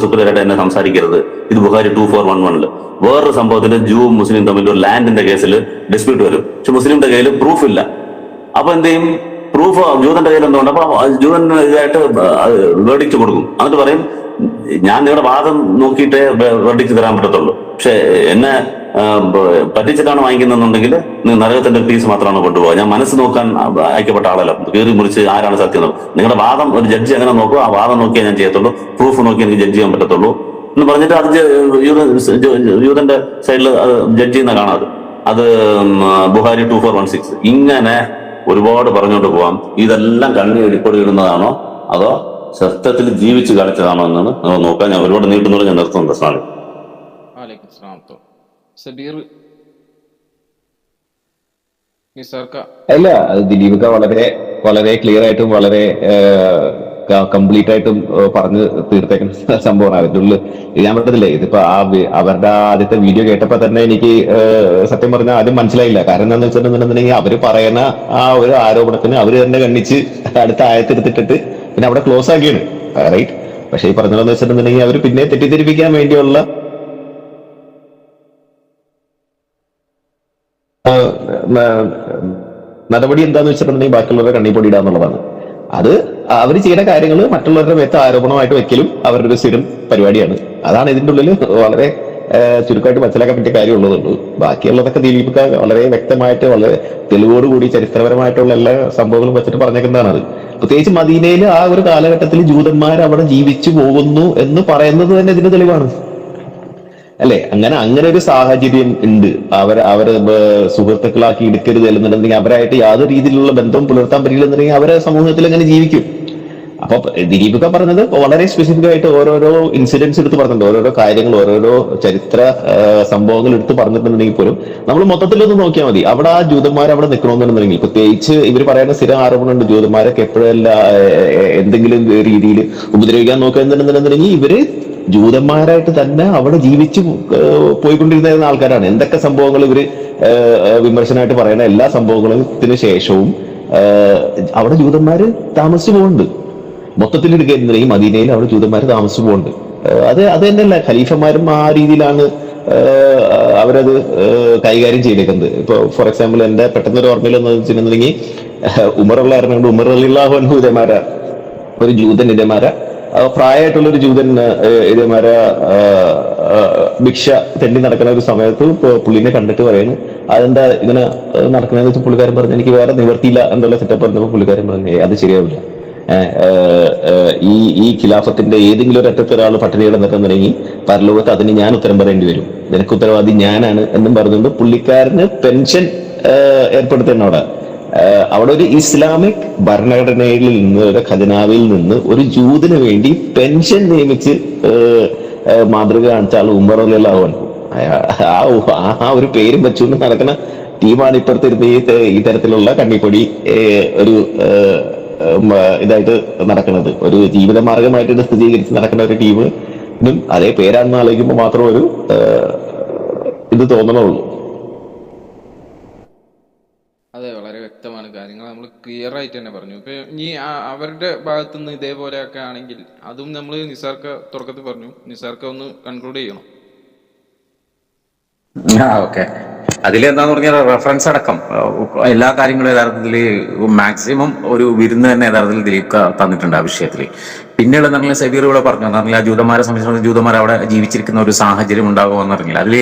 സുപ്പീരിയർ ആയിട്ട് എന്നെ സംസാരിക്കരുത്. ഇത് ബുഹാരി 2411. വേറൊരു സംഭവത്തിൽ ജൂവും മുസ്ലിം തമ്മിൽ ഒരു ലാൻഡിന്റെ കേസിൽ ഡിസ്പ്യൂട്ട് വരും. പക്ഷെ മുസ്ലിമിന്റെ കയ്യിൽ പ്രൂഫ് ഇല്ല. അപ്പൊ എന്ത് ചെയ്യും? പ്രൂഫ് ജൂതന്റെ കയ്യിൽ എന്തുകൊണ്ട്? അപ്പൊ ജൂതന് ഇതായിട്ട് വേർഡിക്റ്റ് കൊടുക്കും. എന്നിട്ട് പറയും ഞാൻ നിങ്ങളുടെ വാദം നോക്കിയിട്ടേ വെർഡിക്റ്റ് തരാൻ പറ്റത്തുള്ളൂ. പക്ഷെ എന്നെ പറ്റിച്ചിട്ടാണ് വാങ്ങിക്കുന്നുണ്ടെങ്കിൽ നരകത്തിന്റെ പീസ് മാത്രമാണ് കൊണ്ടുപോകുക. ഞാൻ മനസ്സ് നോക്കാൻ അയക്കപ്പെട്ട ആളല്ല, കീറി മുറിച്ച് ആരാണ് സത്യം. നിങ്ങളുടെ വാദം ഒരു ജഡ്ജി അങ്ങനെ നോക്കുക, ആ വാദം നോക്കിയേ ഞാൻ ചെയ്യത്തുള്ളൂ, പ്രൂഫ് നോക്കി എനിക്ക് ജഡ്ജ് ചെയ്യാൻ പറ്റത്തുള്ളൂ എന്ന് പറഞ്ഞിട്ട് അത് യൂതന്റെ സൈഡിൽ ജഡ്ജ് ചെയ്യുന്ന കാണാതെ. അത് ബുഹാരി 2416 ഇങ്ങനെ ഒരുപാട് പറഞ്ഞുകൊണ്ട് പോവാം. ഇതെല്ലാം കണ്ണി വെളിപ്പെടുത്തി ഇടുന്നതാണോ അതോ സത്യത്തിൽ ജീവിച്ച് കാണിച്ചതാണോ എന്നാണ് നോക്കാൻ. ഞാൻ ഒരുപാട് നീട്ടുന്നത് ഞാൻ നിർത്തുന്നുണ്ട്. സ്വാമി അല്ല, അത് ദിലീപ് വളരെ ക്ലിയർ ആയിട്ടും വളരെ കംപ്ലീറ്റ് ആയിട്ടും പറഞ്ഞ് തീർത്തേക്കുന്ന സംഭവമാണ്. അതിൻ്റെ ഉള്ളിൽ ഞാൻ പറഞ്ഞില്ലേ, ഇതിപ്പോ അവരുടെ ആദ്യത്തെ വീഡിയോ കേട്ടപ്പോ തന്നെ എനിക്ക് സത്യം പറഞ്ഞാൽ ആദ്യം മനസ്സിലായില്ല. കാരണം എന്താണെന്ന് വെച്ചിട്ടുണ്ടെന്നുണ്ടെങ്കിൽ അവര് പറയുന്ന ആ ഒരു ആരോപണത്തിന് അവര് തന്നെ കണ്ണിച്ച് അടുത്ത ആയത്തെടുത്തിട്ടിട്ട് പിന്നെ അവിടെ ക്ലോസ് ആക്കിയാണ്, റൈറ്റ്. പക്ഷെ ഈ പറഞ്ഞതെന്ന് വെച്ചിട്ടുണ്ടെങ്കിൽ അവർ പിന്നെ തെറ്റിദ്ധരിപ്പിക്കാൻ വേണ്ടിയുള്ള നടപടി എന്താന്ന് വെച്ചിട്ടുണ്ടെങ്കിൽ ബാക്കിയുള്ളവരെ കണ്ണി പൊടിയിടുക എന്നുള്ളതാണ്. അത് അവർ ചെയ്യുന്ന കാര്യങ്ങൾ മറ്റുള്ളവരുടെ മേത്ത് ആരോപണമായിട്ട് വെക്കലും അവരുടെ ഒരു സ്ഥിരം പരിപാടിയാണ്. അതാണ് ഇതിന്റെ ഉള്ളിൽ വളരെ ചുരുക്കമായിട്ട് മനസ്സിലാക്കാൻ പറ്റിയ കാര്യമുള്ളതുള്ളൂ. ബാക്കിയുള്ളതൊക്കെ ദിലീപ് വളരെ വ്യക്തമായിട്ട് വളരെ തെളിവോടുകൂടി ചരിത്രപരമായിട്ടുള്ള എല്ലാ സംഭവങ്ങളും വെച്ചിട്ട് പറഞ്ഞേക്കുന്നതാണ്. അത് പ്രത്യേകിച്ച് മദീനയിൽ ആ ഒരു കാലഘട്ടത്തിൽ ജൂതന്മാർ അവിടെ ജീവിച്ചു പോകുന്നു എന്ന് പറയുന്നത് തന്നെ ഇതിന്റെ തെളിവാണ്, അല്ലെ? അങ്ങനെ ഒരു സാഹചര്യം ഉണ്ട്. അവരെ സുഹൃത്തുക്കളാക്കി എടുക്കരുത് എന്നുണ്ടെങ്കിൽ അവരായിട്ട് യാതൊരു രീതിയിലുള്ള ബന്ധവും പുലർത്താൻ പറ്റില്ലെന്നുണ്ടെങ്കിൽ അവരെ സമൂഹത്തിൽ എങ്ങനെ ജീവിക്കും? അപ്പൊ ദിലീപൊക്കെ പറഞ്ഞത് വളരെ സ്പെസിഫിക് ആയിട്ട് ഓരോരോ ഇൻസിഡൻസ് എടുത്ത് പറഞ്ഞിട്ടുണ്ട്, ഓരോരോ കാര്യങ്ങൾ, ഓരോരോ ചരിത്ര സംഭവങ്ങൾ എടുത്ത് പറഞ്ഞിട്ടുണ്ടെങ്കിൽ പോലും നമ്മൾ മൊത്തത്തിലൊന്ന് നോക്കിയാൽ മതി. അവിടെ ആ ജൂതന്മാർ അവിടെ നിൽക്കണമെന്നുണ്ടെങ്കിൽ, പ്രത്യേകിച്ച് ഇവർ പറയുന്ന സ്ഥിരം ആരോപണമുണ്ട് ജൂതന്മാരൊക്കെ എപ്പോഴല്ല എന്തെങ്കിലും രീതിയിൽ ഉപദ്രവിക്കാൻ നോക്കുന്നുണ്ടെന്നുണ്ടെങ്കിൽ ഇവര് ജൂതന്മാരായിട്ട് തന്നെ അവിടെ ജീവിച്ചു പോയിക്കൊണ്ടിരുന്ന ആൾക്കാരാണ്. എന്തൊക്കെ സംഭവങ്ങൾ ഇവര് വിമർശനമായിട്ട് പറയുന്ന എല്ലാ സംഭവത്തിന് ശേഷവും അവിടെ ജൂതന്മാര് താമസിച്ചു പോകുന്നുണ്ട്. മൊത്തത്തിൽ എടുക്കുന്നുണ്ടെങ്കിൽ മദീനയിൽ അവിടെ ജൂതന്മാര് താമസിച്ചു പോകുന്നുണ്ട്. അത് തന്നെയല്ല, ഖലീഫന്മാരും ആ രീതിയിലാണ് അവരത് കൈകാര്യം ചെയ്തേക്കുന്നത്. ഇപ്പൊ ഫോർ എക്സാമ്പിൾ എന്റെ പെട്ടെന്നൊരു ഓർമ്മയിൽ എന്ന് വെച്ചിട്ടുണ്ടെങ്കിൽ ഉമറുള്ള അറിഞ്ഞുകൊണ്ട് ഉമർ റളിയല്ലാഹു അൻഹു ഇതേമാരാ ഒരു ജൂതൻ ഇതേമാരാ പ്രായമായിട്ടുള്ളൊരു ജൂതൻ ഇതേമാരെ ഭിക്ഷ തെണ്ടി നടക്കുന്ന ഒരു സമയത്ത് പുള്ളിനെ കണ്ടിട്ട് പറയുന്നു, അതെന്താ ഇങ്ങനെ നടക്കുന്നതെന്ന് വെച്ചാൽ പുള്ളിക്കാരൻ പറഞ്ഞു എനിക്ക് വേറെ നിവർത്തിയില്ല എന്നുള്ള സെറ്റപ്പ് പറഞ്ഞപ്പോൾ പുള്ളിക്കാരൻ പറഞ്ഞു അത് ശരിയാവില്ല, ഈ ഖിലാഫത്തിന്റെ ഏതെങ്കിലും ഒരു അറ്റത്ത് ഒരാൾ പട്ടിണി കിടന്നിട്ടുണ്ടെങ്കിൽ പരലോകത്ത് അതിന് ഞാൻ ഉത്തരം പറയേണ്ടി വരും, നിനക്ക് ഉത്തരവാദി ഞാനാണ് എന്നും പറഞ്ഞുകൊണ്ട് പുള്ളിക്കാരന് പെൻഷൻ ഏർപ്പെടുത്തുന്ന അവിടെ ഒരു ഇസ്ലാമിക് ഭരണഘടനയിൽ നിന്ന് ഒരു ഖജനാവിൽ നിന്ന് ഒരു ജൂതിന് വേണ്ടി പെൻഷൻ നിയമിച്ച് മാതൃക കാണിച്ച ആൾ ഉമർ റളിയല്ലാഹു അൻഹു. ആ ഒരു പേരും വെച്ചുകൊണ്ട് നടക്കുന്ന ടീമാണ് ഇപ്പുറത്തെ ഈ തരത്തിലുള്ള കണ്ണിപ്പൊടി ഒരു ഇതായിട്ട് നടക്കുന്നത്. ഒരു ജീവിത മാർഗമായിട്ട് സ്ഥിരീകരിച്ച് നടക്കുന്ന ഒരു ടീമിനും അതേ പേരാണെന്ന് ആലോചിക്കുമ്പോൾ മാത്രം ഒരു ഇത് തോന്നണുള്ളൂ. അതെ, വളരെ വ്യക്തമാണ് കാര്യങ്ങൾ. നമ്മൾ ക്ലിയർ ആയിട്ട് തന്നെ പറഞ്ഞു. ഇപ്പൊ ഇനി അവരുടെ ഭാഗത്തുനിന്ന് ഇതേപോലെയൊക്കെ ആണെങ്കിൽ അതും നമ്മൾ നിസാർക്ക് തുടക്കത്തിൽ പറഞ്ഞു, നിസാർക്ക് ഒന്ന് കൺക്ലൂഡ് ചെയ്യണം. ഓക്കെ, അതിലെന്താന്ന് പറഞ്ഞാൽ റെഫറൻസ് അടക്കം എല്ലാ കാര്യങ്ങളും യഥാർത്ഥത്തിൽ മാക്സിമം ഒരു വിരുന്ന് തന്നെ യഥാർത്ഥത്തിൽ ദിലീപ് തന്നിട്ടുണ്ട് ആ വിഷയത്തിൽ. പിന്നെയുള്ള നമ്മൾ സബീർ ഇവിടെ പറഞ്ഞു പറഞ്ഞാൽ ജൂതന്മാരെ സംബന്ധിച്ചിടത്തോളം ജൂതന്മാർ അവിടെ ജീവിച്ചിരിക്കുന്ന ഒരു സാഹചര്യം ഉണ്ടാകുമെന്ന് പറഞ്ഞാൽ അതിൽ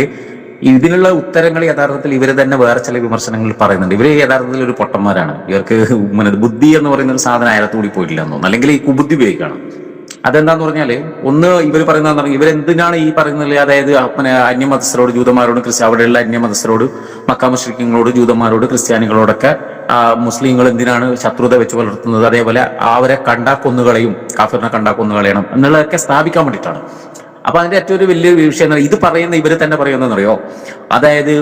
ഇതിനുള്ള ഉത്തരങ്ങൾ യഥാർത്ഥത്തിൽ ഇവർ തന്നെ വേറെ ചില വിമർശനങ്ങളിൽ പറയുന്നുണ്ട്. ഇവര് യഥാർത്ഥത്തിൽ ഒരു പൊട്ടന്മാരാണ്. ഇവർക്ക് ബുദ്ധി എന്ന് പറയുന്ന ഒരു സാധനം അയലത്തുകൂടി പോയിട്ടില്ല എന്നോ അല്ലെങ്കിൽ ഈ കുബുദ്ധി ഉപയോഗിക്കണം. അതെന്താന്ന് പറഞ്ഞാല് ഒന്ന് ഇവർ പറയുന്നതെന്ന് പറഞ്ഞാൽ ഇവരെന്തിനാണ് ഈ പറയുന്നത്, അതായത് അന്യമതസ്ഥരോട് ജൂതന്മാരോട് അവിടെയുള്ള അന്യമതസ്ഥരോട് മക്ക മുശ്രിക്കുകളോട് ജൂതന്മാരോട് ക്രിസ്ത്യാനികളോടൊക്കെ മുസ്ലിങ്ങൾ എന്തിനാണ് ശത്രുത വെച്ച് പുലർത്തുന്നത്, അതേപോലെ അവരെ കണ്ടാ കൊന്നുകളയും കാഫിറിനെ കണ്ടാ കൊന്നുകളയണം എന്നുള്ളതൊക്കെ സ്ഥാപിക്കാൻ വേണ്ടിയിട്ടാണ്. അപ്പൊ അതിന്റെ ഏറ്റവും ഒരു വലിയ വിഷയം ഇത് പറയുന്ന ഇവര് തന്നെ പറയുന്നതെന്നറിയോ, അതായത്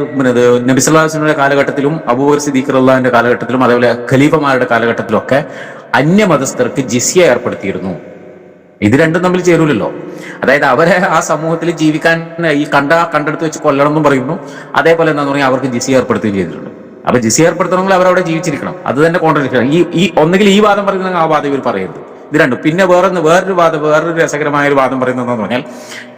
നബി സല്ലല്ലാഹു അലൈഹി വസല്ലമയുടെ കാലഘട്ടത്തിലും അബൂബക്കർ സിദ്ദീഖ് റളിയല്ലാഹുവിന്റെ കാലഘട്ടത്തിലും അതേപോലെ ഖലീഫമാരുടെ കാലഘട്ടത്തിലും ഒക്കെ അന്യമതസ്ഥർക്ക് ജിസ്യ ഏർപ്പെടുത്തിയിരുന്നു. ഇത് രണ്ടും തമ്മിൽ ചേരൂലല്ലോ. അതായത് അവരെ ആ സമൂഹത്തിൽ ജീവിക്കാൻ ഈ കണ്ടെടുത്ത് വെച്ച് കൊല്ലണം എന്നും പറയുന്നു, അതേപോലെ എന്താന്ന് പറഞ്ഞാൽ അവർക്ക് ജിസ്യ ഏർപ്പെടുത്തുകയും ചെയ്തിട്ടുണ്ട്. അപ്പൊ ജിസ്യ ഏർപ്പെടുത്തണമെങ്കിൽ അവരവിടെ ജീവിച്ചിരിക്കണം. അത് തന്നെ കോൺട്രഡിക്ഷൻ. ഈ ഒന്നുകിൽ ഈ വാദം പറയുന്നെങ്കിൽ ആ വാദം ഇവർ പറയരുത്. ഇത് രണ്ടും. പിന്നെ വേറൊരു രസകരമായ ഒരു വാദം പറയുന്നത് എന്താണെന്ന് പറഞ്ഞാൽ,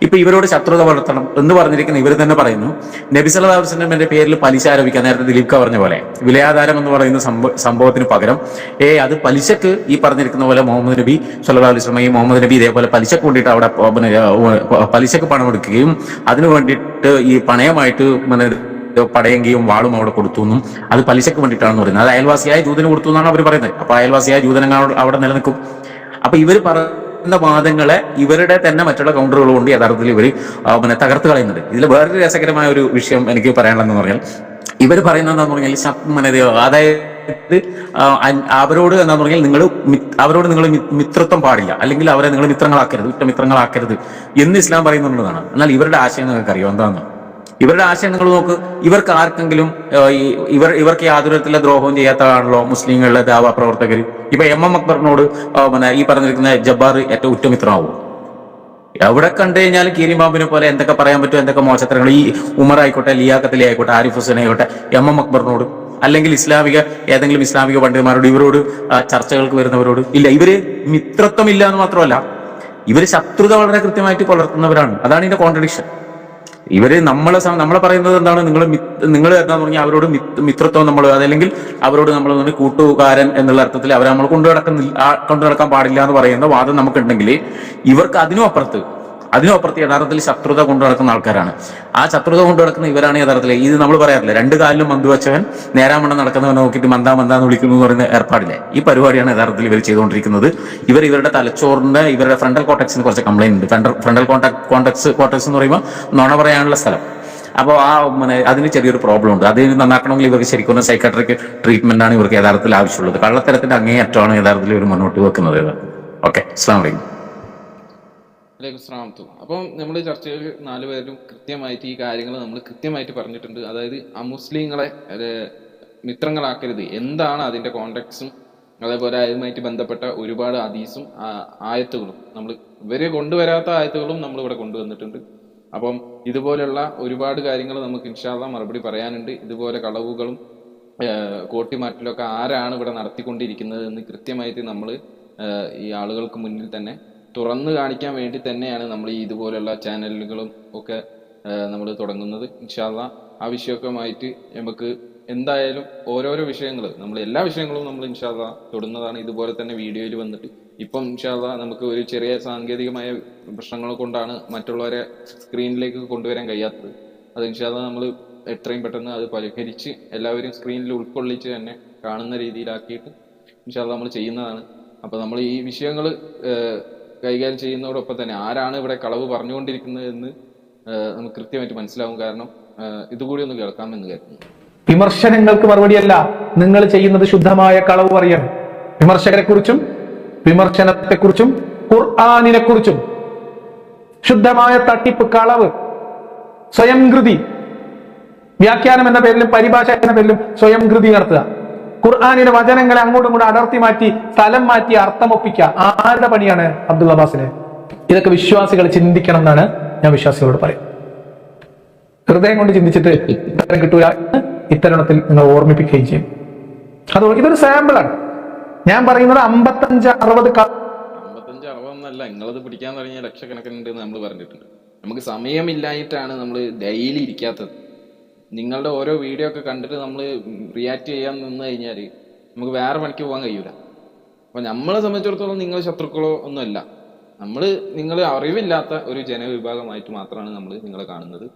ഇപ്പൊ ഇവരോട് ശത്രുത വളർത്തണം എന്ന് പറഞ്ഞിരിക്കുന്ന ഇവർ തന്നെ പറയുന്നു, നബി സല്ലല്ലാഹു അലൈഹി വസല്ലമയുടെ പേരിൽ പലിശ ആരോപിക്കാൻ, നേരത്തെ ദിലീപ് പറഞ്ഞ പോലെ വിലയാധാരം എന്ന് പറയുന്ന സംഭവത്തിന് പകരം അത് പലിശക്ക് ഈ പറഞ്ഞിരിക്കുന്ന പോലെ മുഹമ്മദ് നബി സല്ലല്ലാഹു അലൈഹി വസല്ലം, ഈ മുഹമ്മദ് നബി ഇതേപോലെ പലിശക്ക് വേണ്ടിയിട്ട് അവിടെ പലിശക്ക് പണം എടുക്കുകയും അതിനു വേണ്ടിയിട്ട് ഈ പണയമായിട്ട് പടയെങ്കിലും വാളും അവിടെ കൊടുത്തു എന്നും അത് പലിശക്ക് വേണ്ടിയിട്ടാണെന്ന് പറയുന്നത്. അത് അയൽവാസിയായ ജൂതന് കൊടുത്തു എന്നാണ് അവർ പറയുന്നത്. അപ്പൊ അയൽവാസിയായ ജൂതനങ്ങൾ അവിടെ നിലനിൽക്കും. അപ്പൊ ഇവർ പറയുന്ന വാദങ്ങളെ ഇവരുടെ തന്നെ മറ്റുള്ള കൗണ്ടറുകൾ കൊണ്ട് യഥാർത്ഥത്തിൽ ഇവർ തകർത്ത് കളയുന്നുണ്ട്. ഇതിൽ വേറൊരു രസകരമായ ഒരു വിഷയം എനിക്ക് പറയാനുള്ളതെന്ന് പറഞ്ഞാൽ, ഇവർ പറയുന്നത് എന്താന്ന് പറഞ്ഞാൽ, അതായത് അവരോട് എന്താന്ന് പറഞ്ഞാൽ അവരോട് നിങ്ങൾ മിത്രത്വം പാടില്ല, അല്ലെങ്കിൽ അവരെ നിങ്ങൾ മിത്രങ്ങളാക്കരുത്, മിത്രങ്ങളാക്കരുത് എന്ന് ഇസ്ലാം പറയുന്നുള്ളതാണ്. എന്നാൽ ഇവരുടെ ആശയം നിങ്ങൾക്ക് അറിയോ എന്താന്ന്? ഇവരുടെ ആശയം നിങ്ങൾ നോക്ക്. ഇവർക്ക് ആർക്കെങ്കിലും ഇവർക്ക് യാതൊരു തരത്തിലുള്ള ദ്രോഹവും ചെയ്യാത്തതാണല്ലോ മുസ്ലിങ്ങളുടെ ദാവാ പ്രവർത്തകർ. ഇപ്പൊ എം അക്ബറിനോട് ഈ പറഞ്ഞിരിക്കുന്ന ജബ്ബാർ ഏറ്റവും ഉറ്റമിത്രമാവും. എവിടെ കണ്ടു കഴിഞ്ഞാൽ കീരിമാബിനെ പോലെ എന്തൊക്കെ പറയാൻ പറ്റും, എന്തൊക്കെ മോശത്തരങ്ങൾ ഈ ഉമർ ആയിക്കോട്ടെ, ലിയാഖത്തലി ആയിക്കോട്ടെ, ആരിഫ് ഹുസൈൻ ആയിക്കോട്ടെ, എം അക്ബറിനോട്, അല്ലെങ്കിൽ ഏതെങ്കിലും ഇസ്ലാമിക പണ്ഡിതന്മാരോട്, ഇവരോട് ചർച്ചകൾക്ക് വരുന്നവരോട് ഇല്ല. ഇവര് മിത്രത്വം ഇല്ല എന്ന് മാത്രമല്ല, ഇവര് ശത്രുത വളരെ കൃത്യമായിട്ട് പുലർത്തുന്നവരാണ്. അതാണ് ഇതിന്റെ കോൺട്രഡിക്ഷൻ. ഇവര് നമ്മളെ പറയുന്നത് എന്താണ്, നിങ്ങൾ എന്താന്ന് പറഞ്ഞാൽ അവരോട് മിത്രത്വം നമ്മൾ, അതല്ലെങ്കിൽ അവരോട് നമ്മൾ കൂട്ടുകാരൻ എന്നുള്ള അർത്ഥത്തിൽ അവരെ നമ്മൾ കൊണ്ടുനടക്കാൻ പാടില്ല എന്ന് പറയുന്ന വാദം നമുക്കുണ്ടെങ്കിൽ, ഇവർക്ക് അതിനുമപ്പുറത്ത് യഥാർത്ഥത്തിൽ ശത്രുത കൊണ്ടു നടക്കുന്ന ആൾക്കാരാണ്. ആ ശത്രുത കൊണ്ടു നടക്കുന്ന ഇവരാണ് യഥാർത്ഥത്തിൽ. ഇത് നമ്മൾ പറയാറില്ല, രണ്ട് കാലിലും മന്ത് വെച്ചവൻ നേരാമണ്ണം നടക്കുന്നവനെ നോക്കിയിട്ട് മന്താന്ന് വിളിക്കുന്നു എന്ന് പറയുന്ന ഏർപ്പാടില്ലേ, ഈ പരിപാടിയാണ് യഥാർത്ഥത്തിൽ ഇവർ ചെയ്തുകൊണ്ടിരിക്കുന്നത്. ഇവരുടെ തലച്ചോറിന്റെ ഇവരുടെ ഫ്രണ്ടൽ കോർട്ടക്സിന് കുറച്ച് കംപ്ലൈന്റ് ഉണ്ട്. ഫ്രണ്ടൽ കോർട്ടക്സ് എന്ന് പറയുമ്പോൾ നുണ പറയാനുള്ള സ്ഥലം. അപ്പോൾ അതിന് ചെറിയൊരു പ്രോബ്ലം ഉണ്ട്. അത് നന്നാക്കണമെങ്കിൽ ഇവർക്ക് ശരിക്കും സൈക്കാട്രിക് ട്രീറ്റ്മെന്റ് ആണ് ഇവർക്ക് യഥാർത്ഥത്തിൽ ആവശ്യമുള്ളത്. കള്ളത്തരത്തിന്റെ അങ്ങേയറ്റമാണ് യഥാർത്ഥത്തിൽ ഇവർ മുന്നോട്ട് വെക്കുന്നത്. ഓക്കെ, അസ്സലാമു അലൈക്കും. അപ്പം നമ്മൾ ചർച്ചയിൽ 4 പേരും കൃത്യമായിട്ട് ഈ കാര്യങ്ങൾ നമ്മൾ കൃത്യമായിട്ട് പറഞ്ഞിട്ടുണ്ട്. അതായത് അമുസ്ലിങ്ങളെ മിത്രങ്ങളാക്കരുത്, എന്താണ് അതിന്റെ കോണ്ടെക്സും, അതേപോലെ അതുമായിട്ട് ബന്ധപ്പെട്ട ഒരുപാട് ഹദീസും ആയത്തുകളും ഇവരെ കൊണ്ടുവരാത്ത ആയത്തുകളും നമ്മൾ ഇവിടെ കൊണ്ടുവന്നിട്ടുണ്ട്. അപ്പം ഇതുപോലുള്ള ഒരുപാട് കാര്യങ്ങൾ നമുക്ക് ഇൻഷാ അല്ലാഹ് മറുപടി പറയാനുണ്ട്. ഇതുപോലെ കളവുകളും കോട്ടിമാറ്റലൊക്കെ ആരാണ് ഇവിടെ നടത്തിക്കൊണ്ടിരിക്കുന്നത് എന്ന് കൃത്യമായിട്ട് നമ്മൾ ഈ ആളുകൾക്ക് മുന്നിൽ തന്നെ തുറന്നു കാണിക്കാൻ വേണ്ടി തന്നെയാണ് നമ്മൾ ഈ ഇതുപോലുള്ള ചാനലുകളും ഒക്കെ നമ്മൾ തുടങ്ങുന്നത്. ഇൻഷാ അല്ലാഹ് ആ വിഷയമൊക്കെയുമായിട്ട് നമുക്ക് എന്തായാലും ഓരോരോ വിഷയങ്ങൾ, നമ്മൾ എല്ലാ വിഷയങ്ങളും നമ്മൾ ഇൻഷാ അല്ലാഹ് തൊടുന്നതാണ്. ഇതുപോലെ തന്നെ വീഡിയോയിൽ വന്നിട്ട് ഇപ്പം ഇൻഷാ അല്ലാഹ് നമുക്ക് ഒരു ചെറിയ സാങ്കേതികമായ പ്രശ്നങ്ങൾ കൊണ്ടാണ് മറ്റുള്ളവരെ സ്ക്രീനിലേക്ക് കൊണ്ടുവരാൻ കഴിയാത്തത്. അത് ഇൻഷാ അല്ലാഹ് നമ്മൾ എത്രയും പെട്ടെന്ന് അത് പരിഹരിച്ച് എല്ലാവരും സ്ക്രീനിൽ ഉൾക്കൊള്ളിച്ച് തന്നെ കാണുന്ന രീതിയിലാക്കിയിട്ട് ഇൻഷാ അല്ലാഹ് നമ്മൾ ചെയ്യുന്നതാണ്. അപ്പോൾ നമ്മൾ ഈ വിഷയങ്ങൾ കൈകാര്യം ചെയ്യുന്നതോടൊപ്പം തന്നെ ആരാണ് ഇവിടെ കളവ് പറഞ്ഞുകൊണ്ടിരിക്കുന്നത് എന്ന് നമുക്ക് കൃത്യമായിട്ട് മനസ്സിലാവും. കാരണം ഇതുകൂടി ഒന്ന് കേൾക്കാമെന്ന് കരുതുന്നു. വിമർശനങ്ങൾക്ക് മറുപടിയല്ല, നിങ്ങൾ ചെയ്യുന്നത് ശുദ്ധമായ കളവ് പറയാണ്. വിമർശകരെ കുറിച്ചും വിമർശനത്തെക്കുറിച്ചും ഖുർആനിനെ കുറിച്ചും ശുദ്ധമായ തട്ടിപ്പ്, കളവ്, സ്വയംകൃതി, വ്യാഖ്യാനം എന്ന പേരിലും പരിഭാഷ എന്ന പേരിലും സ്വയംകൃതി നടത്തുക. ഖുർആനിലെ വചനങ്ങളെ അങ്ങോട്ടും ഇങ്ങോട്ടും അടർത്തി മാറ്റി സ്ഥലം മാറ്റി അർത്ഥമൊപ്പിക്കുക. ആരുടെ പണിയാണ്? അബ്ദുൽ അബ്ബാസിനെ. ഇതൊക്കെ വിശ്വാസികൾ ചിന്തിക്കണം എന്നാണ് ഞാൻ വിശ്വാസികളോട് പറയും. ഹൃദയം കൊണ്ട് ചിന്തിച്ചിട്ട് ഉത്തരം കിട്ടൂല എന്ന് ഇത്തരണത്തിൽ നിങ്ങൾ ഓർമ്മിപ്പിക്കുകയും ചെയ്യും. അതുകൊണ്ട് ഇതൊരു സാമ്പിളാണ്. ഞാൻ പറയുന്നത് 55-60 നിങ്ങളത് പിടിക്കാൻ തുടങ്ങിയ ലക്ഷക്കണക്കിനുണ്ട് നമ്മൾ പറഞ്ഞിട്ടുണ്ട്. നമുക്ക് സമയമില്ലായിട്ടാണ് നമ്മൾ ഡെയിലി ഇരിക്കാത്തത്. നിങ്ങളുടെ ഓരോ വീഡിയോ ഒക്കെ കണ്ടിട്ട് നമ്മൾ റിയാക്ട് ചെയ്യാൻ നിന്ന് കഴിഞ്ഞാൽ നമുക്ക് വേറെ പണിക്ക് പോകാൻ കഴിയൂല. അപ്പൊ നമ്മളെ സംബന്ധിച്ചിടത്തോളം നിങ്ങൾ ശത്രുക്കളോ ഒന്നുമല്ല. നിങ്ങൾ അറിവില്ലാത്ത ഒരു ജനവിഭാഗമായിട്ട് മാത്രമാണ് നമ്മൾ നിങ്ങളെ കാണുന്നത്.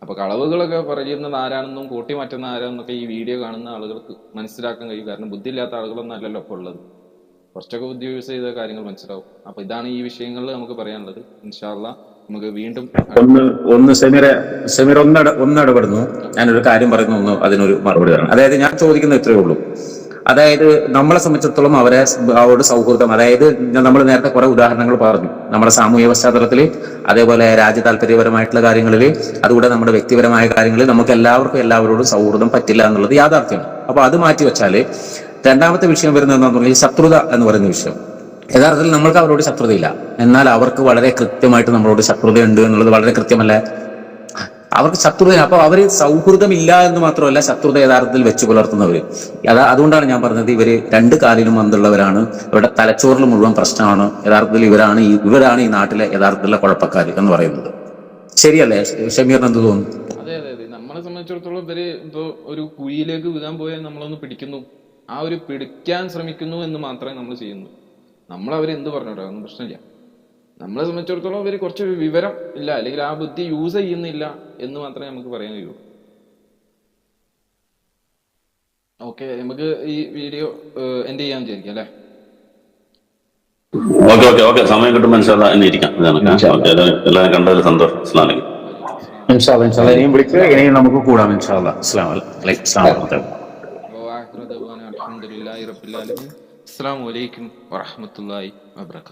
അപ്പൊ കളവുകളൊക്കെ പറയുന്നത് ആരാണെന്നും കൂട്ടി മാറ്റുന്ന ആരാണെന്നൊക്കെ ഈ വീഡിയോ കാണുന്ന ആളുകൾക്ക് മനസ്സിലാക്കാൻ കഴിയും. കാരണം ബുദ്ധിയില്ലാത്ത ആളുകളൊന്നും അല്ലല്ലോ ഇപ്പോൾ ഉള്ളത്. കുറച്ചൊക്കെ ബുദ്ധി യൂസ് ചെയ്ത കാര്യങ്ങൾ മനസ്സിലാവും. അപ്പൊ ഇതാണ് ഈ വിഷയങ്ങളിൽ നമുക്ക് പറയാനുള്ളത്. ഇൻഷാ അല്ലാഹ് നമുക്ക് വീണ്ടും സമീർ ഒന്നിടപെടുന്നു. ഞാനൊരു കാര്യം പറയുന്നു, അതിനൊരു മറുപടി തരണം. അതായത് ഞാൻ ചോദിക്കുന്നത് ഇത്രയേ ഉള്ളൂ. അതായത് നമ്മളെ സംബന്ധിച്ചിടത്തോളം അവരോട് സൗഹൃദം, അതായത് നമ്മൾ നേരത്തെ കുറെ ഉദാഹരണങ്ങൾ പറഞ്ഞു. നമ്മുടെ സാമൂഹ്യ പശ്ചാത്തലത്തിൽ, അതേപോലെ രാജ്യ താല്പര്യപരമായിട്ടുള്ള കാര്യങ്ങളിൽ, അതുകൂടെ നമ്മുടെ വ്യക്തിപരമായ കാര്യങ്ങളിൽ നമുക്ക് എല്ലാവരോടും സൗഹൃദം പറ്റില്ല എന്നുള്ളത് യാഥാർത്ഥ്യമാണ്. അപ്പൊ അത് മാറ്റി വെച്ചാല് രണ്ടാമത്തെ വിഷയം വരുന്നത് എന്താണെന്ന് പറഞ്ഞാൽ ശത്രുത എന്ന് പറയുന്ന വിഷയം. യഥാർത്ഥത്തിൽ നമ്മൾക്ക് അവരോട് ശത്രുതയില്ല, എന്നാൽ അവർക്ക് വളരെ കൃത്യമായിട്ട് നമ്മളോട് ശത്രുതയുണ്ട് എന്നുള്ളത് വളരെ കൃത്യമല്ലേ? അവർക്ക് ശത്രുത. അപ്പൊ അവര് സൗഹൃദമില്ല എന്ന് മാത്രമല്ല, ശത്രുത യഥാർത്ഥത്തിൽ വെച്ചു പുലർത്തുന്നവര്. അതുകൊണ്ടാണ് ഞാൻ പറഞ്ഞത്, ഇവര് രണ്ട് കാലിലും മന്തുള്ളവരാണ്, ഇവരുടെ തലച്ചോറിൽ മുഴുവൻ പ്രശ്നമാണ്. യഥാർത്ഥത്തിൽ ഇവരാണ് ഈ നാട്ടിലെ യഥാർത്ഥത്തിലുള്ള കുഴപ്പക്കാർ എന്ന് പറയുന്നത്. ശരിയല്ലേ ഷമീറിന് എന്ത് തോന്നുന്നു? അതെ അതെ അതെ, നമ്മളെ സംബന്ധിച്ചിടത്തോളം ഇവര് ഇപ്പൊ ഒരു കുഴിയിലേക്ക് വീഴാൻ പോയാൽ നമ്മളൊന്ന് പിടിക്കുന്നു, ആ ഒരു പിടിക്കാൻ ശ്രമിക്കുന്നു എന്ന് മാത്രമേ നമ്മൾ ചെയ്യുന്നു. നമ്മളവരെന്ത് പറഞ്ഞോട്ടെ, ഒന്നും പ്രശ്നമില്ല. നമ്മളെ സംബന്ധിച്ചിടത്തോളം ഇവര് കുറച്ച് വിവരം ഇല്ല, അല്ലെങ്കിൽ ആ ബുദ്ധി യൂസ് ചെയ്യുന്നില്ല എന്ന് മാത്രമേ നമുക്ക് പറയാൻ കഴിയൂ. ഓക്കെ, നമുക്ക് ഈ വീഡിയോ എൻഡ് ചെയ്യാൻ വിചാരിക്കാം അല്ലേ? ഓക്കെ, സമയം കിട്ടുമ്പോൾ ഇൻഷാല്ലാ ഇരിക്കാം. എല്ലാവരും കണ്ടതിൽ സന്തോഷം. അസ്സലാമു അലൈക്കും. ഇനിയും വിളിക്കുക, ഇനിയും നമുക്ക് കൂടാം ഇൻഷാല്ലാ. അസ്സലാമു അലൈക്കും. അൽഹംദുലില്ലാഹി റബ്ബിൽ ആലമീൻ. അസ്സലാമു അലൈക്കും വറഹ്മത്തുള്ളാഹി വബറകാതുഹു.